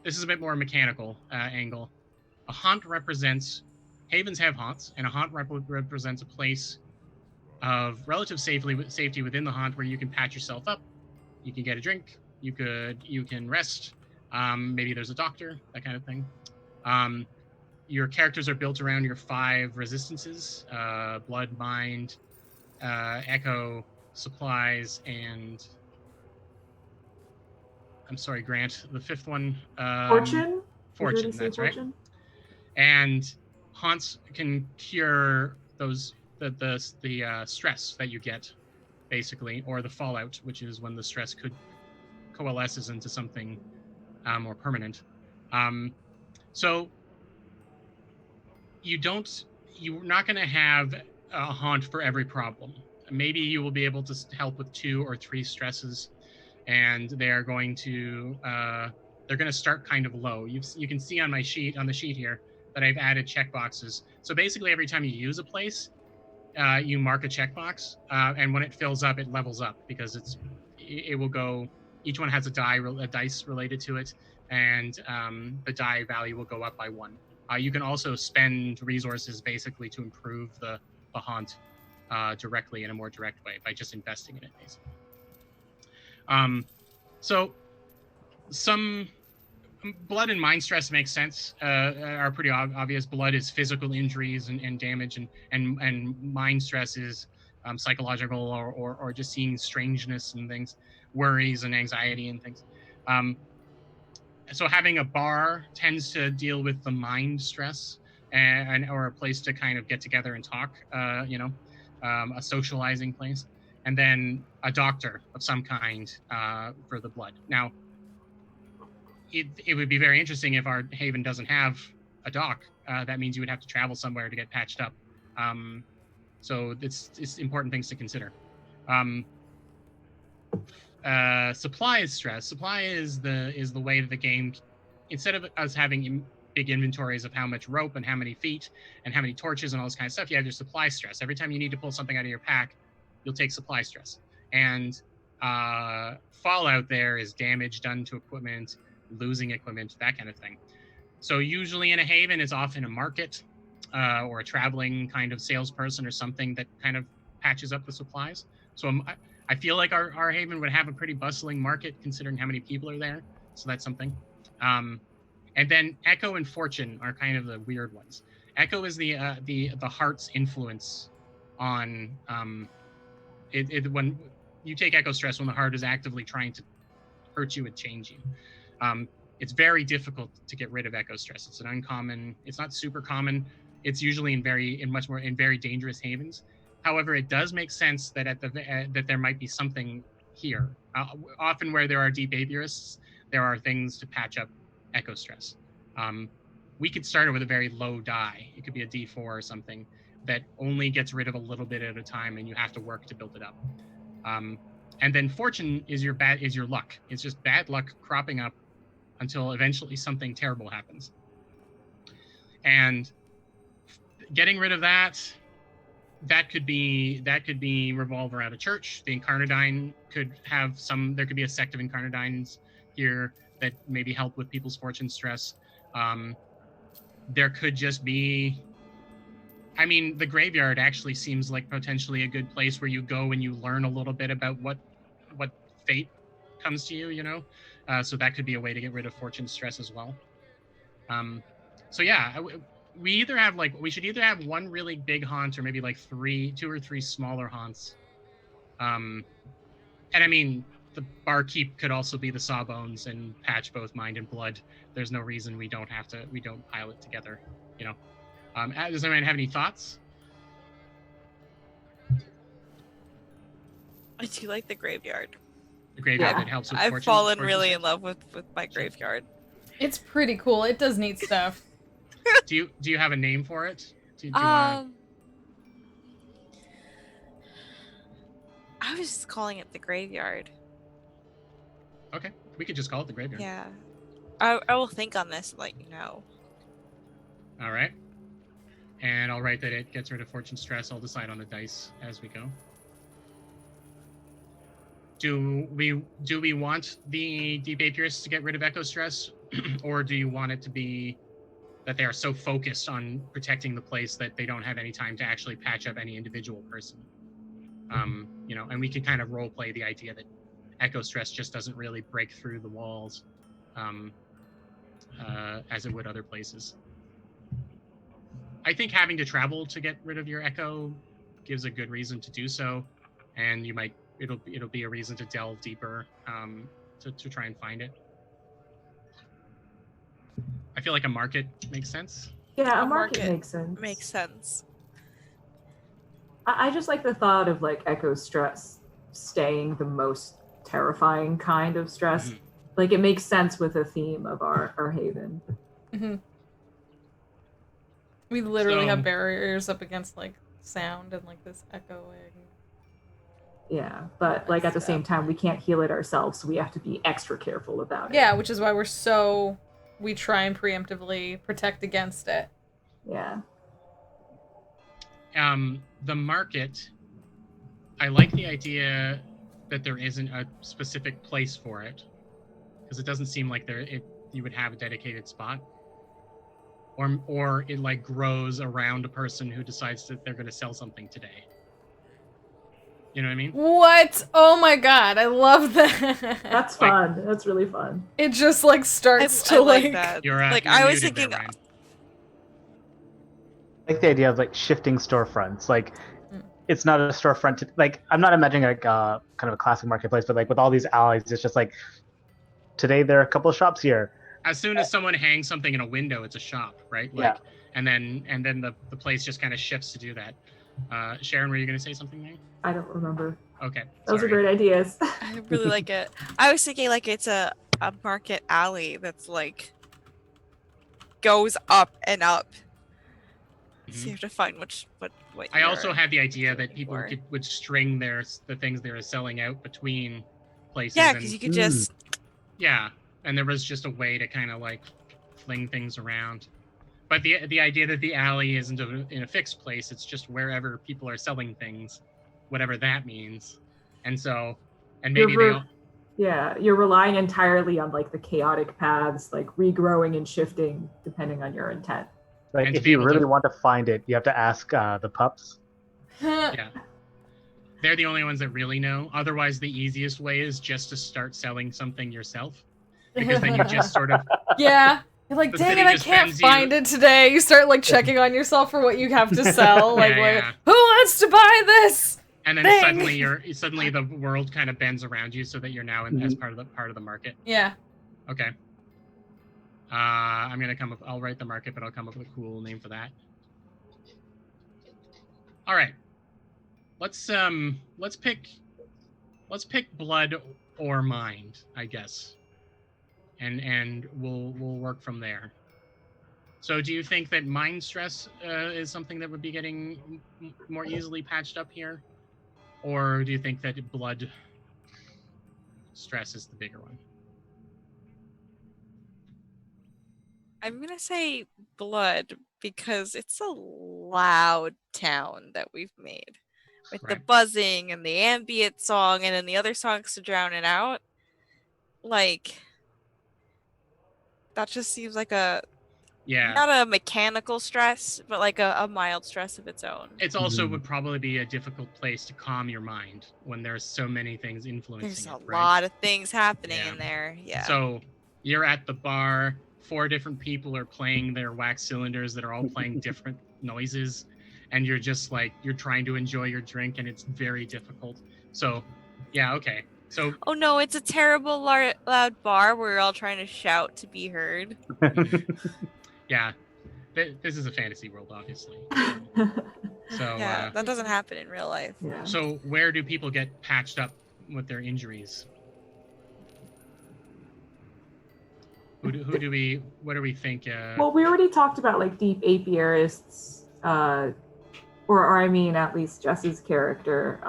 this is a bit more mechanical angle. A haunt represents, havens have haunts, and a haunt represents a place of relative safety within the haunt where you can patch yourself up, you can get a drink, you can rest, maybe there's a doctor, that kind of thing. Your characters are built around your 5 resistances: blood, mind, echo, supplies, and I'm sorry, Grant, the 5th one. Fortune? Fortune, Did you say that's fortune? right. And haunts can cure the stress that you get, basically, or the fallout, which is when the stress coalesces into something more permanent. So you're not going to have a haunt for every problem. Maybe you will be able to help with 2 or 3 stresses, and they're going to start kind of low. You can see on the sheet here that I've added checkboxes. So basically, every time you use a place, you mark a checkbox, and when it fills up, it levels up because it will go. Each one has a dice related to it, and the die value will go up by 1. You can also spend resources basically to improve the haunt directly in a more direct way by just investing in it, basically. So some blood and mind stress makes sense, are pretty obvious. Blood is physical injuries and damage, and mind stress is psychological or just seeing strangeness and things, worries and anxiety and things. So having a bar tends to deal with the mind stress, or a place to kind of get together and talk, a socializing place, and then a doctor of some kind for the blood. Now, it would be very interesting if our haven doesn't have a doc. That means you would have to travel somewhere to get patched up. So it's important things to consider. Supply is stress. Supply is the way that the game, instead of us having big inventories of how much rope and how many feet and how many torches and all this kind of stuff, you have your supply stress. Every time you need to pull something out of your pack, you'll take supply stress. And fallout there is damage done to equipment, losing equipment, that kind of thing. So usually in a haven is often a market or a traveling kind of salesperson or something that kind of patches up the supplies. So I feel like our haven would have a pretty bustling market considering how many people are there. So that's something. And then Echo and Fortune are kind of the weird ones. Echo is the heart's influence on when you take Echo stress, when the heart is actively trying to hurt you and change you. It's very difficult to get rid of Echo stress. It's an uncommon. It's not super common. It's usually in very dangerous havens. However, it does make sense that that there might be something here. Often where there are deep apiarists, there are things to patch up Echo stress. We could start it with a very low die. It could be a D4 or something that only gets rid of a little bit at a time, and you have to work to build it up. And then Fortune is your luck. It's just bad luck cropping up until eventually something terrible happens. And getting rid of that could be revolve around a church. The Incarnadine could have there could be a sect of Incarnadines here that maybe help with people's fortune stress. There could just be, I mean, the graveyard actually seems like potentially a good place where you go and you learn a little bit about what fate comes to you, so that could be a way to get rid of fortune stress as well. So yeah, we should either have one really big haunt or maybe like 2 or 3 smaller haunts. And I mean, the barkeep could also be the Sawbones and patch both mind and blood. There's no reason we don't pile it together, Does anyone have any thoughts? I do like the graveyard. The graveyard that helps with I've fortune. fallen really in love with my graveyard. It's pretty cool. It does neat stuff. Do you have a name for it? I was just calling it the graveyard. Okay, we could just call it the graveyard. Yeah. I will think on this and let you know. All right. And I'll write that it gets rid of fortune stress. I'll decide on the dice as we go. Do we want the deep apiarists to get rid of echo stress, or do you want it to be that they are so focused on protecting the place that they don't have any time to actually patch up any individual person? And we can kind of role play the idea that echo stress just doesn't really break through the walls as it would other places. I think having to travel to get rid of your echo gives a good reason to do so, and it'll be a reason to delve deeper to try and find it. I feel like a market makes sense. Yeah, a market makes sense. Makes sense. I just like the thought of like echo stress staying the most terrifying kind of stress. Mm-hmm. Like it makes sense with the theme of our haven. Mm-hmm. We literally have barriers up against like sound and like this echoing. Yeah, but like at the same time, we can't heal it ourselves, so we have to be extra careful about it. Yeah, which is why we try and preemptively protect against it. Yeah. The market, I like the idea that there isn't a specific place for it, because it doesn't seem like you would have a dedicated spot, or it like grows around a person who decides that they're going to sell something today. You know what I mean? What? Oh my god, I love that. That's fun. That's really fun. It just like starts to I like that. You're I was thinking. There, I like the idea of like shifting storefronts. Like, it's not a storefront. Like, I'm not imagining like kind of a classic marketplace, but like with all these alleys, it's just like today there are a couple of shops here. As soon as someone hangs something in a window, it's a shop, right? Like, yeah. And then the place just kind of shifts to do that. Sharon, were you going to say something there? I don't remember. Okay. Those are great ideas. I really like it. I was thinking like it's a market alley that's like goes up and up. So you have to find what I also had the idea that people would string the things they were selling out between places. Yeah, because you could just. Yeah, and there was just a way to kind of like fling things around. But the idea that the alley isn't in a fixed place, it's just wherever people are selling things, whatever that means. And maybe Yeah, you're relying entirely on like the chaotic paths, like regrowing and shifting depending on your intent. Like And to if be you able really to- want to find it, you have to ask the pups. Yeah. They're the only ones that really know. Otherwise, the easiest way is just to start selling something yourself. Because then you just sort of... Yeah. You're like, The dang city it, I just can't sends find you- it today. You start like checking on yourself for what you have to sell. Like, Yeah. who wants to buy this? And then Thing. suddenly the world kind of bends around you so that you're now as part of the market. Yeah. Okay. I'm gonna come up. I'll write the market, but I'll come up with a cool name for that. All right. Let's pick blood or mind, I guess. And we'll work from there. So, do you think that mind stress is something that would be getting more easily patched up here, or do you think that blood stress is the bigger one? I'm gonna say blood because it's a loud town that we've made. With the Right. buzzing and the ambient song and then the other songs to drown it out. Like that just seems like a Yeah. not a mechanical stress, but like a mild stress of its own. It's also would probably be a difficult place to calm your mind when there's so many things influencing There's it, a right? lot of things happening Yeah. in there. Yeah. So you're at the bar, 4 different people are playing their wax cylinders that are all playing different noises, and you're just like, you're trying to enjoy your drink, and it's very difficult. So, yeah, okay. So, oh no, it's a terrible loud bar where we're all trying to shout to be heard. yeah, this is a fantasy world, obviously. So, Yeah, that doesn't happen in real life. Yeah. so where do people get patched up with their injuries? What do we think? Well, we already talked about like deep apiarists, or I mean, at least Jess's character,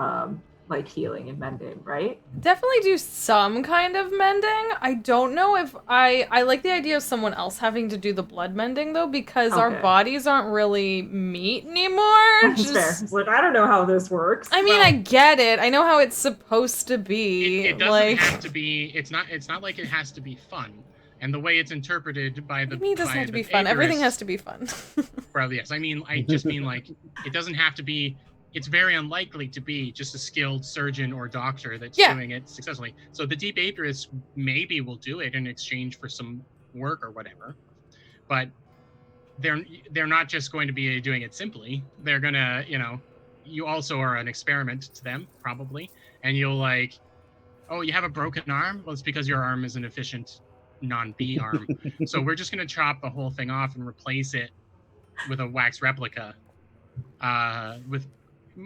like healing and mending, right? Definitely do some kind of mending. I don't know if I like the idea of someone else having to do the blood mending though, because our Okay. bodies aren't really meat anymore. That's fair. It's like, I don't know how this works. I mean, Well- I get it. I know how it's supposed to be. It doesn't like, have to be. It's not like it has to be fun. And the way it's interpreted by the what do you mean it doesn't by have to the be fun? Everything apiarists- has to be fun. Well, yes. I just mean like it doesn't have to be. It's very unlikely to be just a skilled surgeon or doctor that's Yeah. doing it successfully. So the deep apiarists maybe will do it in exchange for some work or whatever, but they're not just going to be doing it simply. They're gonna, you also are an experiment to them probably, and you'll like, oh, you have a broken arm? Well, it's because your arm is an efficient non-B arm. So we're just gonna chop the whole thing off and replace it with a wax replica. With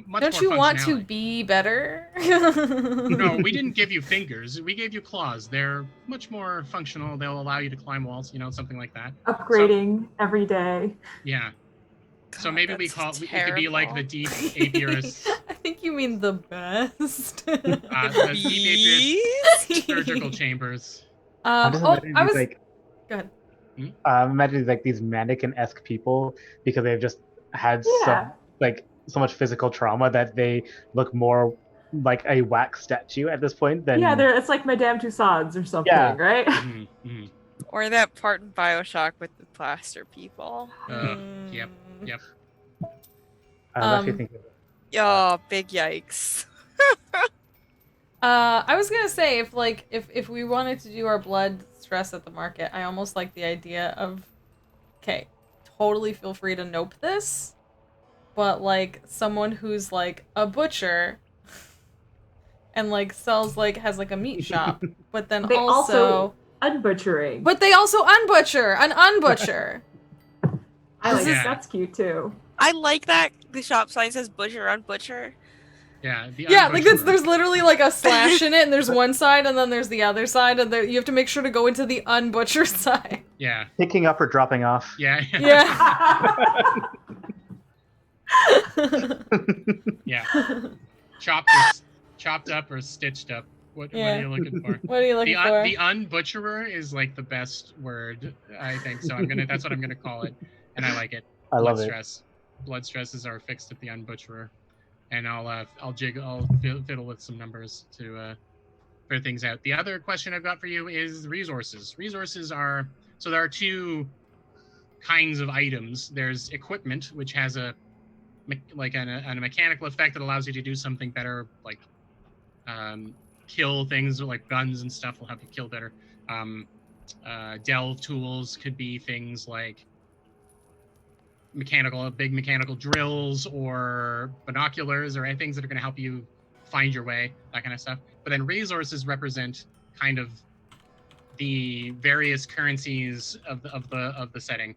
much Don't more you want to functionality. be better? No, we didn't give you fingers. We gave you claws. They're much more functional. They'll allow you to climb walls, something like that. Upgrading every day. Yeah. So God, maybe we that's it could be like the deep apiarist, I think you mean the best. the deep apiarist surgical chambers. I'm just I imagining was. these, like, Go ahead. I'm imagining like these mannequin-esque people because they've just had Yeah. so much physical trauma that they look more like a wax statue at this point than Yeah, it's like Madame Tussauds or something, Yeah. right? Mhm, mhm. Or that part in Bioshock with the plaster people. Yep. I'm actually Um, thinking. Oh, big yikes. I was gonna say if we wanted to do our blood stress at the market, I almost like the idea of, okay, totally feel free to nope this, but like someone who's like a butcher and like sells has like a meat shop, but then They also Unbutchering. but they also unbutcher an unbutcher. I like Yeah. that's cute too. I like that the shop sign says butcher on butcher. Yeah. The Yeah, like unbutchered- there's literally like a slash in it, and there's one side, and then there's the other side, and you have to make sure to go into the unbutcher side. Yeah. Picking up or dropping off. Yeah. Yeah. Yeah. Chopped up or stitched up. What Yeah. are you looking for? What are you looking for? The unbutcherer is like the best word, I think. So that's what I'm gonna call it, and I like it. I love it. stress. Blood stresses are fixed at the unbutcherer, and I'll fiddle with some numbers to for things out. The other question I've got for you is resources. Resources are, so there are two kinds of items. There's equipment, which has a mechanical effect that allows you to do something better, like kill things, like guns and stuff will help you kill better. Delve tools could be things like big mechanical drills or binoculars or things that are going to help you find your way, that kind of stuff. But then resources represent kind of the various currencies of the setting.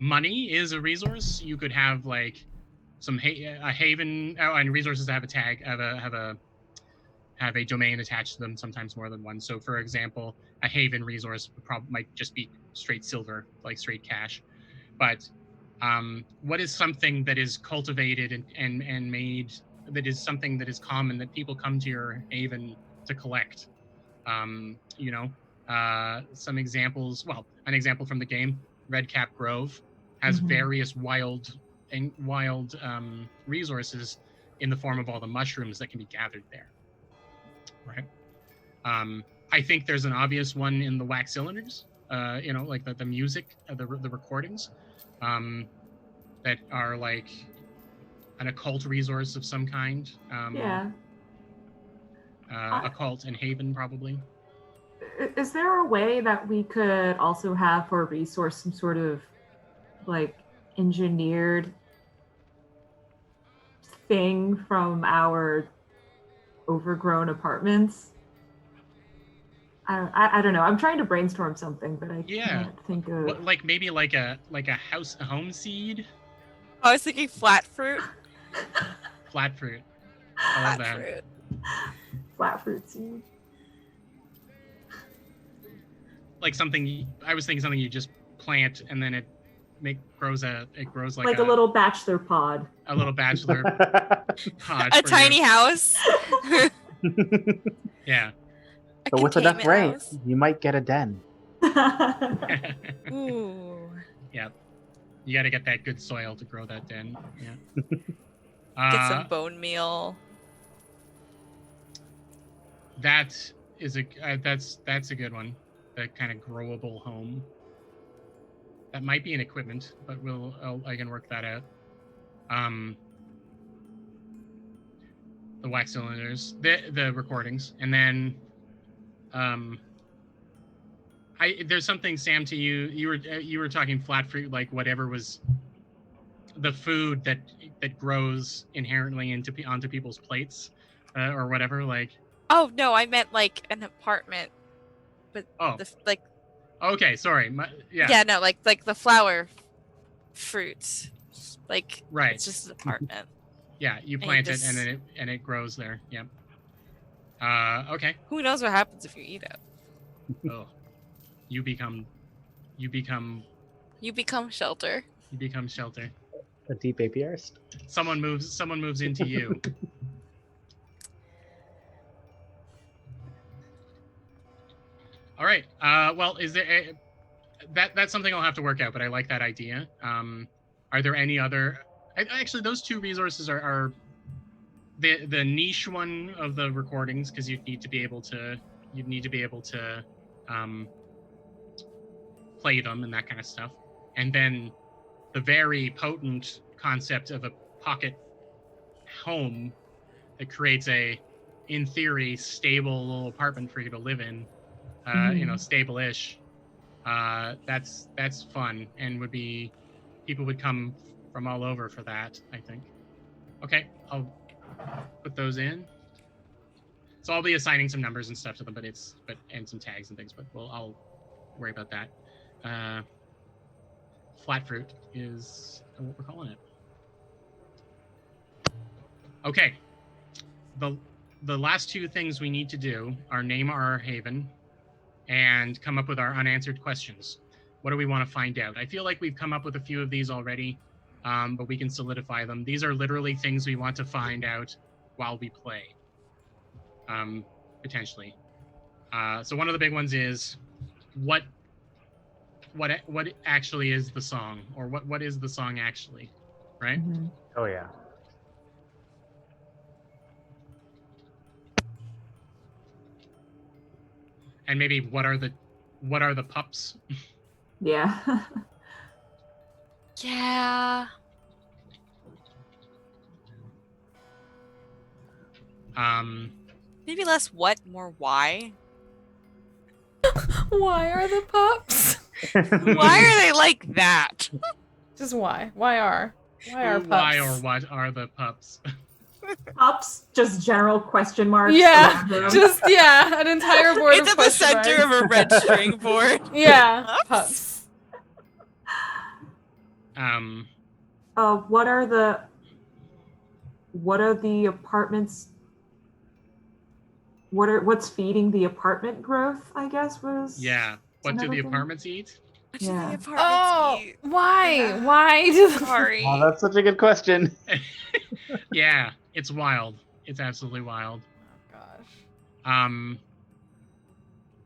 Money is a resource. You could have like some a haven, and resources that have a tag, have a domain attached to them, sometimes more than one. So for example, a haven resource might just be straight silver, like straight cash. But what is something that is cultivated and made, that is something that is common, that people come to your haven to collect? Some examples, well, an example from the game, Redcap Grove has various wild resources in the form of all the mushrooms that can be gathered there, right? I think there's an obvious one in the wax cylinders, like the music, the recordings, that are like an occult resource of some kind. Occult and haven, probably. Is there a way that we could also have for a resource some sort of like engineered thing from our overgrown apartments? I don't know. I'm trying to brainstorm something, but I can't think of. What, like maybe like a home seed. I was thinking flat fruit. Flat fruit. I love that. Fruit. Flat fruit seed. Like something, I was thinking something you just plant and then it grows like a little bachelor pod. A little bachelor pod. A tiny house. Yeah. But with enough rain, you might get a den. Ooh. Yeah. You got to get that good soil to grow that den. Yeah. Get some bone meal. That is that's a good one. The kind of growable home. That might be an equipment, but I can work that out. The wax cylinders, the recordings, and then there's something, Sam, to you. You were talking flat fruit, like whatever was the food that grows inherently onto people's plates, or whatever. Like. Oh no, I meant like an apartment, but like. Okay, sorry. Yeah. Yeah, no, like the flower fruits, like right. It's just an apartment. Yeah, you plant it and it grows there. Yeah. Okay. Who knows what happens if you eat it? Oh, you become shelter. You become shelter. A deep apiarist. Someone moves into you. All right. Well, is there that's something I'll have to work out, but I like that idea. Are there any other? Actually, those two resources are the niche one of the recordings, because you'd need to be able to play them and that kind of stuff, and then the very potent concept of a pocket home that creates a, in theory, stable little apartment for you to live in. Stable-ish. That's fun, and people would come from all over for that, I think. Okay, I'll put those in. So I'll be assigning some numbers and stuff to them, and some tags and things, but I'll worry about that. Flat fruit is what we're calling it. Okay. The last two things we need to do are name our haven and come up with our unanswered questions. What do we want to find out? I feel like we've come up with a few of these already, but we can solidify them. These are literally things we want to find out while we play, potentially. So one of the big ones is what actually is the song, or what is the song actually, right? Mm-hmm. Oh yeah. And maybe what are the pups? Yeah. Yeah. Maybe less what, more why. Why are the pups? Why are they like that? Just why? Why are pups? Why or what are the pups? Pups, just general question marks. Yeah, around them. just an entire board It's of at the question center marks. of a red string board. Yeah, Pups? pups. What are the apartments? What's feeding the apartment growth? I guess was. Yeah. What do another the thing. apartments eat? What do Yeah. the apartments Oh, eat? why? Yeah. Why do Sorry. Oh, that's such a good question. Yeah, it's wild. It's absolutely wild. Oh gosh.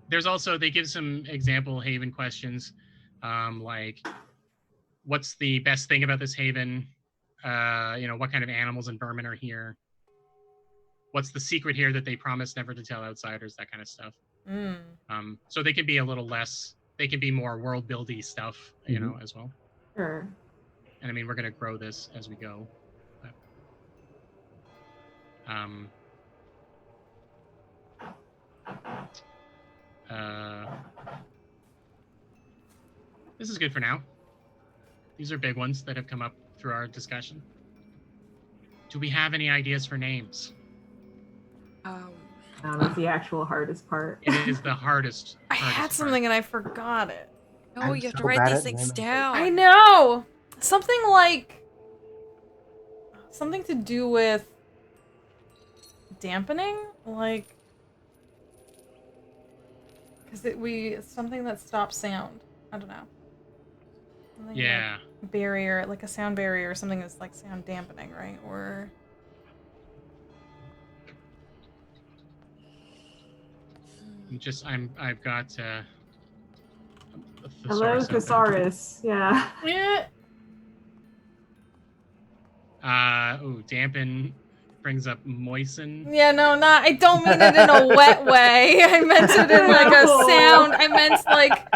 There's also, they give some example haven questions, like, what's the best thing about this haven? What kind of animals and vermin are here? What's the secret here that they promise never to tell outsiders? That kind of stuff. So they can be a little less. They can be more world buildy stuff, as well. Sure. And I mean, we're gonna grow this as we go. But, this is good for now. These are big ones that have come up through our discussion. Do we have any ideas for names? That's the actual hardest part. It is the hardest. I had something and I forgot it. No, I'm you have to so write bad these at things naming. down. I know. Something to do with dampening, like, because something that stops sound. I don't know. Something Yeah. like barrier, like a sound barrier, or something that's like sound dampening, right? Or I've got. Hello, Thesaurus. Yeah. yeah. Dampen brings up moisten. Yeah, no, not. I don't mean it in a wet way. I meant it in like a sound. I meant like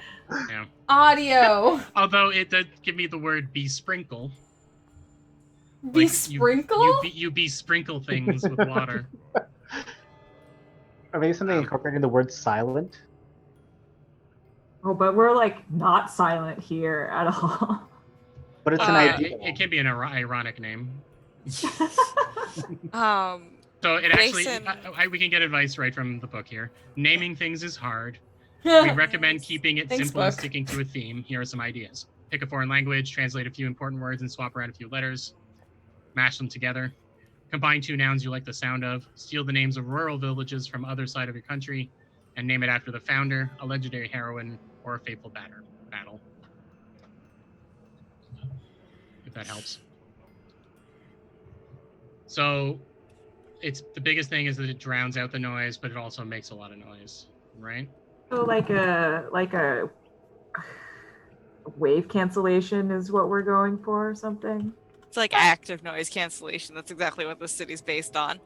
audio. Although it did give me the word besprinkle. Besprinkle? You besprinkle things with water. Or maybe something incorporating the word silent. Oh, but we're like not silent here at all. But it's an idea. It can be an ironic name. So it actually, we can get advice right from the book here. Naming things is hard. We recommend keeping it simple and sticking to a theme. Here are some ideas. Pick a foreign language, translate a few important words, and swap around a few letters. Mash them together. Combine two nouns you like the sound of. Steal the names of rural villages from other side of your country, and name it after the founder, a legendary heroine, or a fateful battle. If that helps. So, the biggest thing is that it drowns out the noise, but it also makes a lot of noise, right? So like a wave cancellation is what we're going for, or something. It's like active noise cancellation. That's exactly what this city's based on.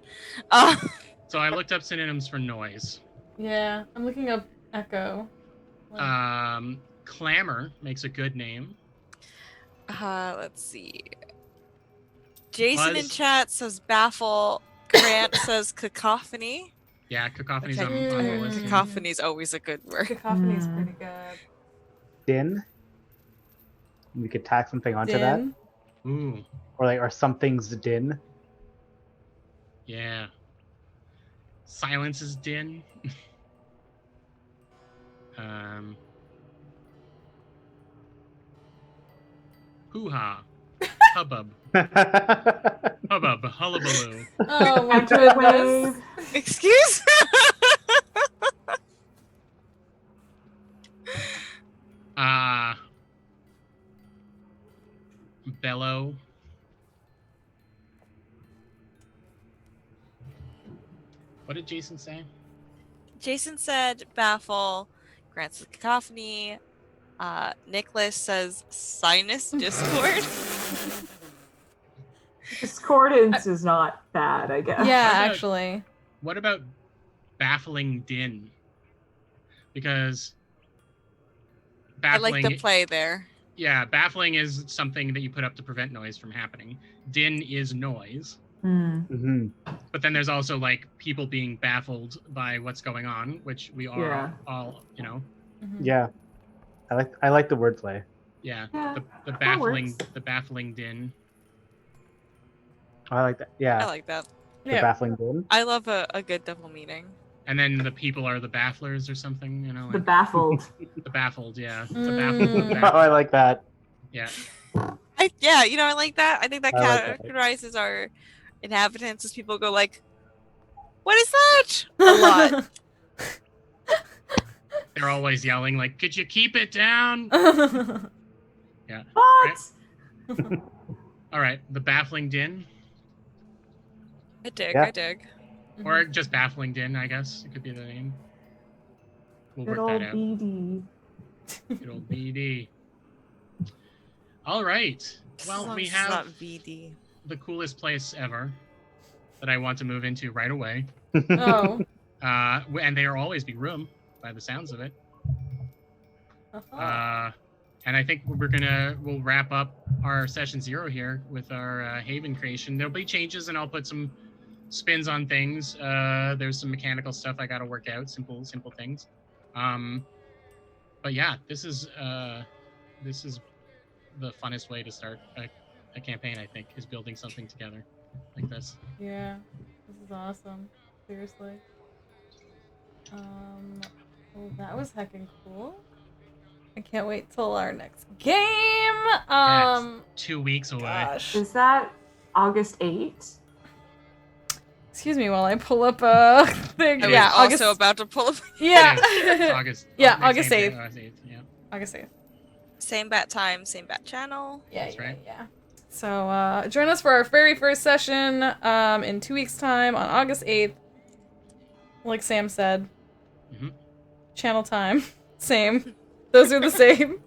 So I looked up synonyms for noise. Yeah, I'm looking up echo. Clamor makes a good name. Let's see. Jason in chat says baffle. Grant says cacophony. Yeah, cacophony's on the list. Cacophony's always a good word. Cacophony's pretty good. Din. We could tack something onto that. Ooh. Or something's din. Yeah. Silence is din. Hoo-ha. Hubbub. Hubbub. Hullabaloo. Oh my goodness. Excuse? Bellow. What did Jason say? Jason said baffle. Grant says cacophony. Nicholas says sinus discord. Discordance is not bad, I guess. Yeah, actually. What about baffling din? because I like baffling. the play there. Yeah, baffling is something that you put up to prevent noise from happening. Din is noise. Hmm. But then there's also like people being baffled by what's going on, which we are Yeah. all, you know. Mhm. Yeah, I like the wordplay. Yeah, Yeah, the that baffling works. the baffling din. I like that. Yeah, I like that. the Yeah. baffling din. I love a good double meaning. And then the people are the bafflers or something, you know, The like baffled. the baffled, yeah. The Mm. Oh, I like that. Yeah. Yeah, you know, I like that. I think that I like that. characterizes our inhabitants as people go like, "What is that?" A lot. They're always yelling like, "Could you keep it down?" Yeah. What? All right, the baffling din, I dig. Yeah. I dig. or just baffling din, I guess it could be the name. We'll Good work old that out. BD. Good old BD. All right. Well, As long we as it's have not VD. the coolest place ever that I want to move into right away. Oh. And there will always be room, by the sounds of it. Uh-huh. And I think we'll wrap up our session 0 here with our Haven creation. There'll be changes, and I'll put some spins on things. There's some mechanical stuff I got to work out, simple things. But yeah, this is the funnest way to start a campaign. I think is building something together like this. Yeah. This is awesome. Seriously. Well, that was heckin' cool. I can't wait till our next game. Yeah, it's 2 weeks away. Gosh. Is that August 8th? Excuse me while I pull up a thing. I Yeah, was August. also about to pull up. Yeah. It's August. Yeah, next August game, 8th. August 8th. Yeah. August 8th. Same bat time, same bat channel. Yeah, That's right. Yeah. So join us for our very first session in 2 weeks' time on August 8th. Like Sam said. Mhm. Channel time. Same. Those are the same.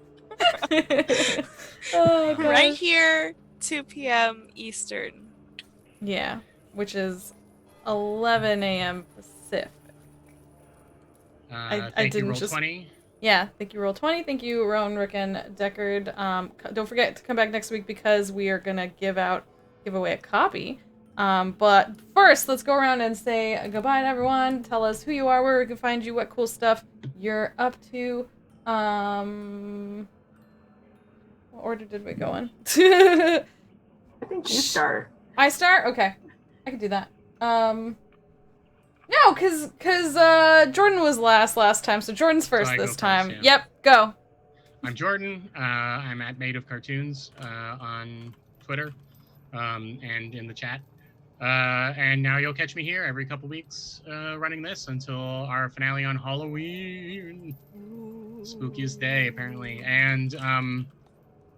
Oh, gosh. Right here, 2 p.m. Eastern. Yeah. Which is 11 a.m. Pacific. I Thank you, didn't Roll just- 20. Yeah, thank you, Roll20. Thank you, Rowan, Rick, and Deckard. Don't forget to come back next week because we are gonna give away a copy. But first, let's go around and say goodbye to everyone. Tell us who you are, where we can find you, what cool stuff you're up to. What order did we go in? I think you start. I start? Okay, I can do that. No, cause Jordan was last time, so Jordan's first I go this first, time. yeah. Yep, go. I'm Jordan. I'm at Made of Cartoons on Twitter and in the chat. And now you'll catch me here every couple weeks running this until our finale on Halloween. Spookiest day, apparently. And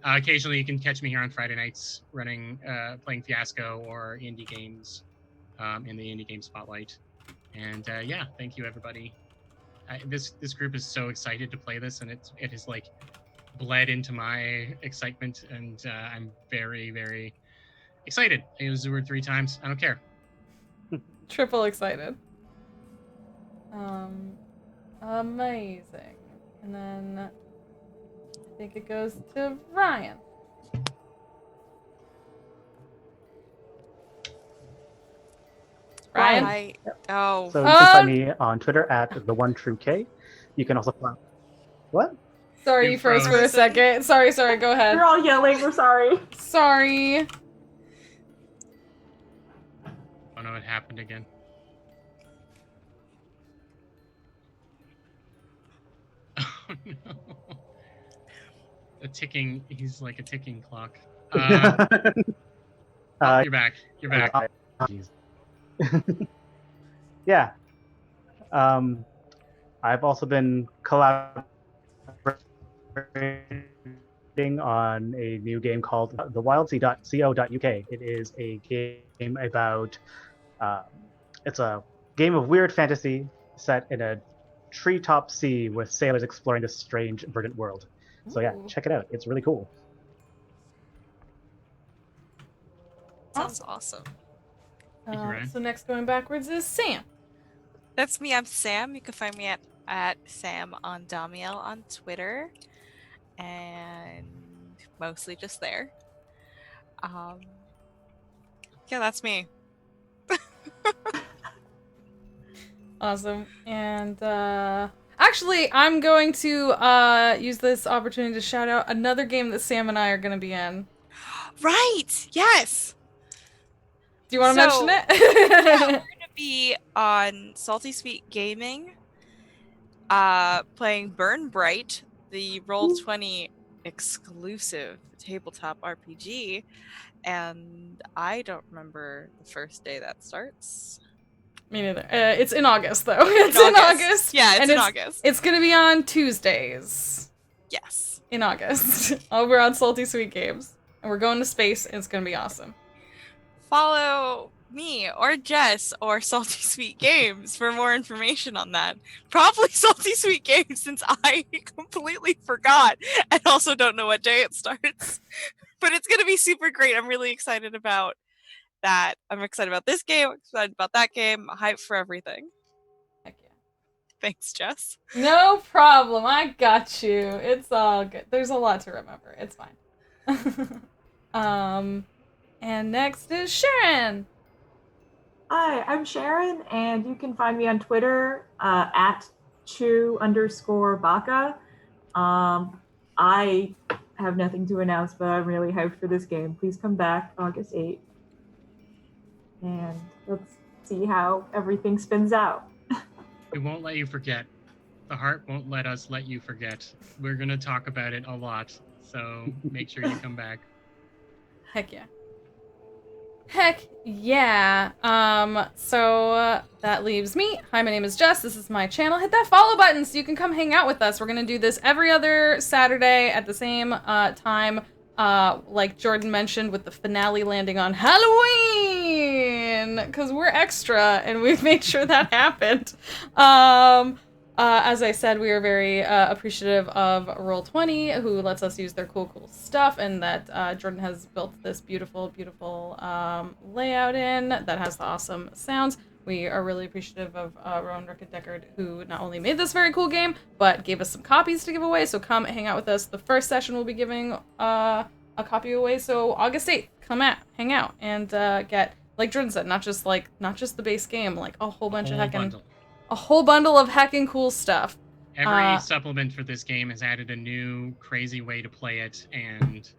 occasionally you can catch me here on Friday nights running, playing Fiasco or indie games in the Indie Game Spotlight. And yeah, thank you, everybody. This group is so excited to play this, and it has like bled into my excitement, and I'm very, very excited. I used the word 3 times. I don't care. Triple excited. Amazing. And then I think it goes to Ryan. Ryan? Oh, So you can find me on Twitter at @TheOneTrueK. You can also find what? Sorry, You you froze for a froze. second. Sorry, go ahead. We're all yelling. We're sorry. Sorry. Oh no, it happened again. Oh no. He's like a ticking clock. You're back. You're back. Jeez. Yeah. I've also been collaborating on a new game called thewildsea.co.uk. It is a game about it's a game of weird fantasy set in a treetop sea with sailors exploring this strange verdant world. So yeah, Ooh. check it out. It's really cool. sounds awesome. Thank you, Ryan. So next going backwards is Sam. That's me. I'm Sam. You can find me at at Sam on Damiel on Twitter, and mostly just there. Yeah, that's me. Awesome. And actually, I'm going to use this opportunity to shout out another game that Sam and I are going to be in. Right. Yes. Do you want to mention Yeah, it? we're gonna be on Salty Sweet Gaming, playing Burn Bright, the Roll20 exclusive tabletop RPG, and I don't remember the first day that starts. Me neither. It's in August, though. It's in August. Yeah, it's and in August. It's going to be on Tuesdays. Yes. In August. Over on Salty Sweet Games. And we're going to space, and it's going to be awesome. Follow me or Jess or Salty Sweet Games for more information on that. Probably Salty Sweet Games, since I completely forgot and also don't know what day it starts. But it's going to be super great. I'm really excited about that. I'm excited about this game. I'm excited about that game. I'm hyped for everything. Heck yeah. Thanks, Jess. No problem. I got you. It's all good. There's a lot to remember. It's fine. And next is Sharon. Hi, I'm Sharon, and you can find me on Twitter at @chu_baka. I have nothing to announce, but I'm really hyped for this game. Please come back August 8th. And let's see how everything spins out. We won't let you forget. The heart won't let us let you forget. We're going to talk about it a lot, so make sure you come back. Heck yeah. Heck yeah. So that leaves me. Hi, my name is Jess. This is my channel. Hit that follow button so you can come hang out with us. We're gonna do this every other Saturday at the same time. Like Jordan mentioned, with the finale landing on Halloween, because we're extra and we've made sure that happened. As I said, we are very appreciative of Roll20, who lets us use their cool stuff, and that Jordan has built this beautiful layout in that has the awesome sounds. We are really appreciative of Rowan Rickett-Deckard, who not only made this very cool game, but gave us some copies to give away, so come hang out with us. The first session we'll be giving a copy away, so August 8th, hang out, and get, like Jordan said, not just the base game, like a whole bunch of heckin'... A whole bundle of heckin' cool stuff. Every supplement for this game has added a new crazy way to play it, and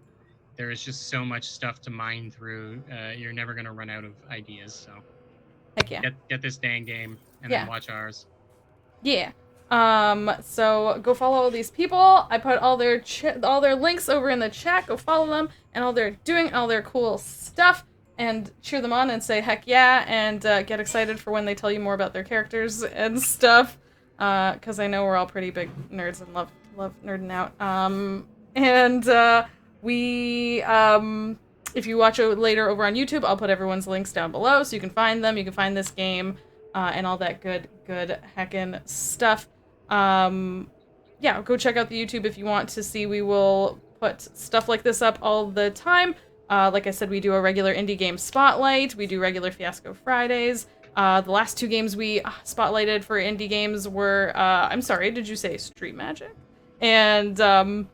there is just so much stuff to mine through. You're never going to run out of ideas, so heck yeah. Get this dang game and then watch ours. Yeah. So go follow all these people. I put all their links over in the chat. Go follow them and all they're doing, all their cool stuff. And cheer them on and say heck yeah, and get excited for when they tell you more about their characters and stuff. Because I know we're all pretty big nerds and love nerding out. If you watch it later over on YouTube, I'll put everyone's links down below so you can find them. You can find this game and all that good heckin' stuff. Yeah, go check out the YouTube if you want to see. We will put stuff like this up all the time. Like I said, we do a regular indie game spotlight. We do regular Fiasco Fridays. The last 2 games we spotlighted for indie games were, I'm sorry, did you say Street Magic? And